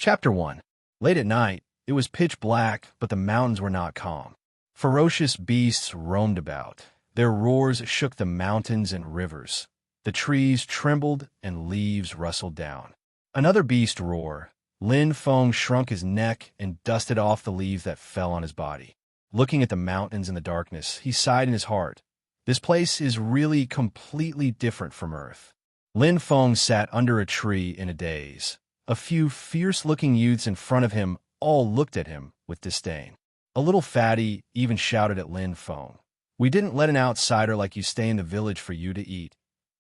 Chapter 1. Late at night, it was pitch black, but the mountains were not calm. Ferocious beasts roamed about. Their roars shook the mountains and rivers. The trees trembled and leaves rustled down. Another beast roared. Lin Feng shrunk his neck and dusted off the leaves that fell on his body. Looking at the mountains in the darkness, he sighed in his heart. This place is really completely different from Earth. Lin Feng sat under a tree in a daze. A few fierce-looking youths in front of him all looked at him with disdain. A little fatty even shouted at Lin Feng. "We didn't let an outsider like you stay in the village for you to eat.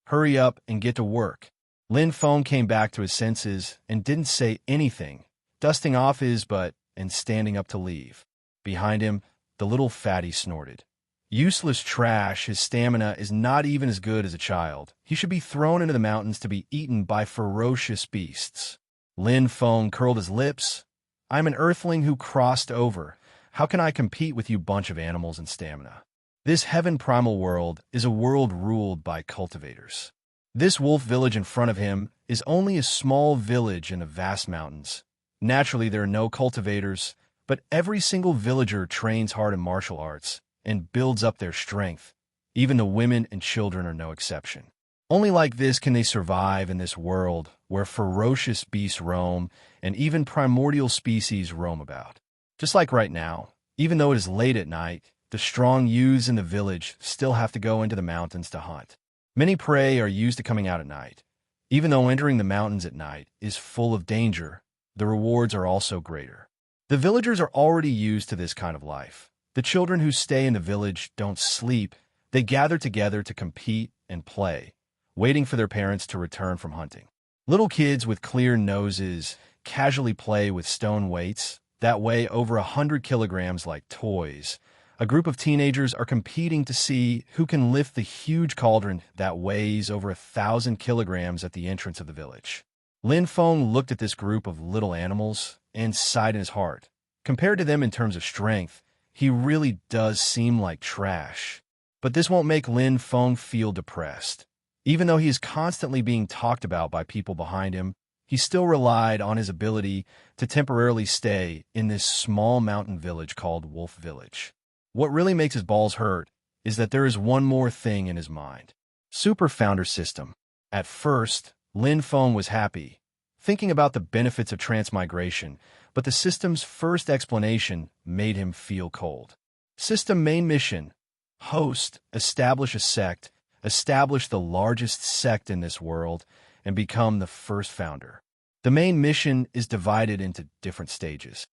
Hurry up and get to work." Lin Feng came back to his senses and didn't say anything, dusting off his butt and standing up to leave. Behind him, the little fatty snorted. "Useless trash, his stamina is not even as good as a child. He should be thrown into the mountains to be eaten by ferocious beasts." Lin Feng curled his lips. "I'm an earthling who crossed over. How can I compete with you bunch of animals in stamina? This heaven primal world is a world ruled by cultivators." This wolf village in front of him is only a small village in the vast mountains. Naturally, there are no cultivators, but every single villager trains hard in martial arts and builds up their strength. Even the women and children are no exception. Only like this can they survive in this world where ferocious beasts roam and even primordial species roam about. Just like right now, even though it is late at night, the strong youths in the village still have to go into the mountains to hunt. Many prey are used to coming out at night. Even though entering the mountains at night is full of danger, the rewards are also greater. The villagers are already used to this kind of life. The children who stay in the village don't sleep. They gather together to compete and play, waiting for their parents to return from hunting. Little kids with clear noses casually play with stone weights that weigh over 100 kilograms like toys. A group of teenagers are competing to see who can lift the huge cauldron that weighs over 1,000 kilograms at the entrance of the village. Lin Feng looked at this group of little animals and sighed in his heart. Compared to them in terms of strength, he really does seem like trash. But this won't make Lin Feng feel depressed. Even though he is constantly being talked about by people behind him, he still relied on his ability to temporarily stay in this small mountain village called Wolf Village. What really makes his balls hurt is that there is one more thing in his mind. Super Founder System. At first, Lin Feng was happy, thinking about the benefits of transmigration, but the system's first explanation made him feel cold. System main mission. Host, establish a sect, establish the largest sect in this world, and become the first founder. The main mission is divided into different stages.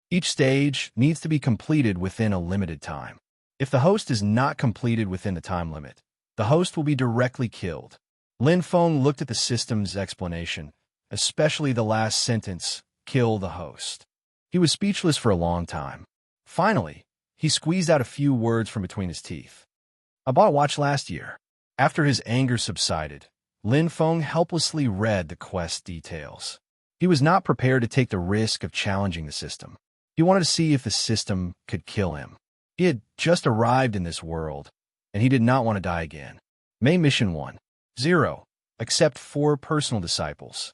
Each stage needs to be completed within a limited time. If the host is not completed within the time limit, the host will be directly killed. Lin Feng looked at the system's explanation, especially the last sentence, "kill the host." He was speechless for a long time. Finally, he squeezed out a few words from between his teeth. "I bought a watch last year." After his anger subsided, Lin Feng helplessly read the quest details. He was not prepared to take the risk of challenging the system. He wanted to see if the system could kill him. He had just arrived in this world, and he did not want to die again. Main Mission 1. 0. Accept 4 personal disciples.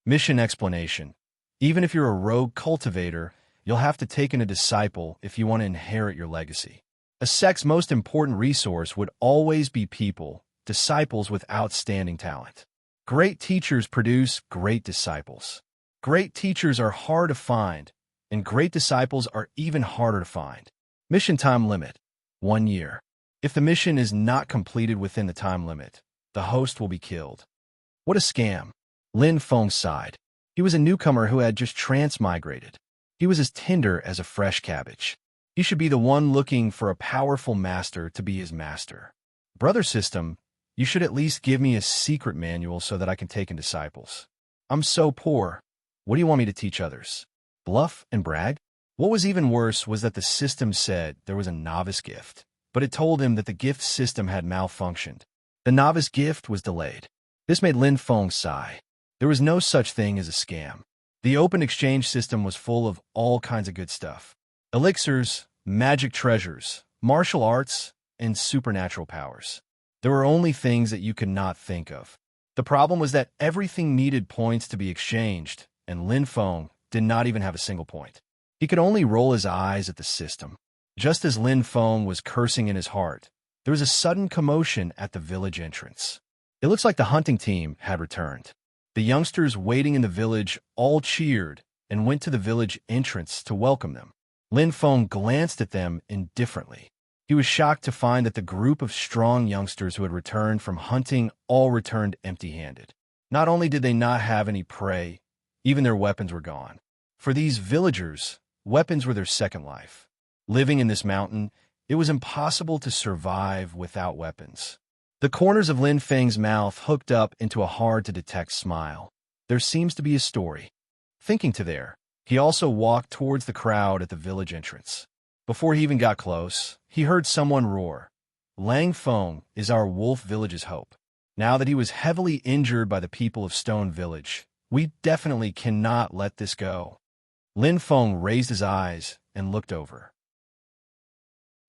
Mission explanation. Even if you're a rogue cultivator, you'll have to take in a disciple if you want to inherit your legacy. A sect's most important resource would always be people, disciples with outstanding talent. Great teachers produce great disciples. Great teachers are hard to find, and great disciples are even harder to find. Mission time limit. 1 year. If the mission is not completed within the time limit, the host will be killed. What a scam. Lin Feng sighed. He was a newcomer who had just transmigrated. He was as tender as a fresh cabbage. He should be the one looking for a powerful master to be his master. Brother system, you should at least give me a secret manual so that I can take in disciples. I'm so poor. What do you want me to teach others? Bluff and brag? What was even worse was that the system said there was a novice gift, but it told him that the gift system had malfunctioned. The novice gift was delayed. This made Lin Feng sigh. There was no such thing as a scam. The open exchange system was full of all kinds of good stuff. Elixirs, magic treasures, martial arts, and supernatural powers. There were only things that you could not think of. The problem was that everything needed points to be exchanged, and Lin Feng did not even have a single point. He could only roll his eyes at the system. Just as Lin Feng was cursing in his heart, there was a sudden commotion at the village entrance. It looks like the hunting team had returned. The youngsters waiting in the village all cheered and went to the village entrance to welcome them. Lin Feng glanced at them indifferently. He was shocked to find that the group of strong youngsters who had returned from hunting all returned empty-handed. Not only did they not have any prey, even their weapons were gone. For these villagers, weapons were their second life. Living in this mountain, it was impossible to survive without weapons. The corners of Lin Feng's mouth hooked up into a hard-to-detect smile. There seems to be a story. Thinking to there, he also walked towards the crowd at the village entrance. Before he even got close, he heard someone roar, "Lang Feng is our wolf village's hope." Now that he was heavily injured by the people of Stone Village, we definitely cannot let this go. Lin Feng raised his eyes and looked over.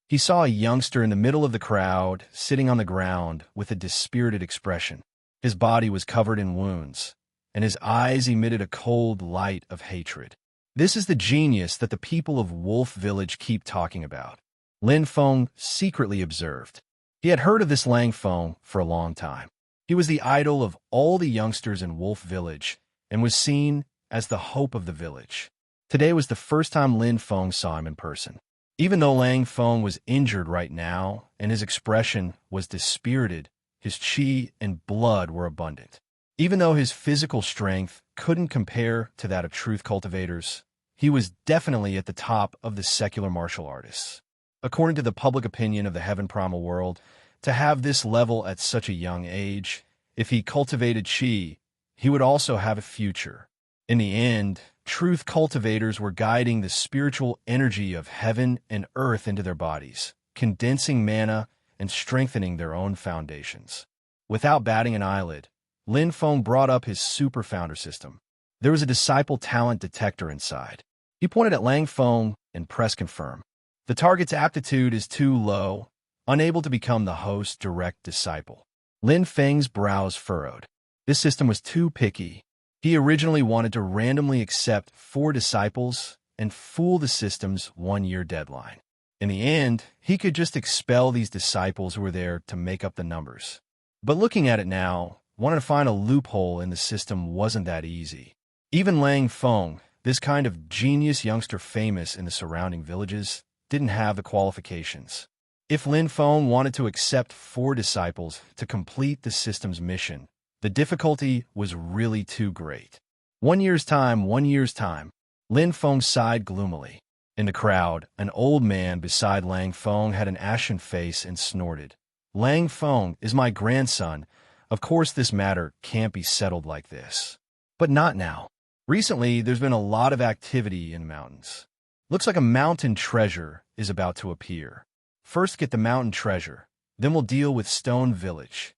He saw a youngster in the middle of the crowd, sitting on the ground with a dispirited expression. His body was covered in wounds, and his eyes emitted a cold light of hatred. This is the genius that the people of Wolf Village keep talking about, Lin Feng secretly observed. He had heard of this Lang Feng for a long time. He was the idol of all the youngsters in Wolf Village and was seen as the hope of the village. Today was the first time Lin Feng saw him in person. Even though Lang Feng was injured right now and his expression was dispirited, his qi and blood were abundant. Even though his physical strength couldn't compare to that of truth cultivators, he was definitely at the top of the secular martial artists. According to the public opinion of the Heaven Primal world, to have this level at such a young age, if he cultivated qi, he would also have a future. In the end, truth cultivators were guiding the spiritual energy of heaven and earth into their bodies, condensing mana and strengthening their own foundations. Without batting an eyelid, Lin Feng brought up his super founder system. There was a disciple talent detector inside. He pointed at Lang Feng and pressed confirm. The target's aptitude is too low, unable to become the host's direct disciple. Lin Feng's brows furrowed. This system was too picky. He originally wanted to randomly accept 4 disciples and fool the system's 1-year deadline. In the end, he could just expel these disciples who were there to make up the numbers. But looking at it now, wanting to find a loophole in the system wasn't that easy. Even Lang Feng, this kind of genius youngster famous in the surrounding villages, didn't have the qualifications. If Lin Feng wanted to accept 4 disciples to complete the system's mission, the difficulty was really too great. 1 year's time, 1 year's time. Lin Feng sighed gloomily. In the crowd, an old man beside Lang Feng had an ashen face and snorted. Lang Feng is my grandson. Of course this matter can't be settled like this. But not now. Recently, there's been a lot of activity in the mountains. Looks like a mountain treasure is about to appear. First get the mountain treasure, then we'll deal with Stone Village.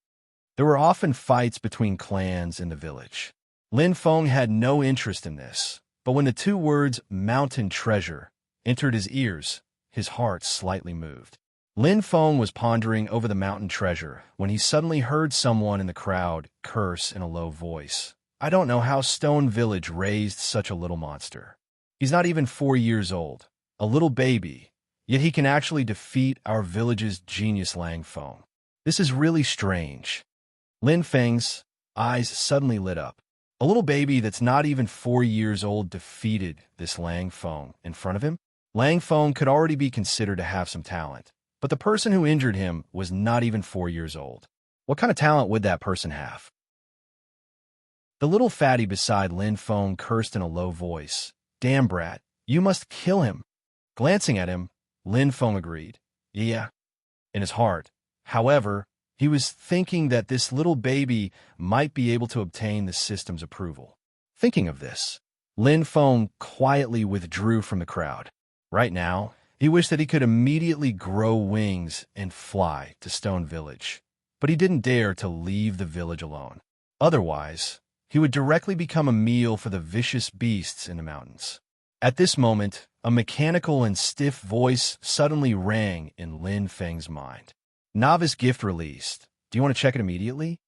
There were often fights between clans in the village. Lin Feng had no interest in this, but when the 2 words mountain treasure entered his ears, his heart slightly moved. Lin Feng was pondering over the mountain treasure when he suddenly heard someone in the crowd curse in a low voice. I don't know how Stone Village raised such a little monster. He's not even 4 years old, a little baby, yet he can actually defeat our village's genius Lang Feng. This is really strange. Lin Feng's eyes suddenly lit up. A little baby that's not even 4 years old defeated this Lang Feng in front of him? Lang Feng could already be considered to have some talent, but the person who injured him was not even 4 years old. What kind of talent would that person have? The little fatty beside Lin Feng cursed in a low voice. Damn brat, you must kill him. Glancing at him, Lin Feng agreed. Yeah. In his heart, however, he was thinking that this little baby might be able to obtain the system's approval. Thinking of this, Lin Feng quietly withdrew from the crowd. Right now, he wished that he could immediately grow wings and fly to Stone Village, but he didn't dare to leave the village alone. Otherwise, he would directly become a meal for the vicious beasts in the mountains. At this moment, a mechanical and stiff voice suddenly rang in Lin Feng's mind. Novice gift released. Do you want to check it immediately?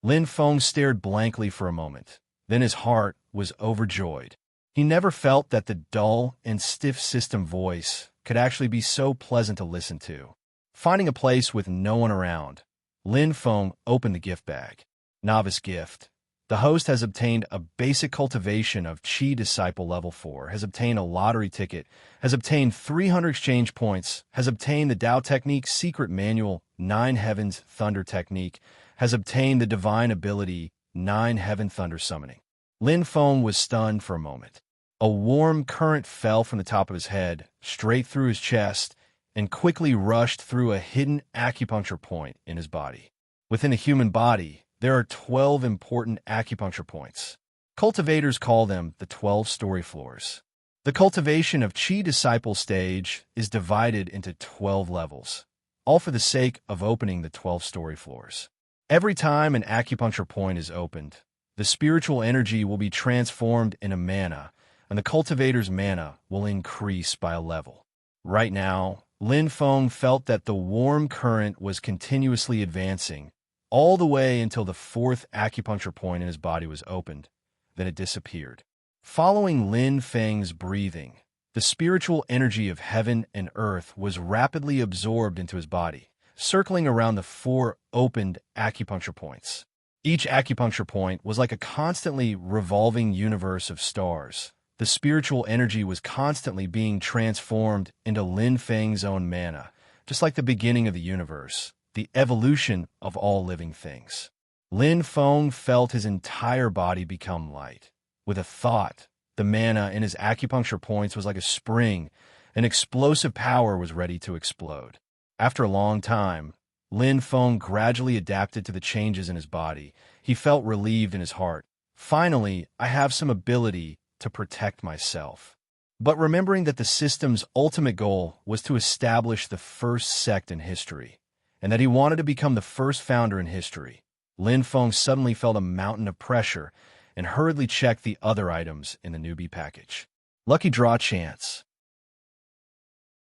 Lin Feng stared blankly for a moment. Then his heart was overjoyed. He never felt that the dull and stiff system voice could actually be so pleasant to listen to. Finding a place with no one around, Lin Feng opened the gift bag. Novice gift. The host has obtained a basic cultivation of Qi Disciple Level 4, has obtained a lottery ticket, has obtained 300 exchange points, has obtained the Tao Technique Secret Manual 9 Heavens Thunder Technique, has obtained the Divine Ability 9 Heaven Thunder Summoning. Lin Feng was stunned for a moment. A warm current fell from the top of his head, straight through his chest, and quickly rushed through a hidden acupuncture point in his body. Within the human body, there are 12 important acupuncture points. Cultivators call them the 12 story floors. The cultivation of Qi Disciple stage is divided into 12 levels, all for the sake of opening the 12 story floors. Every time an acupuncture point is opened, the spiritual energy will be transformed into mana, and the cultivator's mana will increase by a level. Right now, Lin Feng felt that the warm current was continuously advancing, all the way until the fourth acupuncture point in his body was opened. Then it disappeared. Following Lin Feng's breathing, the spiritual energy of heaven and earth was rapidly absorbed into his body, circling around the 4 opened acupuncture points. Each acupuncture point was like a constantly revolving universe of stars. The spiritual energy was constantly being transformed into Lin Feng's own mana, just like the beginning of the universe, the evolution of all living things. Lin Feng felt his entire body become light. With a thought, the mana in his acupuncture points was like a spring, and explosive power was ready to explode. After a long time, Lin Feng gradually adapted to the changes in his body. He felt relieved in his heart. Finally, I have some ability to protect myself. But remembering that the system's ultimate goal was to establish the first sect in history, and that he wanted to become the first founder in history, Lin Feng suddenly felt a mountain of pressure and hurriedly checked the other items in the newbie package. Lucky draw chance.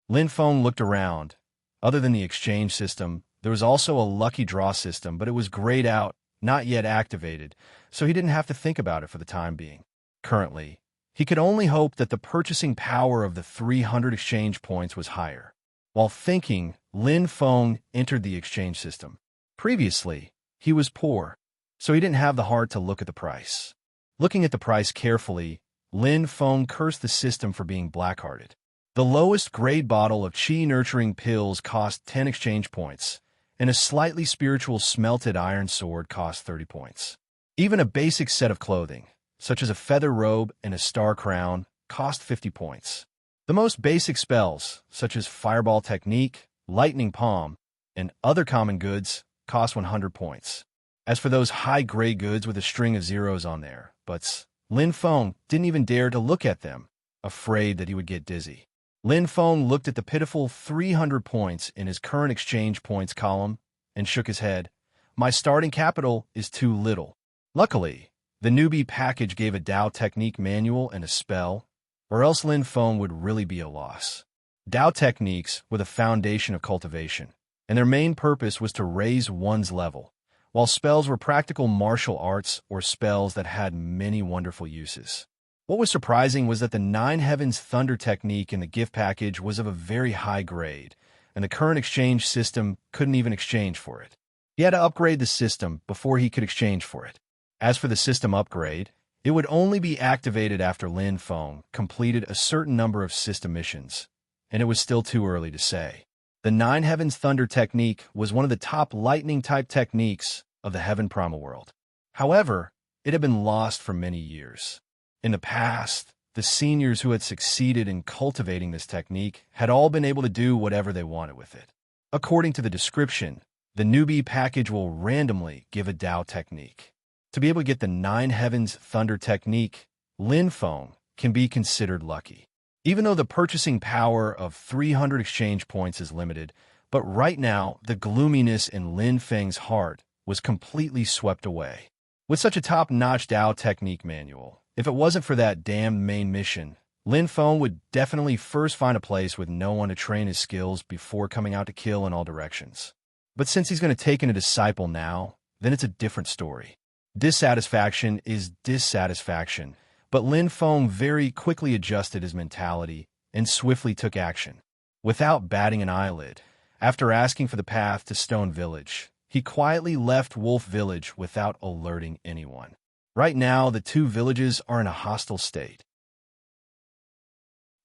Lin Feng looked around. Other than the exchange system, there was also a lucky draw system, but it was grayed out, not yet activated, so he didn't have to think about it for the time being. Currently, he could only hope that the purchasing power of the 300 exchange points was higher. While thinking, Lin Feng entered the exchange system. Previously, he was poor, so he didn't have the heart to look at the price. Looking at the price carefully, Lin Feng cursed the system for being black-hearted. The lowest grade bottle of Qi-nurturing pills cost 10 exchange points, and a slightly spiritual smelted iron sword cost 30 points. Even a basic set of clothing, such as a feather robe and a star crown, cost 50 points. The most basic spells, such as Fireball Technique, Lightning Palm, and other common goods, cost 100 points. As for those high-grade goods with a string of zeros on their butts, Lin Feng didn't even dare to look at them, afraid that he would get dizzy. Lin Feng looked at the pitiful 300 points in his current exchange points column and shook his head. My starting capital is too little. Luckily, the newbie package gave a Tao Technique manual and a spell, or else Lin Feng would really be a loss. Tao techniques were the foundation of cultivation, and their main purpose was to raise one's level, while spells were practical martial arts or spells that had many wonderful uses. What was surprising was that the 9 Heavens Thunder technique in the gift package was of a very high grade, and the current exchange system couldn't even exchange for it. He had to upgrade the system before he could exchange for it. As for the system upgrade, it would only be activated after Lin Feng completed a certain number of system missions, and it was still too early to say. The 9 Heavens Thunder technique was one of the top lightning-type techniques of the Heaven Primal world. However, it had been lost for many years. In the past, the seniors who had succeeded in cultivating this technique had all been able to do whatever they wanted with it. According to the description, the newbie package will randomly give a Tao technique. To be able to get the 9 Heavens Thunder technique, Lin Feng can be considered lucky. Even though the purchasing power of 300 exchange points is limited, but right now the gloominess in Lin Feng's heart was completely swept away. With such a top-notch Tao technique manual, if it wasn't for that damned main mission, Lin Feng would definitely first find a place with no one to train his skills before coming out to kill in all directions. But since he's going to take in a disciple now, then it's a different story. Dissatisfaction is dissatisfaction, But Lin Feng very quickly adjusted his mentality and swiftly took action. Without batting an eyelid, after asking for the path to Stone Village, he quietly left Wolf Village without alerting anyone. Right now, the two villages are in a hostile state.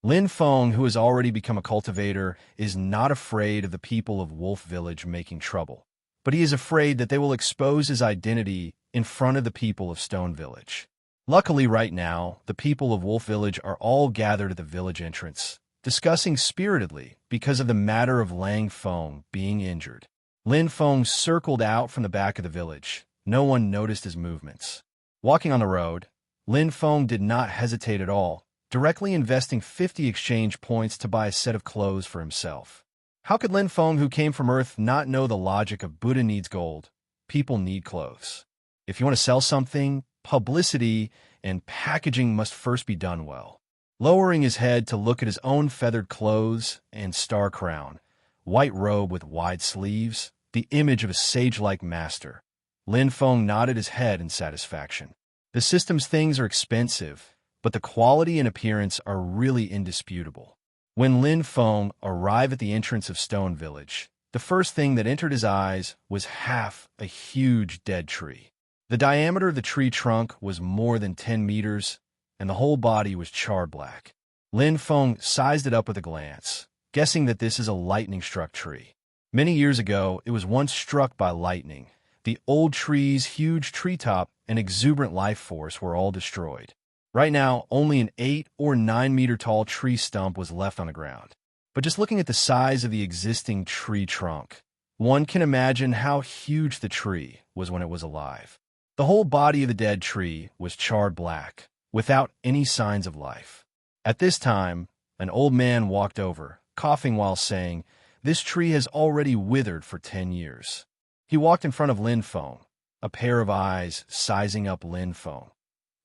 Lin Feng, who has already become a cultivator, is not afraid of the people of Wolf Village making trouble, but he is afraid that they will expose his identity in front of the people of Stone Village. Luckily, right now, the people of Wolf Village are all gathered at the village entrance, discussing spiritedly because of the matter of Lang Feng being injured. Lin Feng circled out from the back of the village. No one noticed his movements. Walking on the road, Lin Feng did not hesitate at all, directly investing 50 exchange points to buy a set of clothes for himself. How could Lin Feng, who came from Earth, not know the logic of Buddha needs gold? People need clothes. If you want to sell something, publicity and packaging must first be done well. Lowering his head to look at his own feathered clothes and star crown, white robe with wide sleeves, the image of a sage-like master, Lin Feng nodded his head in satisfaction. The system's things are expensive, but the quality and appearance are really indisputable. When Lin Feng arrived at the entrance of Stone Village, the first thing that entered his eyes was half a huge dead tree. The diameter of the tree trunk was more than 10 meters, and the whole body was charred black. Lin Feng sized it up with a glance, guessing that this is a lightning-struck tree. Many years ago, it was once struck by lightning. The old tree's huge treetop and exuberant life force were all destroyed. Right now, only an 8 or 9 meter tall tree stump was left on the ground. But just looking at the size of the existing tree trunk, one can imagine how huge the tree was when it was alive. The whole body of the dead tree was charred black, without any signs of life. At this time, an old man walked over, coughing while saying, "This tree has already withered for 10 years. He walked in front of Lin Feng, a pair of eyes sizing up Lin Feng.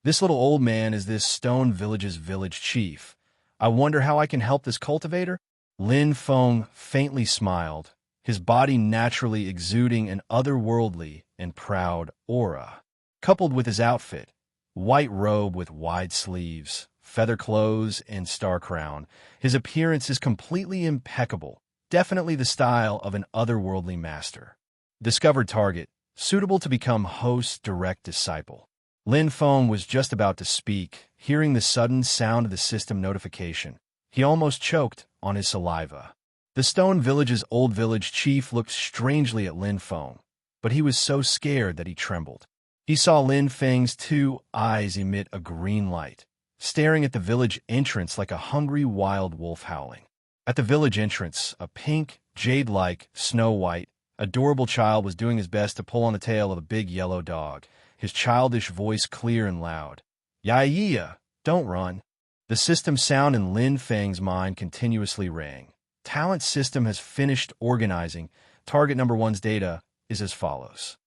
"This little old man is this Stone Village's village chief. I wonder how I can help this cultivator?" Lin Feng faintly smiled, his body naturally exuding an otherworldly and proud aura. Coupled with his outfit, white robe with wide sleeves, feather clothes, and star crown, his appearance is completely impeccable, definitely the style of an otherworldly master. Discovered target, suitable to become host's direct disciple. Lin Feng was just about to speak, hearing the sudden sound of the system notification. He almost choked on his saliva. The Stone Village's old village chief looked strangely at Lin Feng, but he was so scared that he trembled. He saw Lin Feng's two eyes emit a green light, staring at the village entrance like a hungry wild wolf howling. At the village entrance, a pink, jade-like, snow-white, adorable child was doing his best to pull on the tail of a big yellow dog, his childish voice clear and loud. "Yeah, don't run." The system sound in Lin Feng's mind continuously rang. Talent system has finished organizing. Target number 1's data is as follows.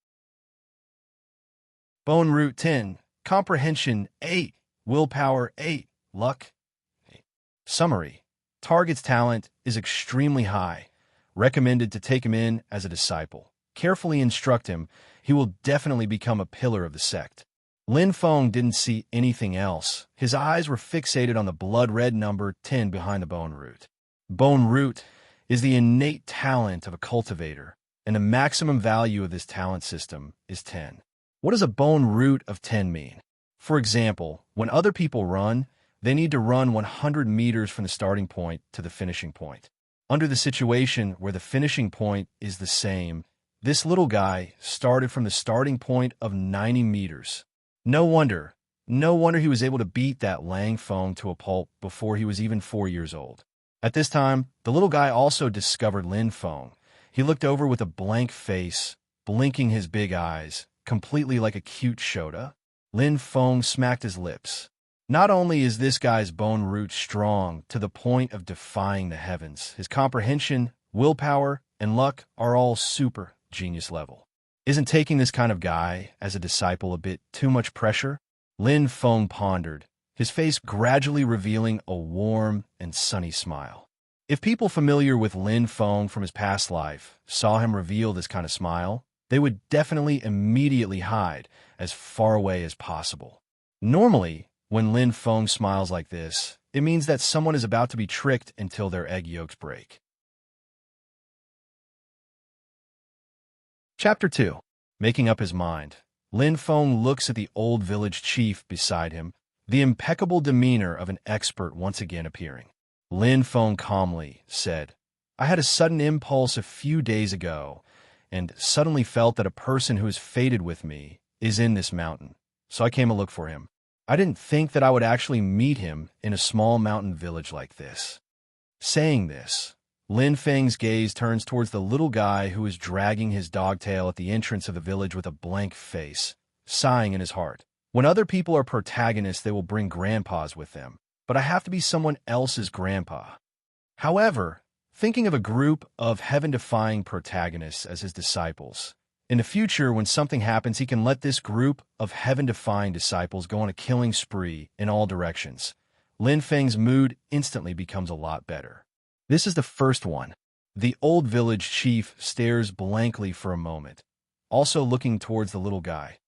Bone root 10, comprehension 8, willpower 8, luck 8. Summary. Target's talent is extremely high. Recommended to take him in as a disciple. Carefully instruct him. He will definitely become a pillar of the sect. Lin Feng didn't see anything else. His eyes were fixated on the blood-red number 10 behind the bone root. Bone root is the innate talent of a cultivator, and the maximum value of this talent system is 10. What does a bone root of 10 mean? For example, when other people run, they need to run 100 meters from the starting point to the finishing point. Under the situation where the finishing point is the same, this little guy started from the starting point of 90 meters. No wonder he was able to beat that Lang Feng to a pulp before he was even 4 years old. At this time, the little guy also discovered Lin Feng. He looked over with a blank face, blinking his big eyes, completely like a cute Shota. Lin Feng smacked his lips. Not only is this guy's bone root strong to the point of defying the heavens, his comprehension, willpower, and luck are all super genius level. Isn't taking this kind of guy as a disciple a bit too much pressure? Lin Feng pondered, his face gradually revealing a warm and sunny smile. If people familiar with Lin Feng from his past life saw him reveal this kind of smile, they would definitely immediately hide as far away as possible. Normally, When Lin Feng smiles like this, it means that someone is about to be tricked until their egg yolks break. Chapter 2. Making up his mind. Lin Feng looks at the old village chief beside him, the impeccable demeanor of an expert once again appearing. Lin Feng calmly said, "I had a sudden impulse a few days ago, and suddenly felt that a person who is fated with me is in this mountain, so I came to look for him. I didn't think that I would actually meet him in a small mountain village like this." Saying this, Lin Feng's gaze turns towards the little guy who is dragging his dogtail at the entrance of the village with a blank face, sighing in his heart. When other people are protagonists, they will bring grandpas with them, but I have to be someone else's grandpa. However, thinking of a group of heaven-defying protagonists as his disciples, in the future, when something happens, he can let this group of heaven-defying disciples go on a killing spree in all directions. Lin Feng's mood instantly becomes a lot better. This is the first one. The old village chief stares blankly for a moment, also looking towards the little guy.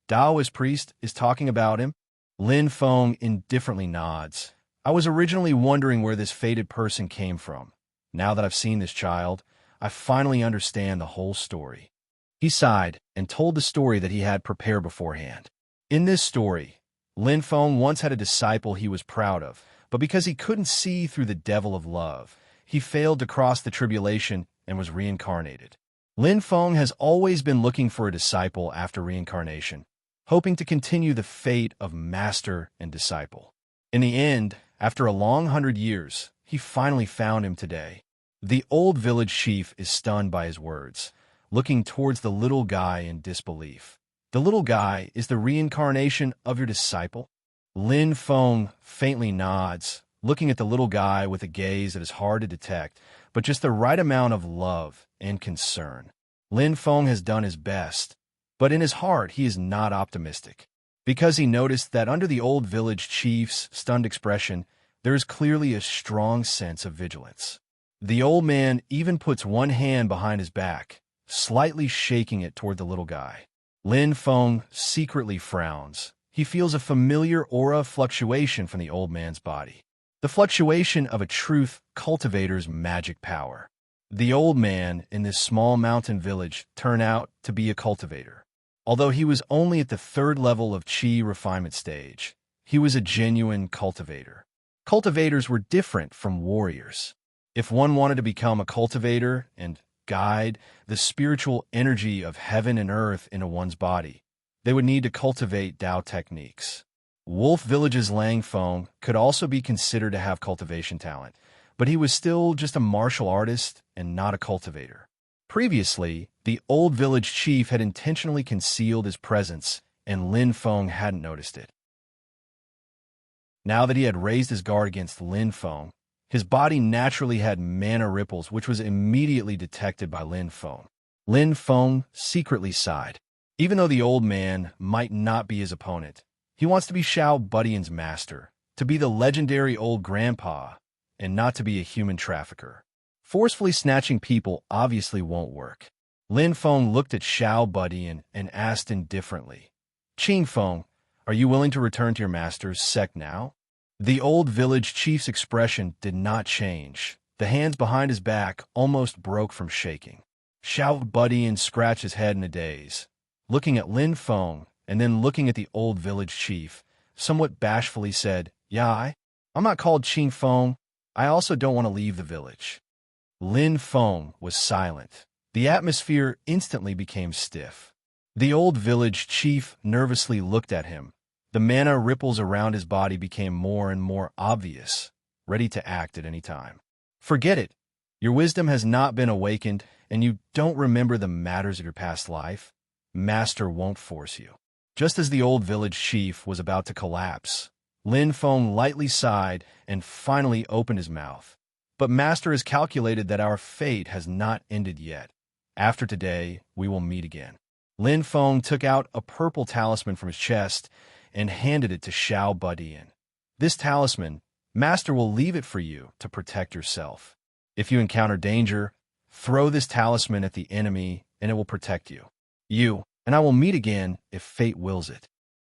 Taoist priest is talking about him. Lin Feng indifferently nods. I was originally wondering where this fated person came from. Now that I've seen this child, I finally understand the whole story. He sighed and told the story that he had prepared beforehand. In this story, Lin Feng once had a disciple he was proud of, but because he couldn't see through the devil of love, he failed to cross the tribulation and was reincarnated. Lin Feng has always been looking for a disciple after reincarnation, hoping to continue the fate of master and disciple. In the end, after a long 100 years, he finally found him today. The old village chief is stunned by his words, looking towards the little guy in disbelief. The little guy is the reincarnation of your disciple? Lin Feng faintly nods, looking at the little guy with a gaze that is hard to detect, but just the right amount of love and concern. Lin Feng has done his best, but in his heart he is not optimistic, because he noticed that under the old village chief's stunned expression, there is clearly a strong sense of vigilance. The old man even puts one hand behind his back, slightly shaking it toward the little guy. Lin Feng secretly frowns. He feels a familiar aura fluctuation from the old man's body. The fluctuation of a truth cultivator's magic power. The old man in this small mountain village turned out to be a cultivator. Although he was only at the 3rd level of Qi refinement stage, he was a genuine cultivator. Cultivators were different from warriors. If one wanted to become a cultivator and guide the spiritual energy of heaven and earth into one's body, they would need to cultivate Tao techniques. Wolf Village's Lang Feng could also be considered to have cultivation talent, but he was still just a martial artist and not a cultivator. Previously, the old village chief had intentionally concealed his presence, and Lin Feng hadn't noticed it. Now that he had raised his guard against Lin Feng, his body naturally had mana ripples, which was immediately detected by Lin Feng. Lin Feng secretly sighed. Even though the old man might not be his opponent, he wants to be Xiao Budian's master, to be the legendary old grandpa, and not to be a human trafficker. Forcefully snatching people obviously won't work. Lin Feng looked at Xiao Budian and asked indifferently, "Qing Feng, are you willing to return to your master's sect now?" The old village chief's expression did not change. The hands behind his back almost broke from shaking. Xiao Budian scratched his head in a daze, looking at Lin Feng and then looking at the old village chief, somewhat bashfully said, I'm not called Qing Feng. I also don't want to leave the village." Lin Feng was silent. The atmosphere instantly became stiff. The old village chief nervously looked at him. The mana ripples around his body became more and more obvious, ready to act at any time. "Forget it. Your wisdom has not been awakened, and you don't remember the matters of your past life. Master won't force you." Just as the old village chief was about to collapse, Lin Feng lightly sighed and finally opened his mouth. "But Master has calculated that our fate has not ended yet. After today, we will meet again." Lin Feng took out a purple talisman from his chest and handed it to Xiao Budian. "This talisman, Master will leave it for you to protect yourself. If you encounter danger, throw this talisman at the enemy and it will protect you. And I will meet again if fate wills it."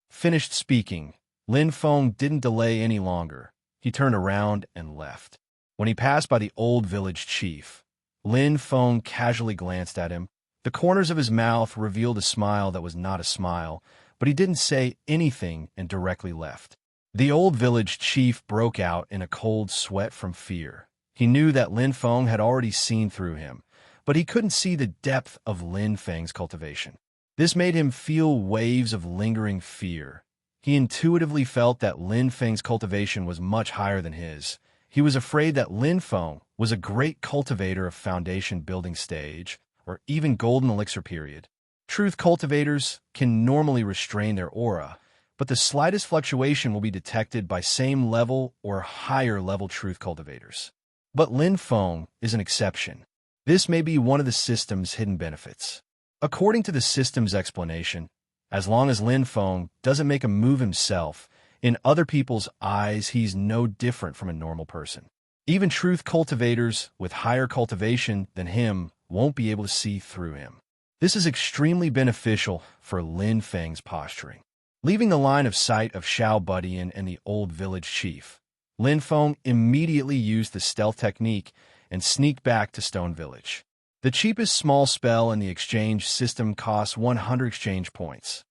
Finished speaking, Lin Feng didn't delay any longer. He turned around and left. When he passed by the old village chief, Lin Feng casually glanced at him. The corners of his mouth revealed a smile that was not a smile, but he didn't say anything and directly left. The old village chief broke out in a cold sweat from fear. He knew that Lin Feng had already seen through him, but he couldn't see the depth of Lin Feng's cultivation. This made him feel waves of lingering fear. He intuitively felt that Lin Feng's cultivation was much higher than his. He was afraid that Lin Feng was a great cultivator of foundation building stage, or even golden elixir period. Truth cultivators can normally restrain their aura, but the slightest fluctuation will be detected by same level or higher level truth cultivators. But Lin Feng is an exception. This may be one of the system's hidden benefits. According to the system's explanation, as long as Lin Feng doesn't make a move himself, in other people's eyes he's no different from a normal person. Even truth cultivators with higher cultivation than him won't be able to see through him. This is extremely beneficial for Lin Feng's posturing. Leaving the line of sight of Xiao Budian and the old village chief, Lin Feng immediately used the stealth technique and sneaked back to Stone Village. The cheapest small spell in the exchange system costs 100 exchange points.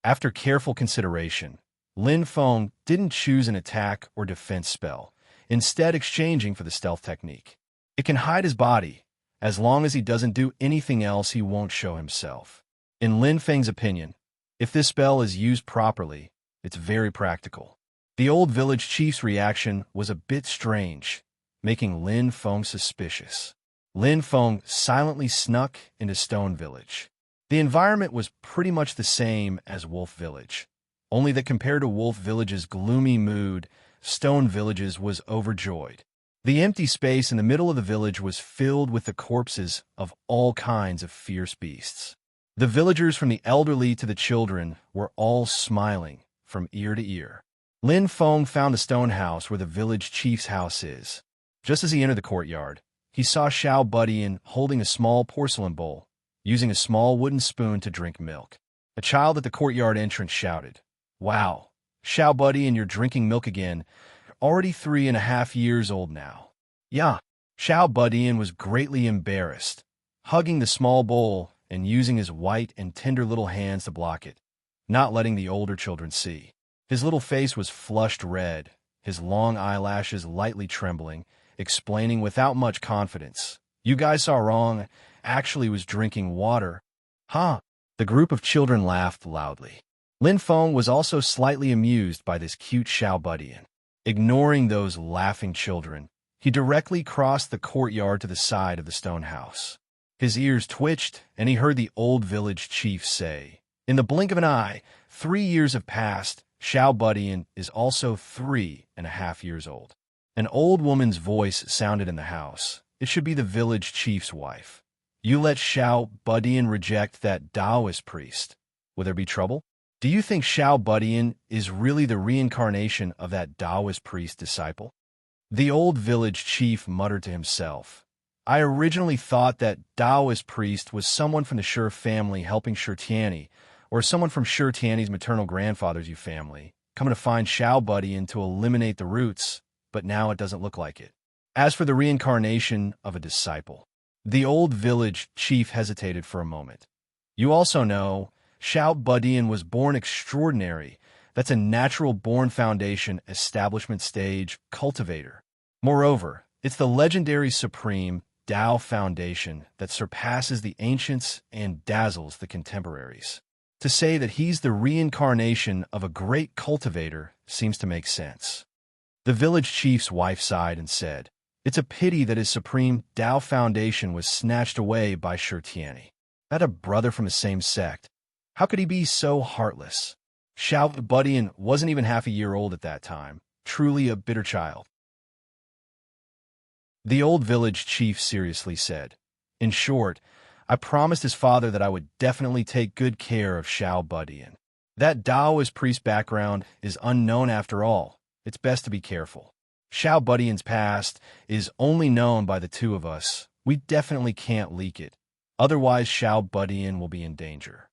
After careful consideration, Lin Feng didn't choose an attack or defense spell, instead exchanging for the stealth technique. It can hide his body. As long as he doesn't do anything else, he won't show himself. In Lin Feng's opinion, if this spell is used properly, it's very practical. The old village chief's reaction was a bit strange, making Lin Feng suspicious. Lin Feng silently snuck into Stone Village. The environment was pretty much the same as Wolf Village, only that compared to Wolf Village's gloomy mood, Stone Village's was overjoyed. The empty space in the middle of the village was filled with the corpses of all kinds of fierce beasts. The villagers, from the elderly to the children, were all smiling from ear to ear. Lin Feng found the stone house where the village chief's house is. Just as he entered the courtyard, he saw Xiao Budian holding a small porcelain bowl, using a small wooden spoon to drink milk. A child at the courtyard entrance shouted, "Wow, Xiao Budian, you're drinking milk again. Already 3.5 years old now." Yeah, Xiao Budian was greatly embarrassed, hugging the small bowl and using his white and tender little hands to block it, not letting the older children see. His little face was flushed red, his long eyelashes lightly trembling, explaining without much confidence, "You guys saw wrong. Actually was drinking water." Huh? The group of children laughed loudly. Lin Feng was also slightly amused by this cute Xiao Budian. Ignoring those laughing children, he directly crossed the courtyard to the side of the stone house. His ears twitched, and he heard the old village chief say, "In the blink of an eye, 3 years have passed. Xiao Budian is also 3.5 years old." An old woman's voice sounded in the house. It should be the village chief's wife. "You let Xiao Budian reject that Taoist priest. Will there be trouble? Do you think Xiao Budian is really the reincarnation of that Taoist priest disciple?" The old village chief muttered to himself, "I originally thought that Taoist priest was someone from the Shi family helping Shi Tianyi, or someone from Shi Tianyi's maternal grandfather's Yu family, coming to find Xiao Budian to eliminate the roots, but now it doesn't look like it. As for the reincarnation of a disciple..." The old village chief hesitated for a moment. "You also know, Xiao Budian was born extraordinary. That's a natural-born foundation establishment stage cultivator. Moreover, it's the legendary supreme Tao foundation that surpasses the ancients and dazzles the contemporaries. To say that he's the reincarnation of a great cultivator seems to make sense." The village chief's wife sighed and said, "It's a pity that his supreme Tao foundation was snatched away by Shi Tianyi. That a brother from the same sect. How could he be so heartless? Xiao Budian wasn't even half a year old at that time. Truly a bitter child." The old village chief seriously said, "In short, I promised his father that I would definitely take good care of Xiao Budian. That Taoist priest background is unknown after all. It's best to be careful. Xiao Budian's past is only known by the two of us. We definitely can't leak it. Otherwise, Xiao Budian will be in danger."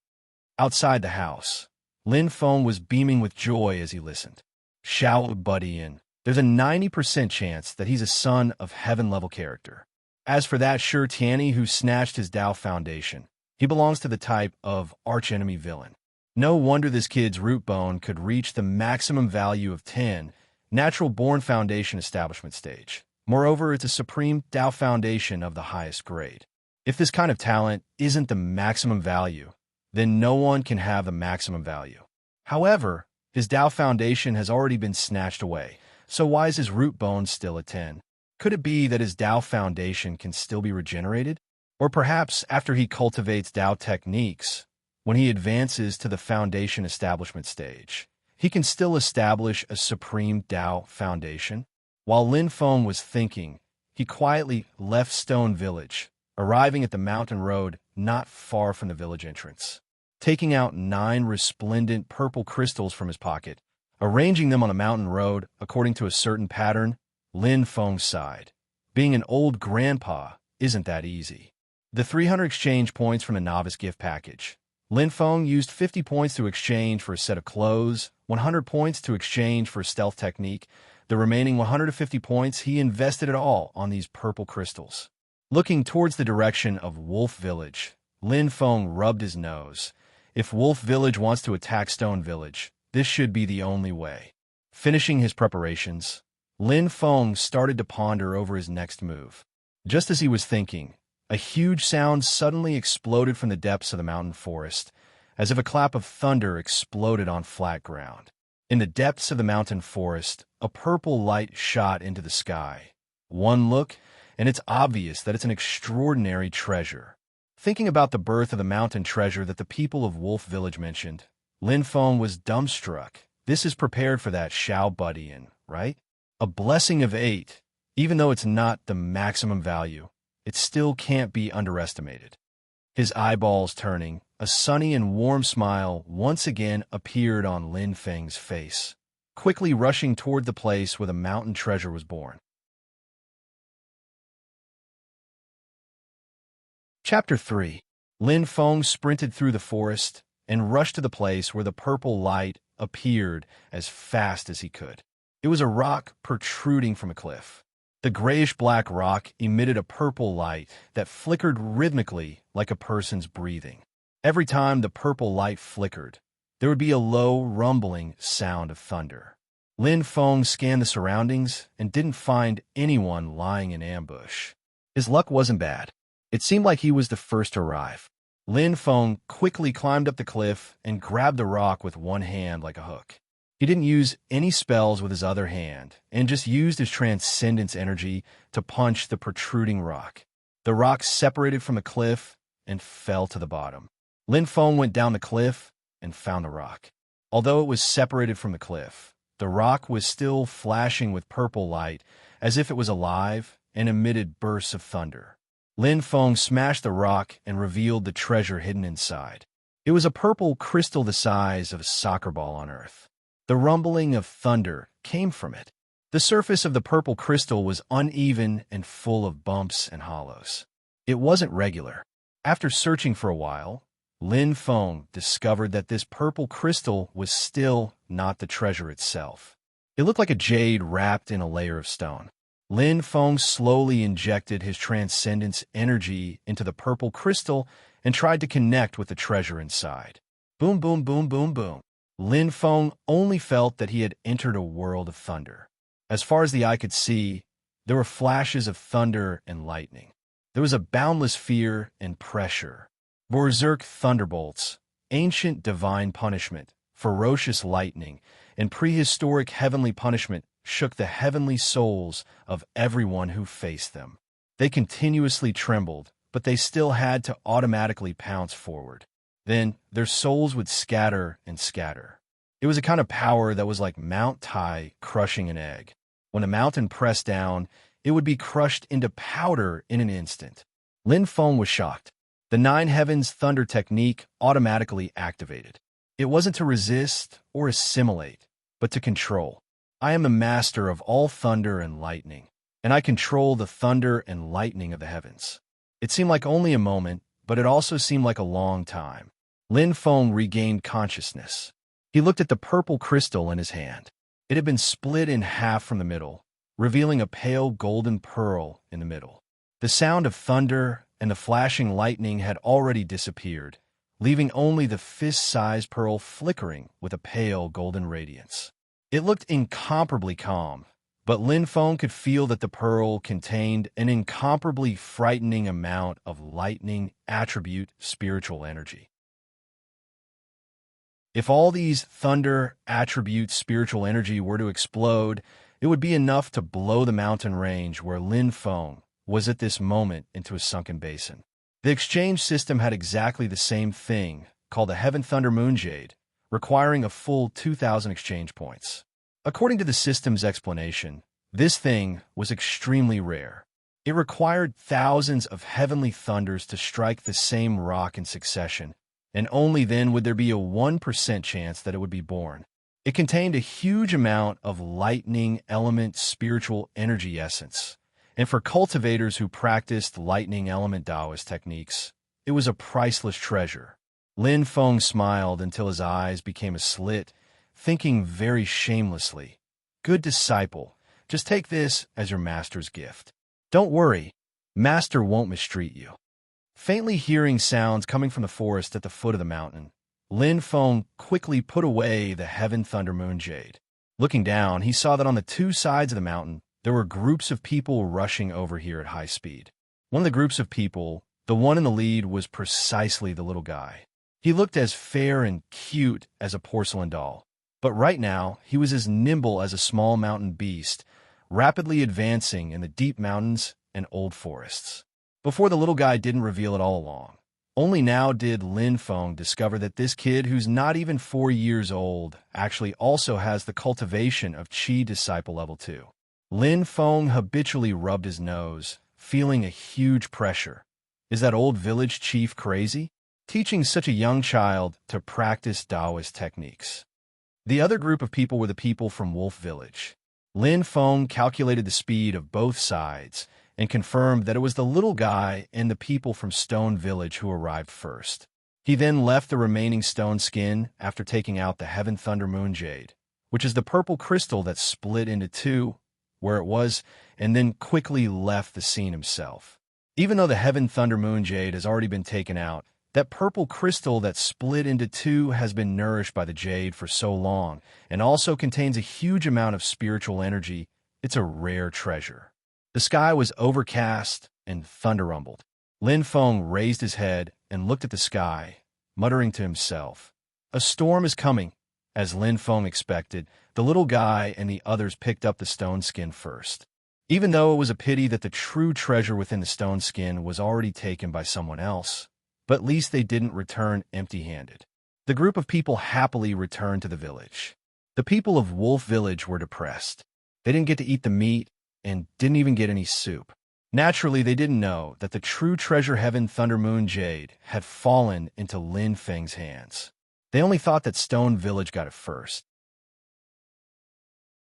Outside the house, Lin Feng was beaming with joy as he listened. Xiao Buddy in. There's a 90% chance that he's a son of heaven-level character. As for that Shi Tianyi who snatched his Dao foundation, he belongs to the type of archenemy villain. No wonder this kid's root bone could reach the maximum value of 10, natural-born foundation establishment stage. Moreover, it's a supreme Dao foundation of the highest grade. If this kind of talent isn't the maximum value, then no one can have the maximum value. However, his Dao foundation has already been snatched away, so why is his root bone still at 10? Could it be that his Dao foundation can still be regenerated? Or perhaps after he cultivates Dao techniques, when he advances to the foundation establishment stage, he can still establish a supreme Dao foundation? While Lin Feng was thinking, he quietly left Stone Village, arriving at the mountain road not far from the village entrance. Taking out 9 resplendent purple crystals from his pocket, arranging them on the mountain road according to a certain pattern, Lin Feng sighed. Being an old grandpa isn't that easy. The 300 exchange points from a novice gift package. Lin Feng used 50 points to exchange for a set of clothes, 100 points to exchange for a stealth technique. The remaining 150 points he invested it all on these purple crystals. Looking towards the direction of Wolf Village, Lin Feng rubbed his nose. If Wolf Village wants to attack Stone Village, this should be the only way. Finishing his preparations, Lin Feng started to ponder over his next move. Just as he was thinking, a huge sound suddenly exploded from the depths of the mountain forest, as if a clap of thunder exploded on flat ground. In the depths of the mountain forest, a purple light shot into the sky. One look, and it's obvious that it's an extraordinary treasure. Thinking about the birth of the mountain treasure that the people of Wolf Village mentioned, Lin Feng was dumbstruck. This is prepared for that Xiao Buddy in, right? A blessing of 8, even though it's not the maximum value, it still can't be underestimated. His eyeballs turning, a sunny and warm smile once again appeared on Lin Feng's face, quickly rushing toward the place where the mountain treasure was born. Chapter 3. Lin Feng sprinted through the forest and rushed to the place where the purple light appeared as fast as he could. It was a rock protruding from a cliff. The grayish-black rock emitted a purple light that flickered rhythmically like a person's breathing. Every time the purple light flickered, there would be a low, rumbling sound of thunder. Lin Feng scanned the surroundings and didn't find anyone lying in ambush. His luck wasn't bad. It seemed like he was the first to arrive. Lin Feng quickly climbed up the cliff and grabbed the rock with one hand like a hook. He didn't use any spells with his other hand, and just used his transcendence energy to punch the protruding rock. The rock separated from the cliff and fell to the bottom. Lin Feng went down the cliff and found the rock. Although it was separated from the cliff, the rock was still flashing with purple light as if it was alive and emitted bursts of thunder. Lin Feng smashed the rock and revealed the treasure hidden inside. It was a purple crystal the size of a soccer ball on Earth. The rumbling of thunder came from it. The surface of the purple crystal was uneven and full of bumps and hollows. It wasn't regular. After searching for a while, Lin Feng discovered that this purple crystal was still not the treasure itself. It looked like a jade wrapped in a layer of stone. Lin Feng slowly injected his transcendence energy into the purple crystal and tried to connect with the treasure inside. Boom, boom, boom, boom, boom. Lin Feng only felt that he had entered a world of thunder. As far as the eye could see, there were flashes of thunder and lightning. There was a boundless fear and pressure. Berserk thunderbolts, ancient divine punishment, ferocious lightning, and prehistoric heavenly punishment shook the heavenly souls of everyone who faced them. They continuously trembled, but they still had to automatically pounce forward. Then their souls would scatter and scatter. It was a kind of power that was like Mount Tai crushing an egg. When a mountain pressed down, it would be crushed into powder in an instant. Lin Feng was shocked. The 9 Heavens Thunder technique automatically activated. It wasn't to resist or assimilate, but to control. I am the master of all thunder and lightning, and I control the thunder and lightning of the heavens. It seemed like only a moment, but it also seemed like a long time. Lin Feng regained consciousness. He looked at the purple crystal in his hand. It had been split in half from the middle, revealing a pale golden pearl in the middle. The sound of thunder and the flashing lightning had already disappeared, leaving only the fist-sized pearl flickering with a pale golden radiance. It looked incomparably calm, but Lin Feng could feel that the pearl contained an incomparably frightening amount of lightning attribute spiritual energy. If all these thunder attribute spiritual energy were to explode, it would be enough to blow the mountain range where Lin Feng was at this moment into a sunken basin. The exchange system had exactly the same thing, called a Heaven Thunder Moon Jade, requiring a full 2,000 exchange points. According to the system's explanation, this thing was extremely rare. It required thousands of heavenly thunders to strike the same rock in succession, and only then would there be a 1% chance that it would be born. It contained a huge amount of lightning element spiritual energy essence, and for cultivators who practiced lightning element Taoist techniques, it was a priceless treasure. Lin Feng smiled until his eyes became a slit, thinking very shamelessly, "Good disciple, just take this as your master's gift. Don't worry, master won't mistreat you." Faintly hearing sounds coming from the forest at the foot of the mountain, Lin Feng quickly put away the Heaven Thunder Moon Jade. Looking down, he saw that on the two sides of the mountain, there were groups of people rushing over here at high speed. One of the groups of people, the one in the lead, was precisely the little guy. He looked as fair and cute as a porcelain doll, but right now he was as nimble as a small mountain beast, rapidly advancing in the deep mountains and old forests. Before, the little guy didn't reveal it all along. Only now did Lin Feng discover that this kid, who's not even 4 years old, actually also has the cultivation of Qi Disciple Level 2. Lin Feng habitually rubbed his nose, feeling a huge pressure. Is that old village chief crazy? Teaching such a young child to practice Taoist techniques. The other group of people were the people from Wolf Village. Lin Feng calculated the speed of both sides and confirmed that it was the little guy and the people from Stone Village who arrived first. He then left the remaining stone skin after taking out the Heaven Thunder Moon Jade, which is the purple crystal that split into two, where it was, and then quickly left the scene himself. Even though the Heaven Thunder Moon Jade has already been taken out, that purple crystal that split into two has been nourished by the jade for so long and also contains a huge amount of spiritual energy. It's a rare treasure. The sky was overcast and thunder rumbled. Lin Feng raised his head and looked at the sky, muttering to himself. A storm is coming. As Lin Feng expected, the little guy and the others picked up the stone skin first. Even though it was a pity that the true treasure within the stone skin was already taken by someone else, but at least they didn't return empty-handed. The group of people happily returned to the village. The people of Wolf Village were depressed. They didn't get to eat the meat and didn't even get any soup. Naturally, they didn't know that the true treasure Heaven Thunder Moon Jade had fallen into Lin Feng's hands. They only thought that Stone Village got it first.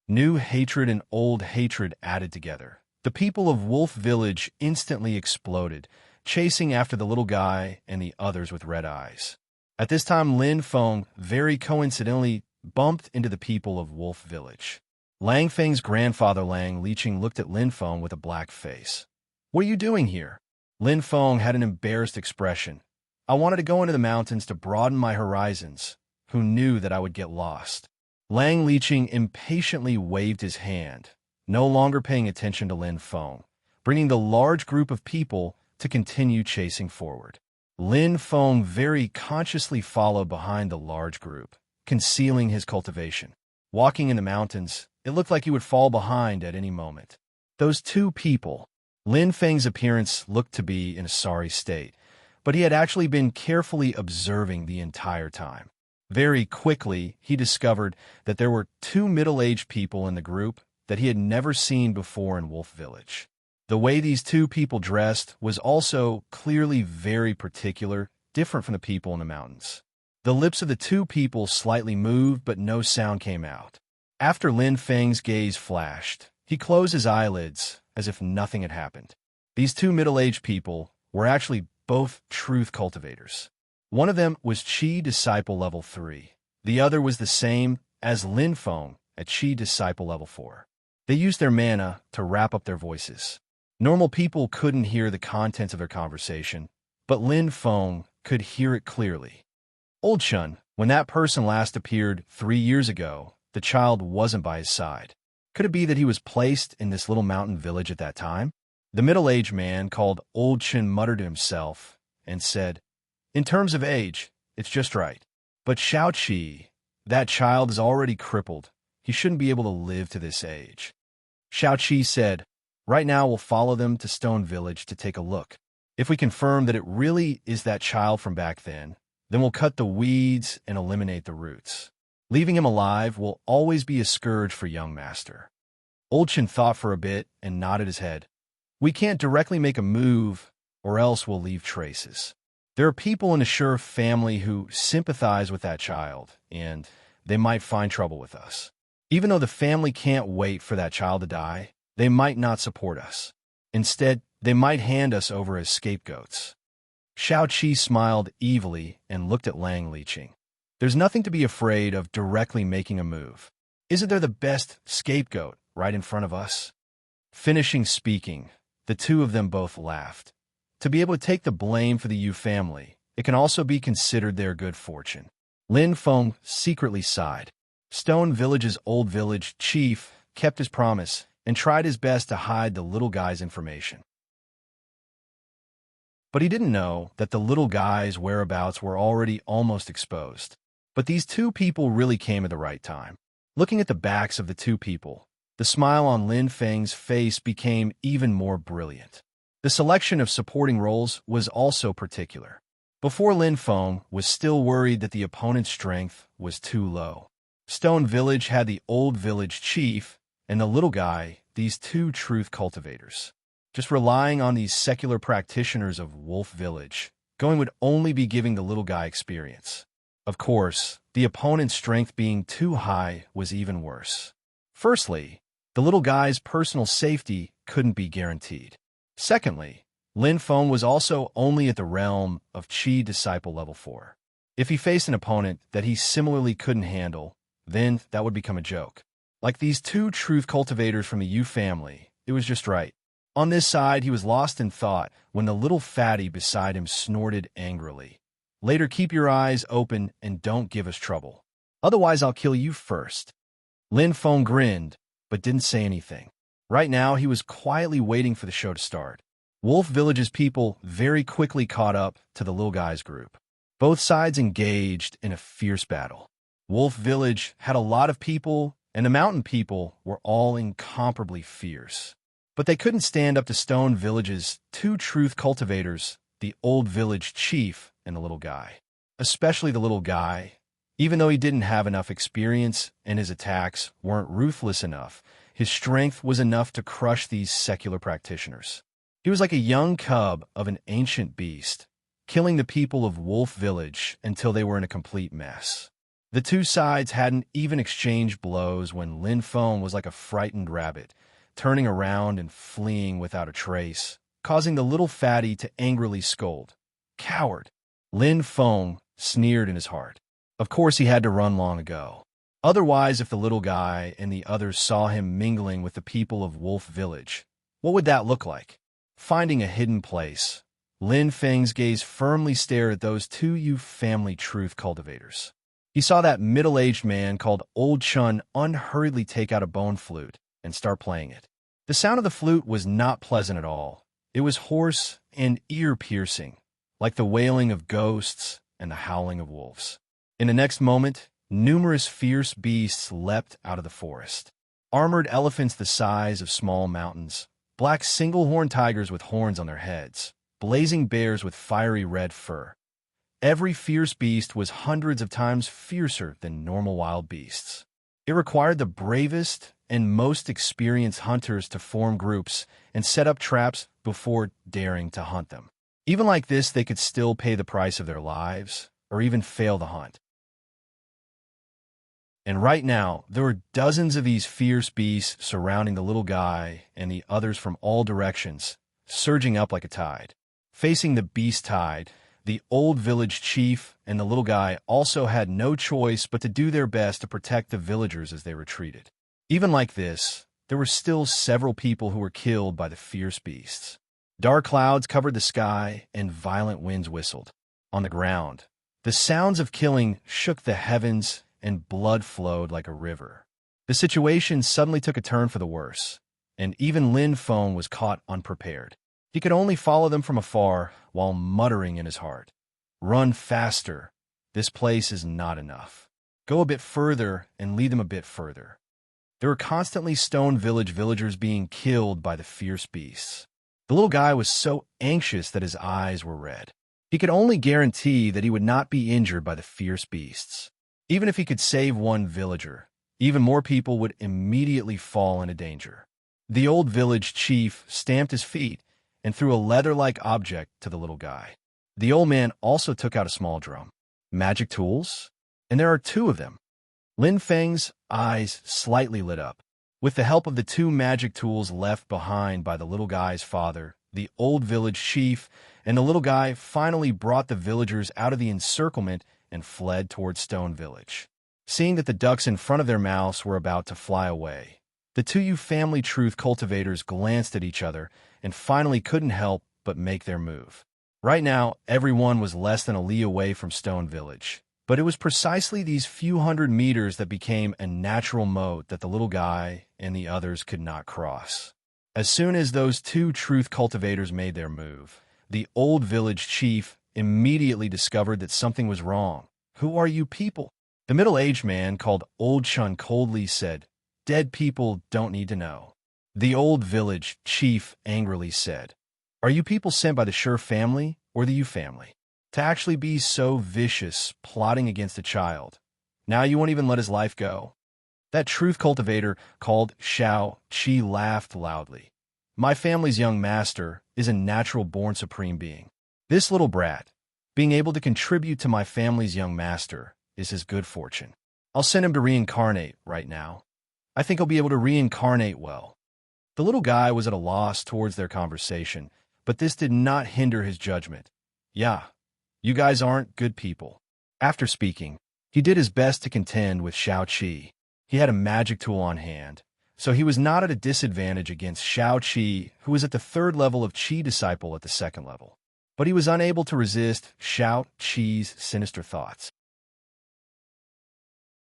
New hatred and old hatred added together. The people of Wolf Village instantly exploded, chasing after the little guy and the others with red eyes. At this time, Lin Feng very coincidentally bumped into the people of Wolf Village. Lang Feng's grandfather Lang Liqing looked at Lin Feng with a black face. "What are you doing here?" Lin Feng had an embarrassed expression. "I wanted to go into the mountains to broaden my horizons. Who knew that I would get lost?" Lang Liqing impatiently waved his hand, no longer paying attention to Lin Feng, bringing the large group of people to continue chasing forward. Lin Feng very consciously followed behind the large group, concealing his cultivation. Walking in the mountains, it looked like he would fall behind at any moment. Those two people. Lin Feng's appearance looked to be in a sorry state, but he had actually been carefully observing the entire time. Very quickly, he discovered that there were two middle-aged people in the group that he had never seen before in Wolf Village. The way these two people dressed was also clearly very particular, different from the people in the mountains. The lips of the two people slightly moved, but no sound came out. After Lin Feng's gaze flashed, he closed his eyelids as if nothing had happened. These two middle-aged people were actually both truth cultivators. One of them was Qi Disciple Level 3, The other was the same as Lin Feng at Chi Disciple Level 4. They used their mana to wrap up their voices. Normal people couldn't hear the contents of their conversation, but Lin Feng could hear it clearly. Old Chun, when that person last appeared 3 years ago, the child wasn't by his side. Could it be that he was placed in this little mountain village at that time? The middle-aged man called Old Chun muttered to himself and said, "In terms of age, it's just right. But Xiao Qi, that child is already crippled. He shouldn't be able to live to this age." Xiao Qi said, "Right now we'll follow them to Stone Village to take a look. If we confirm that it really is that child from back then we'll cut the weeds and eliminate the roots. Leaving him alive will always be a scourge for young master." Old Chin thought for a bit and nodded his head. "We can't directly make a move, or else we'll leave traces. There are people in the Sure family who sympathize with that child, and they might find trouble with us. Even though the family can't wait for that child to die, they might not support us. Instead, they might hand us over as scapegoats." Xiao Qi smiled evilly and looked at Lang Liqing. "There's nothing to be afraid of directly making a move. Isn't there the best scapegoat right in front of us?" Finishing speaking, the two of them both laughed. To be able to take the blame for the Yu family, it can also be considered their good fortune. Lin Feng secretly sighed. Stone Village's old village chief kept his promise and tried his best to hide the little guy's information. But he didn't know that the little guy's whereabouts were already almost exposed. But these two people really came at the right time. Looking at the backs of the two people, the smile on Lin Feng's face became even more brilliant. The selection of supporting roles was also particular. Before, Lin Feng was still worried that the opponent's strength was too low. Stone Village had the old village chief, and the little guy, these two truth cultivators. Just relying on these secular practitioners of Wolf Village, going would only be giving the little guy experience. Of course, the opponent's strength being too high was even worse. Firstly, the little guy's personal safety couldn't be guaranteed. Secondly, Lin Feng was also only at the realm of Chi Disciple Level 4. If he faced an opponent that he similarly couldn't handle, then that would become a joke. Like these two truth cultivators from the Yu family, it was just right. On this side, he was lost in thought when the little fatty beside him snorted angrily. "Later, keep your eyes open and don't give us trouble. Otherwise, I'll kill you first." Lin Feng grinned, but didn't say anything. Right now, he was quietly waiting for the show to start. Wolf Village's people very quickly caught up to the little guy's group. Both sides engaged in a fierce battle. Wolf Village had a lot of people, and the mountain people were all incomparably fierce. But they couldn't stand up to Stone Village's two truth cultivators, the old village chief and the little guy. Especially the little guy. Even though he didn't have enough experience and his attacks weren't ruthless enough, his strength was enough to crush these secular practitioners. He was like a young cub of an ancient beast, killing the people of Wolf Village until they were in a complete mess. The two sides hadn't even exchanged blows when Lin Feng was like a frightened rabbit, turning around and fleeing without a trace, causing the little fatty to angrily scold. "Coward!" Lin Feng sneered in his heart. Of course he had to run long ago. Otherwise, if the little guy and the others saw him mingling with the people of Wolf Village, what would that look like? Finding a hidden place, Lin Feng's gaze firmly stared at those two Yu family truth cultivators. He saw that middle-aged man called Old Chun unhurriedly take out a bone flute and start playing it. The sound of the flute was not pleasant at all. It was hoarse and ear-piercing, like the wailing of ghosts and the howling of wolves. In the next moment, numerous fierce beasts leapt out of the forest. Armored elephants the size of small mountains, black single-horned tigers with horns on their heads, blazing bears with fiery red fur. Every fierce beast was hundreds of times fiercer than normal wild beasts. It required the bravest and most experienced hunters to form groups and set up traps before daring to hunt them. Even like this, they could still pay the price of their lives, or even fail the hunt. And right now, there were dozens of these fierce beasts surrounding the little guy and the others from all directions, surging up like a tide. Facing the beast tide, The old village chief and the little guy also had no choice but to do their best to protect the villagers as they retreated. Even like this, there were still several people who were killed by the fierce beasts. Dark clouds covered the sky and violent winds whistled. On the ground, the sounds of killing shook the heavens and blood flowed like a river. The situation suddenly took a turn for the worse, and even Lin Feng was caught unprepared. He could only follow them from afar while muttering in his heart, "Run faster. This place is not enough. Go a bit further and lead them a bit further." There were constantly Stone Village villagers being killed by the fierce beasts. The little guy was so anxious that his eyes were red. He could only guarantee that he would not be injured by the fierce beasts. Even if he could save one villager, even more people would immediately fall into danger. The old village chief stamped his feet and threw a leather-like object to the little guy. The old man also took out a small drum. Magic tools? And there are two of them. Lin Feng's eyes slightly lit up. With the help of the two magic tools left behind by the little guy's father, the old village chief and the little guy finally brought the villagers out of the encirclement and fled towards Stone Village. Seeing that the ducks in front of their mouths were about to fly away, the two family truth cultivators glanced at each other and finally couldn't help but make their move. Right now, everyone was less than a li away from Stone Village. But it was precisely these few hundred meters that became a natural moat that the little guy and the others could not cross. As soon as those two truth cultivators made their move, the old village chief immediately discovered that something was wrong. "Who are you people?" The middle-aged man called Old Chun coldly said, "Dead people don't need to know." The old village chief angrily said, "Are you people sent by the Sure family or the Yu family? To actually be so vicious, plotting against a child. Now you won't even let his life go." That truth cultivator called Xiao Qi laughed loudly. "My family's young master is a natural-born supreme being. This little brat, being able to contribute to my family's young master, is his good fortune. I'll send him to reincarnate right now. I think he'll be able to reincarnate well." The little guy was at a loss towards their conversation, but this did not hinder his judgment. "Yeah. You guys aren't good people." After speaking, he did his best to contend with Xiao Qi. He had a magic tool on hand, so he was not at a disadvantage against Xiao Qi, who was at the 3rd level of Qi disciple at the 2nd level. But he was unable to resist Xiao Qi's sinister thoughts.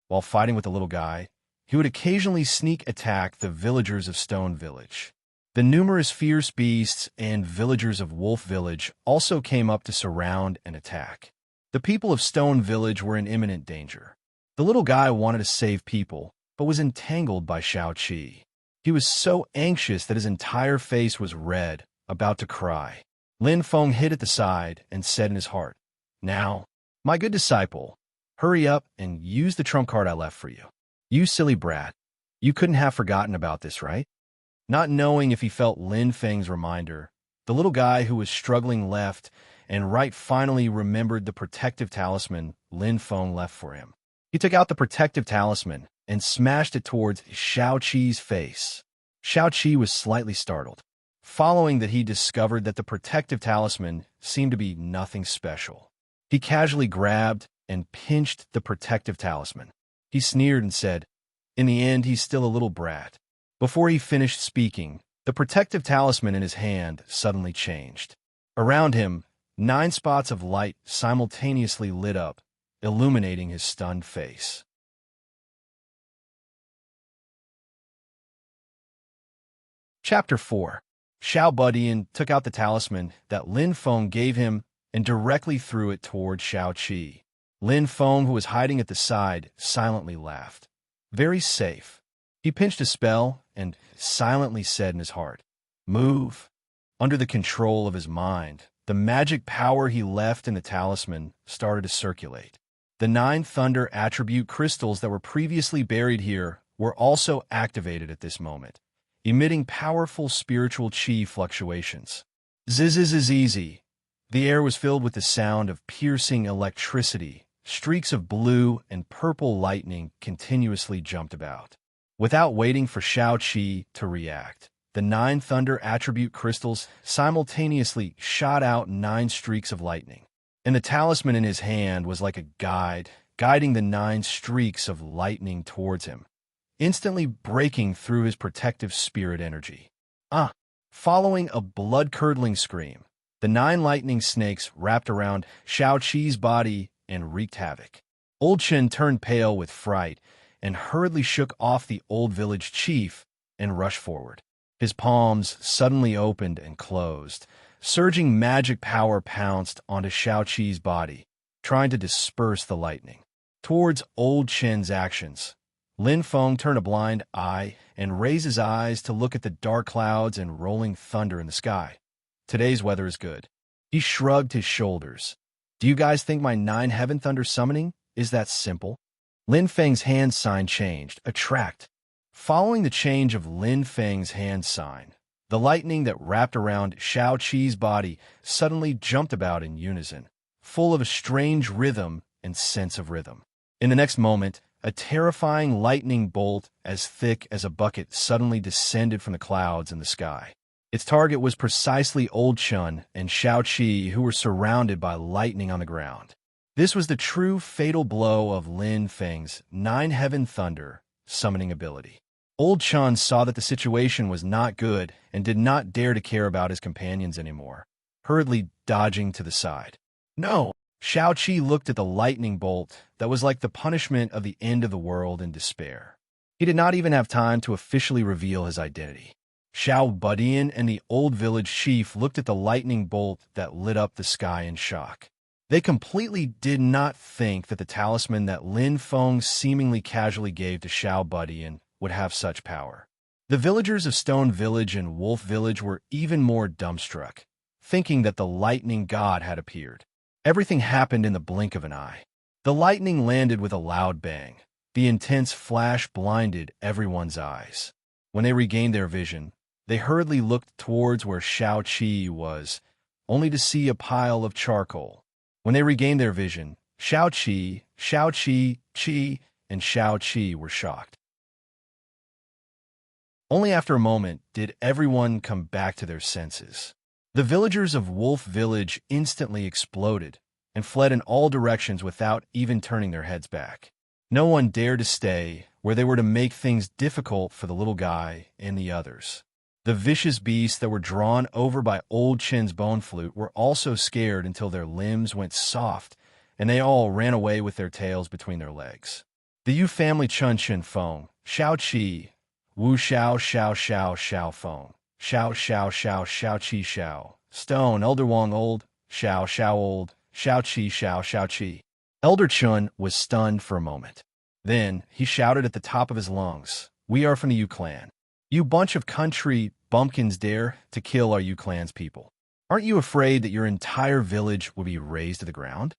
While fighting with the little guy, he would occasionally sneak attack the villagers of Stone Village. The numerous fierce beasts and villagers of Wolf Village also came up to surround and attack. The people of Stone Village were in imminent danger. The little guy wanted to save people, but was entangled by Xiao Qi. He was so anxious that his entire face was red, about to cry. Lin Feng hid at the side and said in his heart, "Now, my good disciple, hurry up and use the trump card I left for you. You silly brat, you couldn't have forgotten about this, right?" Not knowing if he felt Lin Feng's reminder, the little guy who was struggling left and right finally remembered the protective talisman Lin Feng left for him. He took out the protective talisman and smashed it towards Xiao Qi's face. Xiao Qi was slightly startled, following that he discovered that the protective talisman seemed to be nothing special. He casually grabbed and pinched the protective talisman. He sneered and said, "In the end, he's still a little brat." Before he finished speaking, the protective talisman in his hand suddenly changed. Around him, 9 spots of light simultaneously lit up, illuminating his stunned face. Chapter 4. Xiao Budian took out the talisman that Lin Feng gave him and directly threw it toward Xiao Qi. Lin Feng, who was hiding at the side, silently laughed. Very safe. He pinched a spell and silently said in his heart, "Move." Under the control of his mind, the magic power he left in the talisman started to circulate. The 9 thunder attribute crystals that were previously buried here were also activated at this moment, emitting powerful spiritual qi fluctuations. Zzz. The air was filled with the sound of piercing electricity. Streaks of blue and purple lightning continuously jumped about. Without waiting for Xiao Qi to react, the 9 thunder attribute crystals simultaneously shot out 9 streaks of lightning. and the talisman in his hand was like a guide, guiding the 9 streaks of lightning towards him, instantly breaking through his protective spirit energy. Ah! Following a blood-curdling scream, the 9 lightning snakes wrapped around Xiao Qi's body and wreaked havoc. Old Chen turned pale with fright and hurriedly shook off the old village chief and rushed forward. His palms suddenly opened and closed. Surging magic power pounced onto Xiao Qi's body, trying to disperse the lightning. Towards Old Chen's actions, Lin Feng turned a blind eye and raised his eyes to look at the dark clouds and rolling thunder in the sky. Today's weather is good. He shrugged his shoulders. Do you guys think my 9 heaven thunder summoning is that simple? Lin Feng's hand sign changed, attract. Following the change of Lin Feng's hand sign, the lightning that wrapped around Xiao Qi's body suddenly jumped about in unison, full of a strange rhythm and sense of rhythm. In the next moment, a terrifying lightning bolt as thick as a bucket suddenly descended from the clouds in the sky. Its target was precisely Old Chen and Xiao Qi, who were surrounded by lightning on the ground. This was the true fatal blow of Lin Feng's 9 heaven thunder summoning ability. Old Chen saw that the situation was not good and did not dare to care about his companions anymore, hurriedly dodging to the side. No! Xiao Qi looked at the lightning bolt that was like the punishment of the end of the world in despair. He did not even have time to officially reveal his identity. Xiao Budian and the old village chief looked at the lightning bolt that lit up the sky in shock. They completely did not think that the talisman that Lin Feng seemingly casually gave to Xiao Budian would have such power. The villagers of Stone Village and Wolf Village were even more dumbstruck, thinking that the lightning god had appeared. Everything happened in the blink of an eye. The lightning landed with a loud bang. The intense flash blinded everyone's eyes. When they regained their vision, they hurriedly looked towards where Xiao Qi was, only to see a pile of charcoal. When they regained their vision, Xiao Qi, and Xiao Qi were shocked. Only after a moment did everyone come back to their senses. The villagers of Wolf Village instantly exploded and fled in all directions without even turning their heads back. No one dared to stay where they were to make things difficult for the little guy and the others. The vicious beasts that were drawn over by Old Chen's bone flute were also scared until their limbs went soft, and they all ran away with their tails between their legs. The Yu family Chun Shin Feng, Xiao Qi, Wu Xiao Feng, Xiao Qi Xiao, Stone, Elder Wang Old, Xiao Old, Xiao Qi. Elder Chun was stunned for a moment. Then he shouted at the top of his lungs, "We are from the Yu clan. You bunch of country bumpkins dare to kill our Yu clan's people. Aren't you afraid that your entire village will be razed to the ground?"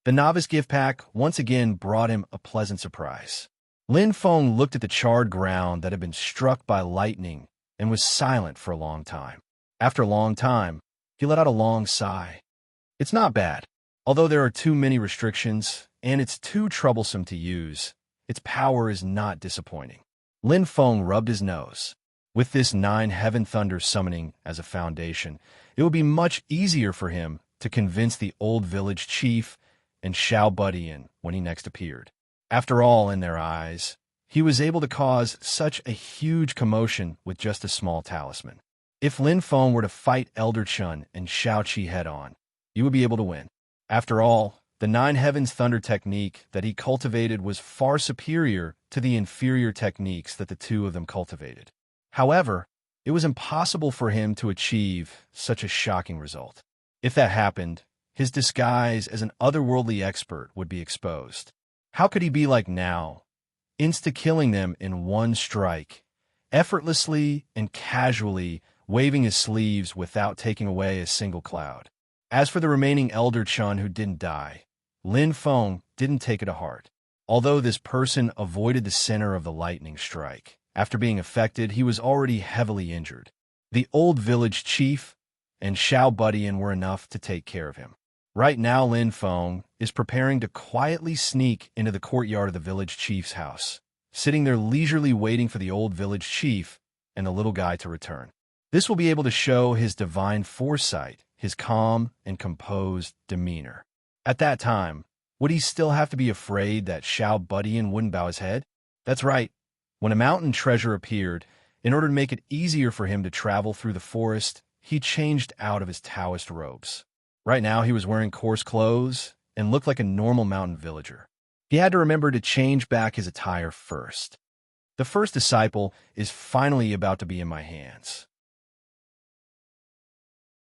The novice gift pack once again brought him a pleasant surprise. Lin Feng looked at the charred ground that had been struck by lightning and was silent for a long time. After a long time, he let out a long sigh. It's not bad. Although there are too many restrictions, and it's too troublesome to use, its power is not disappointing. Lin Feng rubbed his nose. With this 9 heaven thunder summoning as a foundation, it would be much easier for him to convince the old village chief and Xiao Budian when he next appeared. After all, in their eyes, he was able to cause such a huge commotion with just a small talisman. If Lin Feng were to fight Elder Chun and Xiao Qi head-on, he would be able to win. After all, the 9 heavens thunder technique that he cultivated was far superior to the inferior techniques that the two of them cultivated. However, it was impossible for him to achieve such a shocking result. If that happened, his disguise as an otherworldly expert would be exposed. How could he be like now, insta-killing them in one strike, effortlessly and casually waving his sleeves without taking away a single cloud? As for the remaining Elder Chun who didn't die, Lin Feng didn't take it to heart. Although this person avoided the center of the lightning strike, after being affected, he was already heavily injured. The old village chief and Xiao Budian were enough to take care of him. Right now, Lin Feng is preparing to quietly sneak into the courtyard of the village chief's house, sitting there leisurely waiting for the old village chief and the little guy to return. This will be able to show his divine foresight, his calm and composed demeanor. At that time, would he still have to be afraid that Xiao Budian wouldn't bow his head? That's right. When a mountain treasure appeared, in order to make it easier for him to travel through the forest, he changed out of his Taoist robes. Right now, he was wearing coarse clothes and looked like a normal mountain villager. He had to remember to change back his attire first. The first disciple is finally about to be in my hands.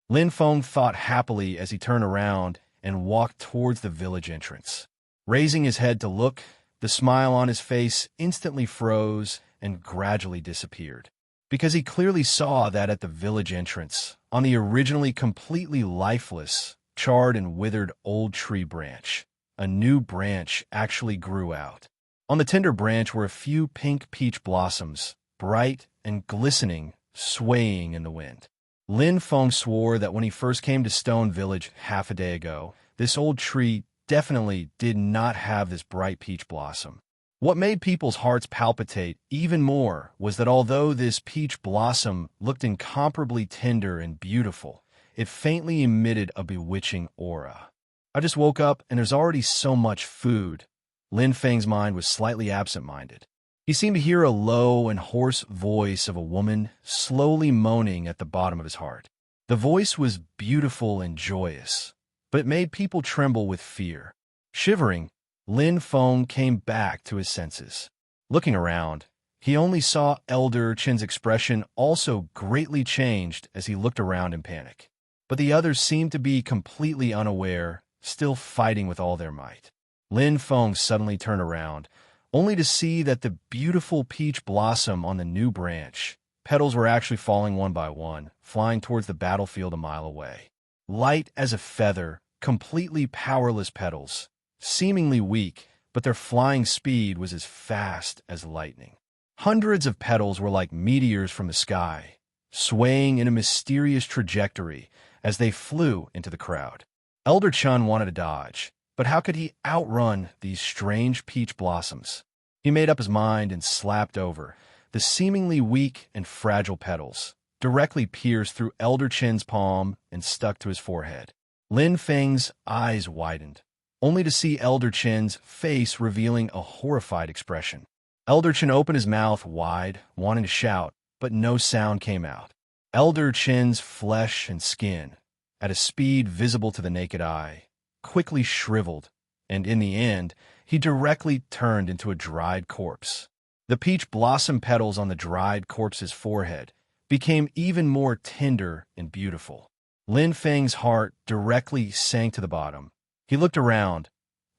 Lin Feng thought happily as he turned around and walked towards the village entrance. Raising his head to look, the smile on his face instantly froze and gradually disappeared, because he clearly saw that at the village entrance, on the originally completely lifeless, charred and withered old tree branch, a new branch actually grew out. On the tender branch were a few pink peach blossoms, bright and glistening, swaying in the wind. Lin Feng swore that when he first came to Stone Village half a day ago, this old tree definitely did not have this bright peach blossom. What made people's hearts palpitate even more was that although this peach blossom looked incomparably tender and beautiful, it faintly emitted a bewitching aura. I just woke up and there's already so much food. Lin Feng's mind was slightly absent-minded. He seemed to hear a low and hoarse voice of a woman slowly moaning at the bottom of his heart. The voice was beautiful and joyous, but it made people tremble with fear. Shivering, Lin Feng came back to his senses. Looking around, he only saw Elder Chen's expression also greatly changed as he looked around in panic. But the others seemed to be completely unaware, still fighting with all their might. Lin Feng suddenly turned around, only to see that the beautiful peach blossom on the new branch, petals were actually falling one by one, flying towards the battlefield a mile away. Light as a feather, completely powerless petals, seemingly weak, but their flying speed was as fast as lightning. Hundreds of petals were like meteors from the sky, swaying in a mysterious trajectory as they flew into the crowd. Elder Chun wanted to dodge, but how could he outrun these strange peach blossoms? He made up his mind and slapped over. The seemingly weak and fragile petals directly pierced through Elder Chen's palm and stuck to his forehead. Lin Feng's eyes widened, only to see Elder Chen's face revealing a horrified expression. Elder Chen opened his mouth wide, wanting to shout, but no sound came out. Elder Chen's flesh and skin, at a speed visible to the naked eye, quickly shriveled, and in the end, he directly turned into a dried corpse. The peach blossom petals on the dried corpse's forehead became even more tender and beautiful. Lin Feng's heart directly sank to the bottom. He looked around.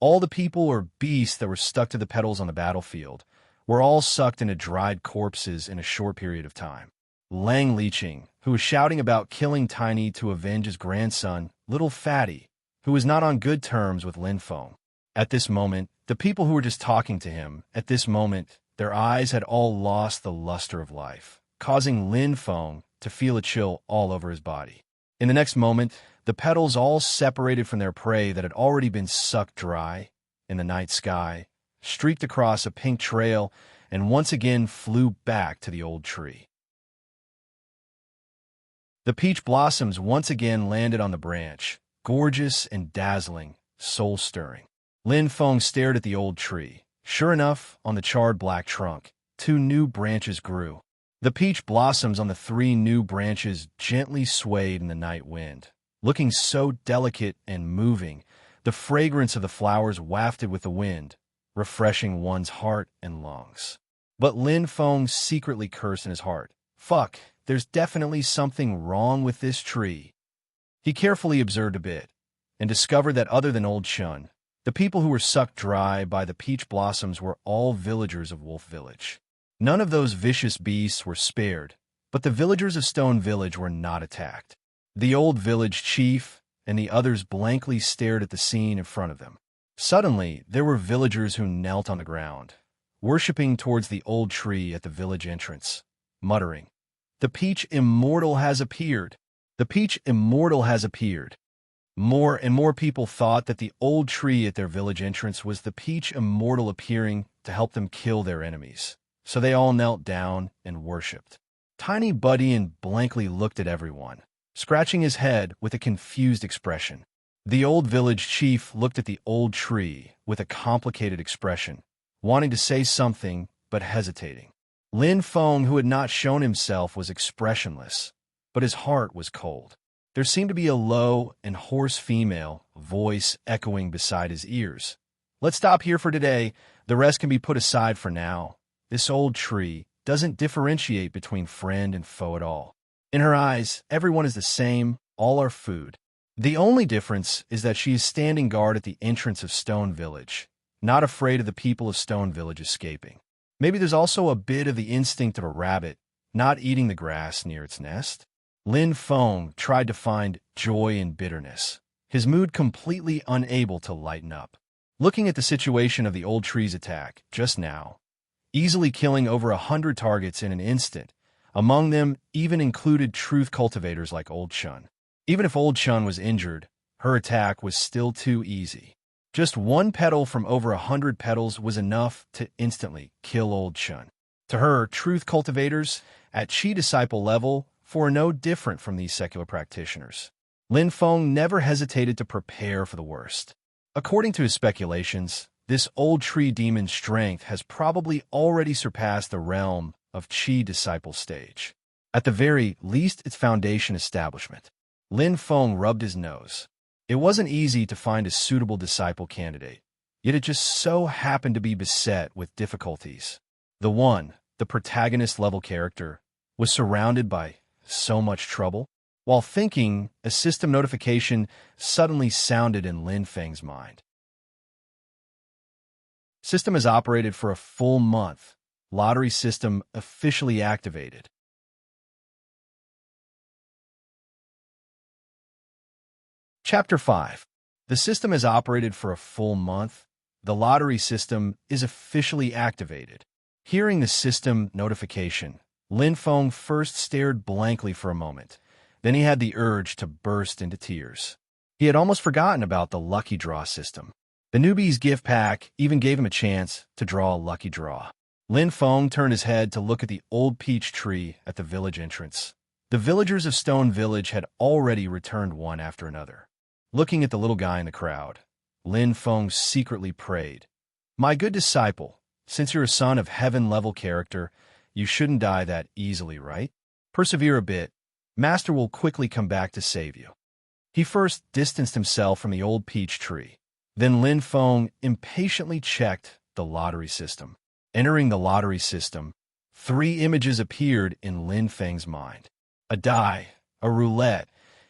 All the people or beasts that were stuck to the petals on the battlefield were all sucked into dried corpses in a short period of time. Lang Liqing, who was shouting about killing Tiny to avenge his grandson, Little Fatty, who was not on good terms with Lin Feng. At this moment, the people who were just talking to him, at this moment, their eyes had all lost the luster of life, causing Lin Feng to feel a chill all over his body. In the next moment, the petals all separated from their prey that had already been sucked dry in the night sky, streaked across a pink trail, and once again flew back to the old tree. The peach blossoms once again landed on the branch, gorgeous and dazzling, soul-stirring. Lin Feng stared at the old tree. Sure enough, on the charred black trunk, 2 new branches grew. The peach blossoms on the 3 new branches gently swayed in the night wind. Looking so delicate and moving, the fragrance of the flowers wafted with the wind, refreshing one's heart and lungs. But Lin Feng secretly cursed in his heart. Fuck, there's definitely something wrong with this tree. He carefully observed a bit, and discovered that other than Old Chun, the people who were sucked dry by the peach blossoms were all villagers of Wolf Village. None of those vicious beasts were spared, but the villagers of Stone Village were not attacked. The old village chief and the others blankly stared at the scene in front of them. Suddenly, there were villagers who knelt on the ground, worshipping towards the old tree at the village entrance, muttering, "The peach immortal has appeared! The peach immortal has appeared!" More and more people thought that the old tree at their village entrance was the peach immortal appearing to help them kill their enemies. So they all knelt down and worshipped. Tiny Budian blankly looked at everyone, scratching his head with a confused expression. The old village chief looked at the old tree with a complicated expression, wanting to say something but hesitating. Lin Feng, who had not shown himself, was expressionless, but his heart was cold. There seemed to be a low and hoarse female voice echoing beside his ears. "Let's stop here for today. The rest can be put aside for now. This old tree doesn't differentiate between friend and foe at all. In her eyes, everyone is the same, all are food. The only difference is that she is standing guard at the entrance of Stone Village, not afraid of the people of Stone Village escaping. Maybe there's also a bit of the instinct of a rabbit, not eating the grass near its nest." Lin Feng tried to find joy in bitterness, his mood completely unable to lighten up. Looking at the situation of the old tree's attack just now, easily killing over 100 targets in an instant, among them even included truth cultivators like Old Chun. Even if Old Chun was injured, her attack was still too easy. Just one petal from over 100 petals was enough to instantly kill Old Chun. To her, truth cultivators at Chi disciple level were no different from these secular practitioners. Lin Feng never hesitated to prepare for the worst. According to his speculations, this old tree demon's strength has probably already surpassed the realm of Chi disciple stage. At the very least, its foundation establishment. Lin Feng rubbed his nose. It wasn't easy to find a suitable disciple candidate, yet it just so happened to be beset with difficulties. The protagonist level character, was surrounded by so much trouble. While thinking, a system notification suddenly sounded in Lin Feng's mind. System has operated for a full month. Lottery system officially activated. Chapter 5. The system has operated for a full month. The lottery system is officially activated. Hearing the system notification, Lin Feng first stared blankly for a moment. Then he had the urge to burst into tears. He had almost forgotten about the lucky draw system. The newbie's gift pack even gave him a chance to draw a lucky draw. Lin Feng turned his head to look at the old peach tree at the village entrance. The villagers of Stone Village had already returned one after another. Looking at the little guy in the crowd, Lin Feng secretly prayed, "My good disciple, since you're a son of heaven-level character, you shouldn't die that easily, right? Persevere a bit. Master will quickly come back to save you." He first distanced himself from the old peach tree. Then Lin Feng impatiently checked the lottery system. Entering the lottery system, 3 images appeared in Lin Feng's mind. A die, a roulette,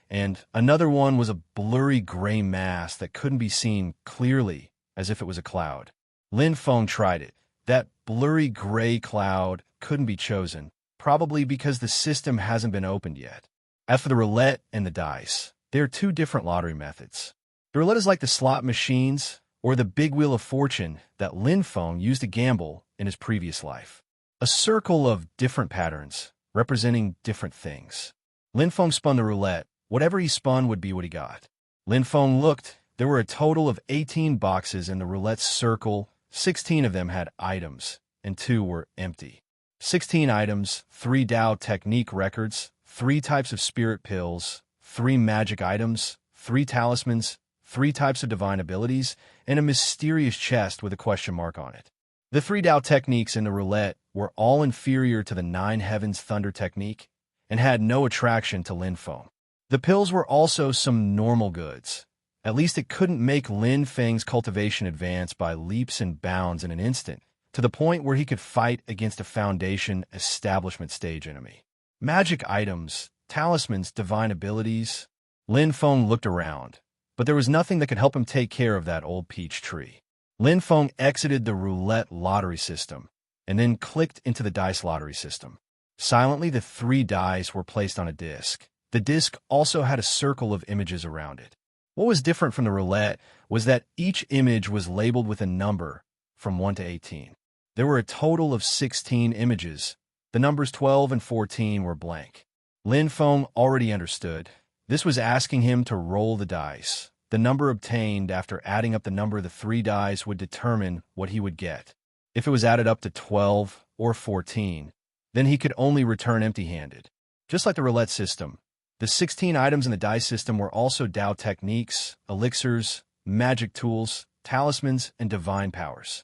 and another one was a blurry gray mass that couldn't be seen clearly, as if it was a cloud. Lin Feng tried it. That blurry gray cloud couldn't be chosen, probably because the system hasn't been opened yet. As for the roulette and the dice, they are 2 different lottery methods. The roulette is like the slot machines or the big wheel of fortune that Lin Feng used to gamble in his previous life. A circle of different patterns representing different things. Lin Feng spun the roulette. Whatever he spun would be what he got. Lin Feng looked. There were a total of 18 boxes in the roulette circle. 16 of them had items, and 2 were empty. 16 items, 3 Tao technique records, 3 types of spirit pills, 3 magic items, 3 talismans, 3 types of divine abilities, and a mysterious chest with a question mark on it. The 3 Tao techniques in the roulette were all inferior to the 9 Heavens Thunder technique and had no attraction to Lin Feng. The pills were also some normal goods. At least it couldn't make Lin Feng's cultivation advance by leaps and bounds in an instant, to the point where he could fight against a Foundation establishment stage enemy. Magic items, talismans, divine abilities. Lin Feng looked around, but there was nothing that could help him take care of that old peach tree. Lin Feng exited the roulette lottery system and then clicked into the dice lottery system. Silently, the 3 dice were placed on a disc. The disc also had a circle of images around it. What was different from the roulette was that each image was labeled with a number from 1 to 18. There were a total of 16 images. The numbers 12 and 14 were blank. Lin Feng already understood. This was asking him to roll the dice. The number obtained after adding up the number of the 3 dice would determine what he would get. If it was added up to 12 or 14, then he could only return empty-handed. Just like the roulette system, The 16 items in the die system were also Dao techniques, elixirs, magic tools, talismans, and divine powers.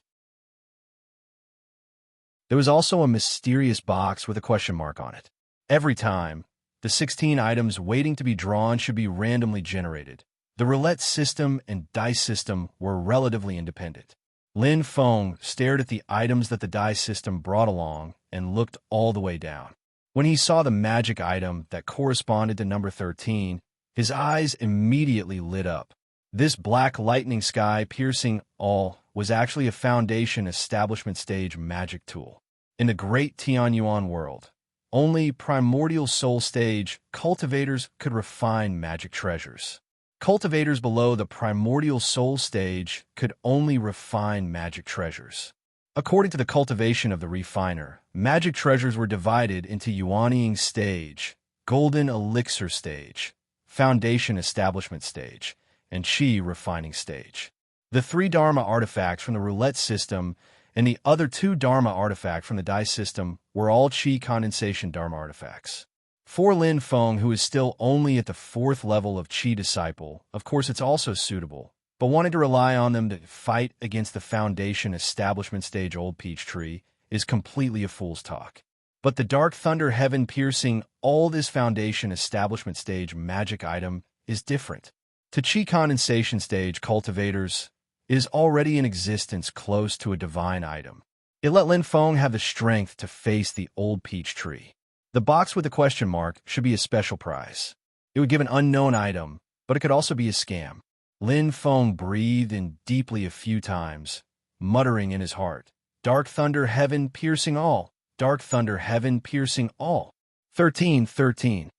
There was also a mysterious box with a question mark on it. Every time, the 16 items waiting to be drawn should be randomly generated. The roulette system and dice system were relatively independent. Lin Feng stared at the items that the die system brought along and looked all the way down. When he saw the magic item that corresponded to number 13, his eyes immediately lit up. This black lightning sky piercing all was actually a foundation establishment stage magic tool. In the great Tianyuan world, only primordial soul stage cultivators could refine magic treasures. Cultivators below the primordial soul stage could only refine magic treasures. According to the cultivation of the refiner, magic treasures were divided into Yuanying stage, golden elixir stage, foundation establishment stage, and Qi refining stage. The 3 Dharma artifacts from the roulette system and the other 2 Dharma artifacts from the dice system were all Qi condensation Dharma artifacts. For Lin Feng, who is still only at the 4th level of Qi disciple, of course it's also suitable, but wanted to rely on them to fight against the foundation establishment stage old peach tree is completely a fool's talk. But the dark thunder heaven piercing all this foundation establishment stage magic item is different. To Qi condensation stage cultivators, it is already in existence close to a divine item. It let Lin Feng have the strength to face the old peach tree. The box with the question mark should be a special prize. It would give an unknown item, but it could also be a scam. Lin Feng breathed in deeply a few times, muttering in his heart, "Dark thunder heaven piercing all, dark thunder heaven piercing all." 13.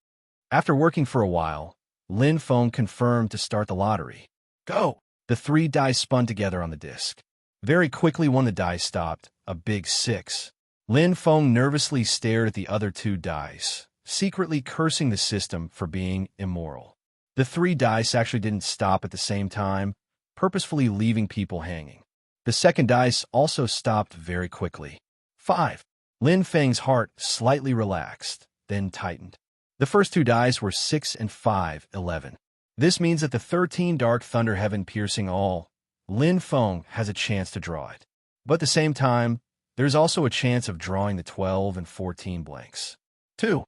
After working for a while, Lin Feng confirmed to start the lottery. Go! The 3 dice spun together on the disc. Very quickly one of the dice stopped, a big 6. Lin Feng nervously stared at the other 2 dice, secretly cursing the system for being immoral. The 3 dice actually didn't stop at the same time, purposefully leaving people hanging. The second dice also stopped very quickly. 5. Lin Feng's heart slightly relaxed, then tightened. The first 2 dice were 6 and 5, 11. This means that the 13 Dark Thunder Heaven piercing all, Lin Feng has a chance to draw it. But at the same time, there's also a chance of drawing the 12 and 14 blanks. 2.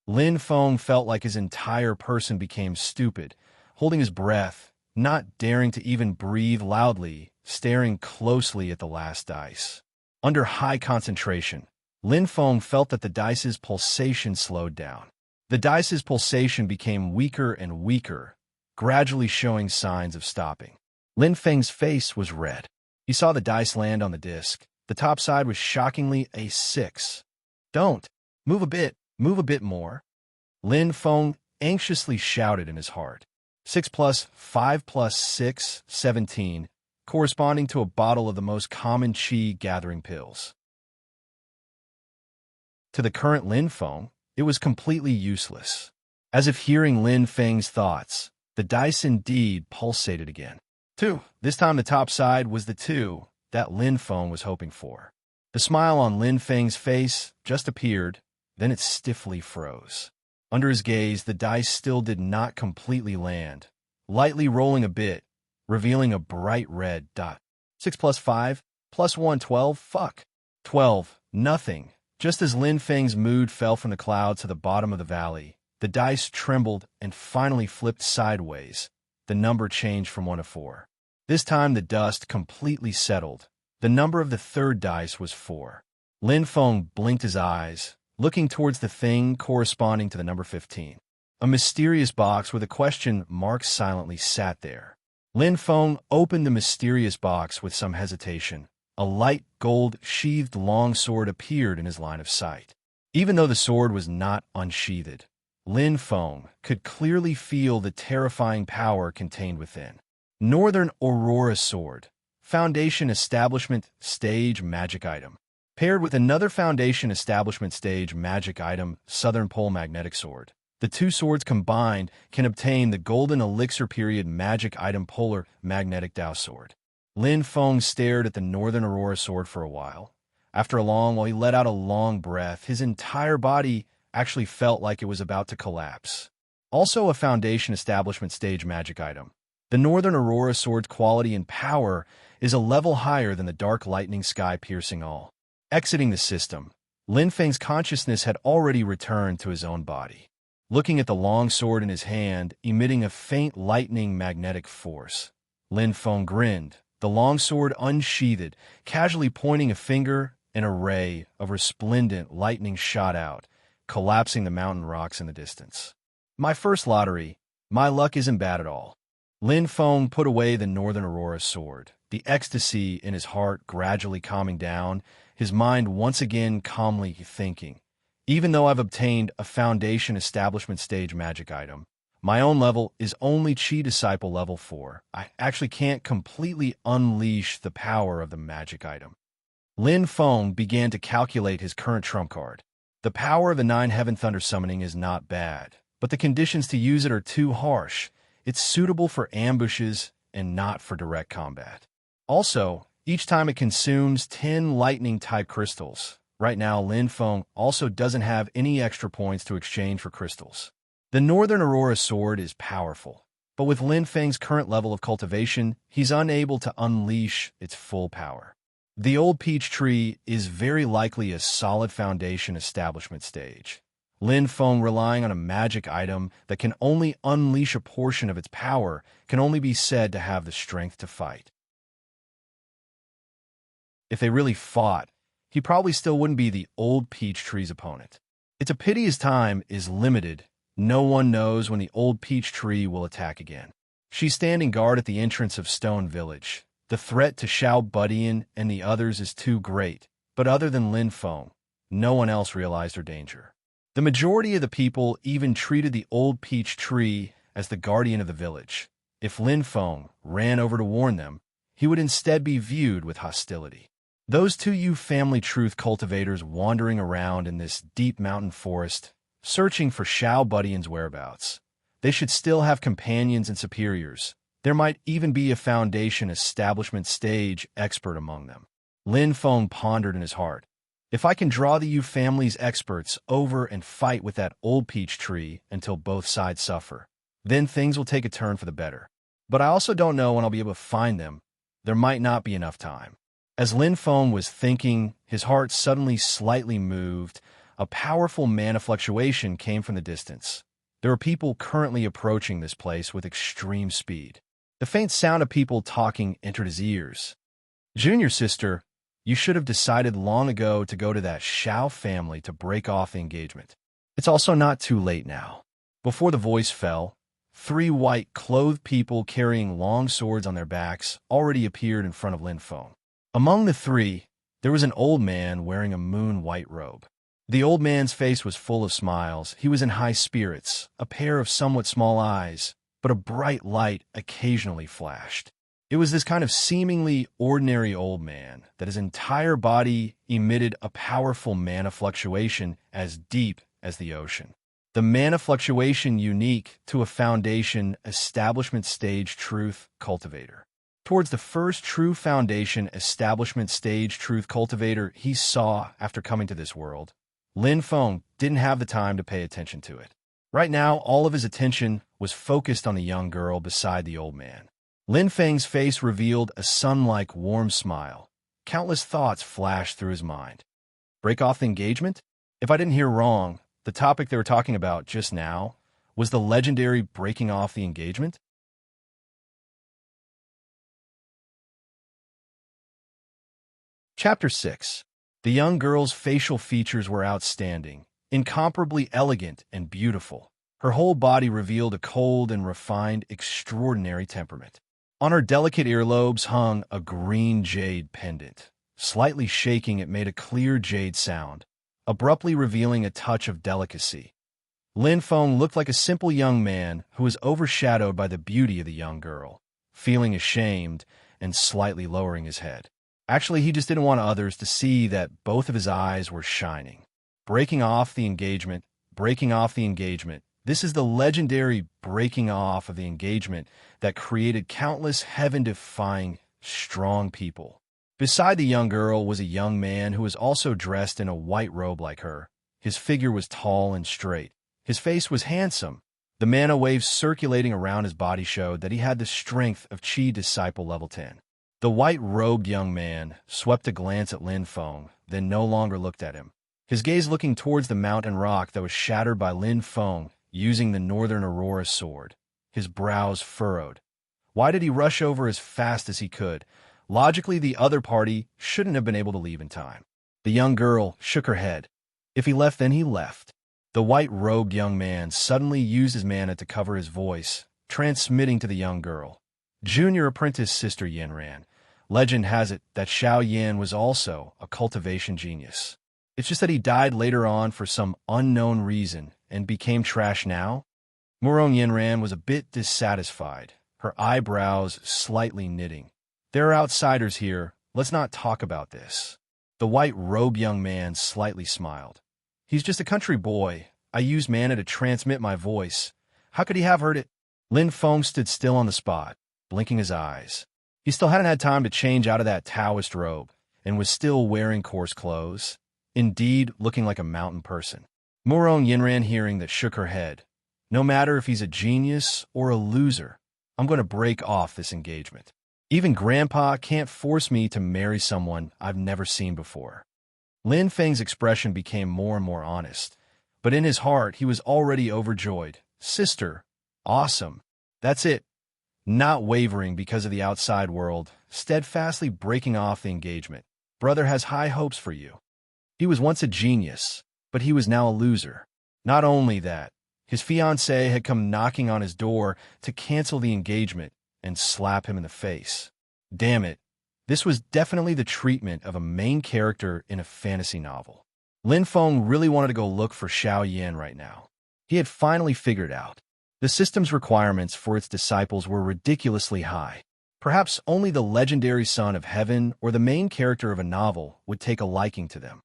Lin Feng felt like his entire person became stupid, holding his breath, not daring to even breathe loudly, staring closely at the last dice. Under high concentration, Lin Feng felt that the dice's pulsation slowed down. The dice's pulsation became weaker and weaker, gradually showing signs of stopping. Lin Feng's face was red. He saw the dice land on the disc. The top side was shockingly a 6. Don't. Move a bit more. Lin Feng anxiously shouted in his heart. 6 plus 5 plus 6, 17, corresponding to a bottle of the most common Qi gathering pills. To the current Lin Feng, it was completely useless. As if hearing Lin Feng's thoughts, the dice indeed pulsated again. 2. This time the top side was the 2 that Lin Feng was hoping for. The smile on Lin Feng's face just appeared, then it stiffly froze. Under his gaze, the dice still did not completely land, lightly rolling a bit, revealing a bright red dot. 6 plus 5 plus 1, 12, fuck. 12, nothing. Just as Lin Feng's mood fell from the clouds to the bottom of the valley, the dice trembled and finally flipped sideways. The number changed from 1 to 4. This time the dust completely settled. The number of the third dice was 4. Lin Feng blinked his eyes, looking towards the thing corresponding to the number 15. A mysterious box with a question mark silently sat there. Lin Feng opened the mysterious box with some hesitation. A light gold sheathed longsword appeared in his line of sight. Even though the sword was not unsheathed, Lin Feng could clearly feel the terrifying power contained within. Northern Aurora Sword, Foundation Establishment Stage Magic Item. Paired with another Foundation Establishment Stage Magic Item, Southern Pole Magnetic Sword. The 2 swords combined can obtain the Golden Elixir Period Magic Item Polar Magnetic Dao Sword. Lin Feng stared at the Northern Aurora Sword for a while. After a long, while he let out a long breath, his entire body actually felt like it was about to collapse. Also a foundation establishment stage magic item. The Northern Aurora Sword's quality and power is a level higher than the dark lightning sky piercing all. Exiting the system, Lin Feng's consciousness had already returned to his own body. Looking at the long sword in his hand, emitting a faint lightning magnetic force, Lin Feng grinned, the long sword unsheathed, casually pointing a finger. An array of resplendent lightning shot out, collapsing the mountain rocks in the distance. My first lottery. My luck isn't bad at all. Lin Feng put away the Northern Aurora sword, the ecstasy in his heart gradually calming down, his mind once again calmly thinking. Even though I've obtained a foundation establishment stage magic item, my own level is only Chi Disciple level 4. I actually can't completely unleash the power of the magic item. Lin Feng began to calculate his current trump card. The power of the 9 Heaven Thunder summoning is not bad, but the conditions to use it are too harsh. It's suitable for ambushes and not for direct combat. Also, each time it consumes 10 lightning-type crystals. Right now, Lin Feng also doesn't have any extra points to exchange for crystals. The Northern Aurora Sword is powerful, but with Lin Feng's current level of cultivation, he's unable to unleash its full power. The old peach tree is very likely a solid foundation establishment stage. Lin Feng relying on a magic item that can only unleash a portion of its power can only be said to have the strength to fight. If they really fought, he probably still wouldn't be the old peach tree's opponent. It's a pity his time is limited. No one knows when the old peach tree will attack again. She's standing guard at the entrance of Stone Village. The threat to Xiao Budian and the others is too great, but other than Lin Feng, no one else realized her danger. The majority of the people even treated the old peach tree as the guardian of the village. If Lin Feng ran over to warn them, he would instead be viewed with hostility. Those 2 family truth cultivators wandering around in this deep mountain forest, searching for Xiao Budian's whereabouts. They should still have companions and superiors. There might even be a foundation establishment stage expert among them. Lin Feng pondered in his heart. If I can draw the Yu family's experts over and fight with that old peach tree until both sides suffer, then things will take a turn for the better. But I also don't know when I'll be able to find them. There might not be enough time. As Lin Feng was thinking, his heart suddenly slightly moved. A powerful mana fluctuation came from the distance. There are people currently approaching this place with extreme speed. The faint sound of people talking entered his ears. Junior sister, you should have decided long ago to go to that Xiao family to break off the engagement. It's also not too late now. Before the voice fell, 3 white-clothed people carrying long swords on their backs already appeared in front of Lin Feng. Among the 3, there was an old man wearing a moon-white robe. The old man's face was full of smiles. He was in high spirits, a pair of somewhat small eyes, but a bright light occasionally flashed. It was this kind of seemingly ordinary old man that his entire body emitted a powerful mana fluctuation as deep as the ocean. The mana fluctuation unique to a foundation establishment stage truth cultivator. Towards the first true foundation establishment stage truth cultivator he saw after coming to this world, Lin Feng didn't have the time to pay attention to it. Right now, all of his attention was focused on the young girl beside the old man. Lin Feng's face revealed a sun-like warm smile. Countless thoughts flashed through his mind. Break off the engagement? If I didn't hear wrong, the topic they were talking about just now was the legendary breaking off the engagement? Chapter 6. The young girl's facial features were outstanding, incomparably elegant and beautiful. Her whole body revealed a cold and refined, extraordinary temperament. On her delicate earlobes hung a green jade pendant. Slightly shaking, it made a clear jade sound, abruptly revealing a touch of delicacy. Lin Feng looked like a simple young man who was overshadowed by the beauty of the young girl, feeling ashamed and slightly lowering his head. Actually, he just didn't want others to see that both of his eyes were shining. Breaking off the engagement, breaking off the engagement. This is the legendary breaking off of the engagement that created countless heaven-defying, strong people. Beside the young girl was a young man who was also dressed in a white robe like her. His figure was tall and straight. His face was handsome. The mana waves circulating around his body showed that he had the strength of Chi Disciple level 10. The white-robed young man swept a glance at Lin Feng, then no longer looked at him. His gaze looking towards the mountain rock that was shattered by Lin Feng using the Northern Aurora's sword. His brows furrowed. Why did he rush over as fast as he could? Logically, the other party shouldn't have been able to leave in time. The young girl shook her head. If he left, then he left. The white-robed young man suddenly used his mana to cover his voice, transmitting to the young girl. Junior apprentice Sister Yanran. Legend has it that Xiao Yan was also a cultivation genius. It's just that he died later on for some unknown reason and became trash now. Murong Yanran was a bit dissatisfied, her eyebrows slightly knitting. There are outsiders here. Let's not talk about this. The white-robed young man slightly smiled. He's just a country boy. I used mana to transmit my voice. How could he have heard it? Lin Feng stood still on the spot, blinking his eyes. He still hadn't had time to change out of that Taoist robe, and was still wearing coarse clothes. Indeed, looking like a mountain person. Murong Yanran hearing that shook her head. No matter if he's a genius or a loser, I'm going to break off this engagement. Even Grandpa can't force me to marry someone I've never seen before. Lin Feng's expression became more and more honest, but in his heart he was already overjoyed. Sister, awesome. That's it. Not wavering because of the outside world, steadfastly breaking off the engagement. Brother has high hopes for you. He was once a genius, but he was now a loser. Not only that, his fiancée had come knocking on his door to cancel the engagement and slap him in the face. Damn it. This was definitely the treatment of a main character in a fantasy novel. Lin Feng really wanted to go look for Xiao Yan right now. He had finally figured out. The system's requirements for its disciples were ridiculously high. Perhaps only the legendary son of heaven or the main character of a novel would take a liking to them.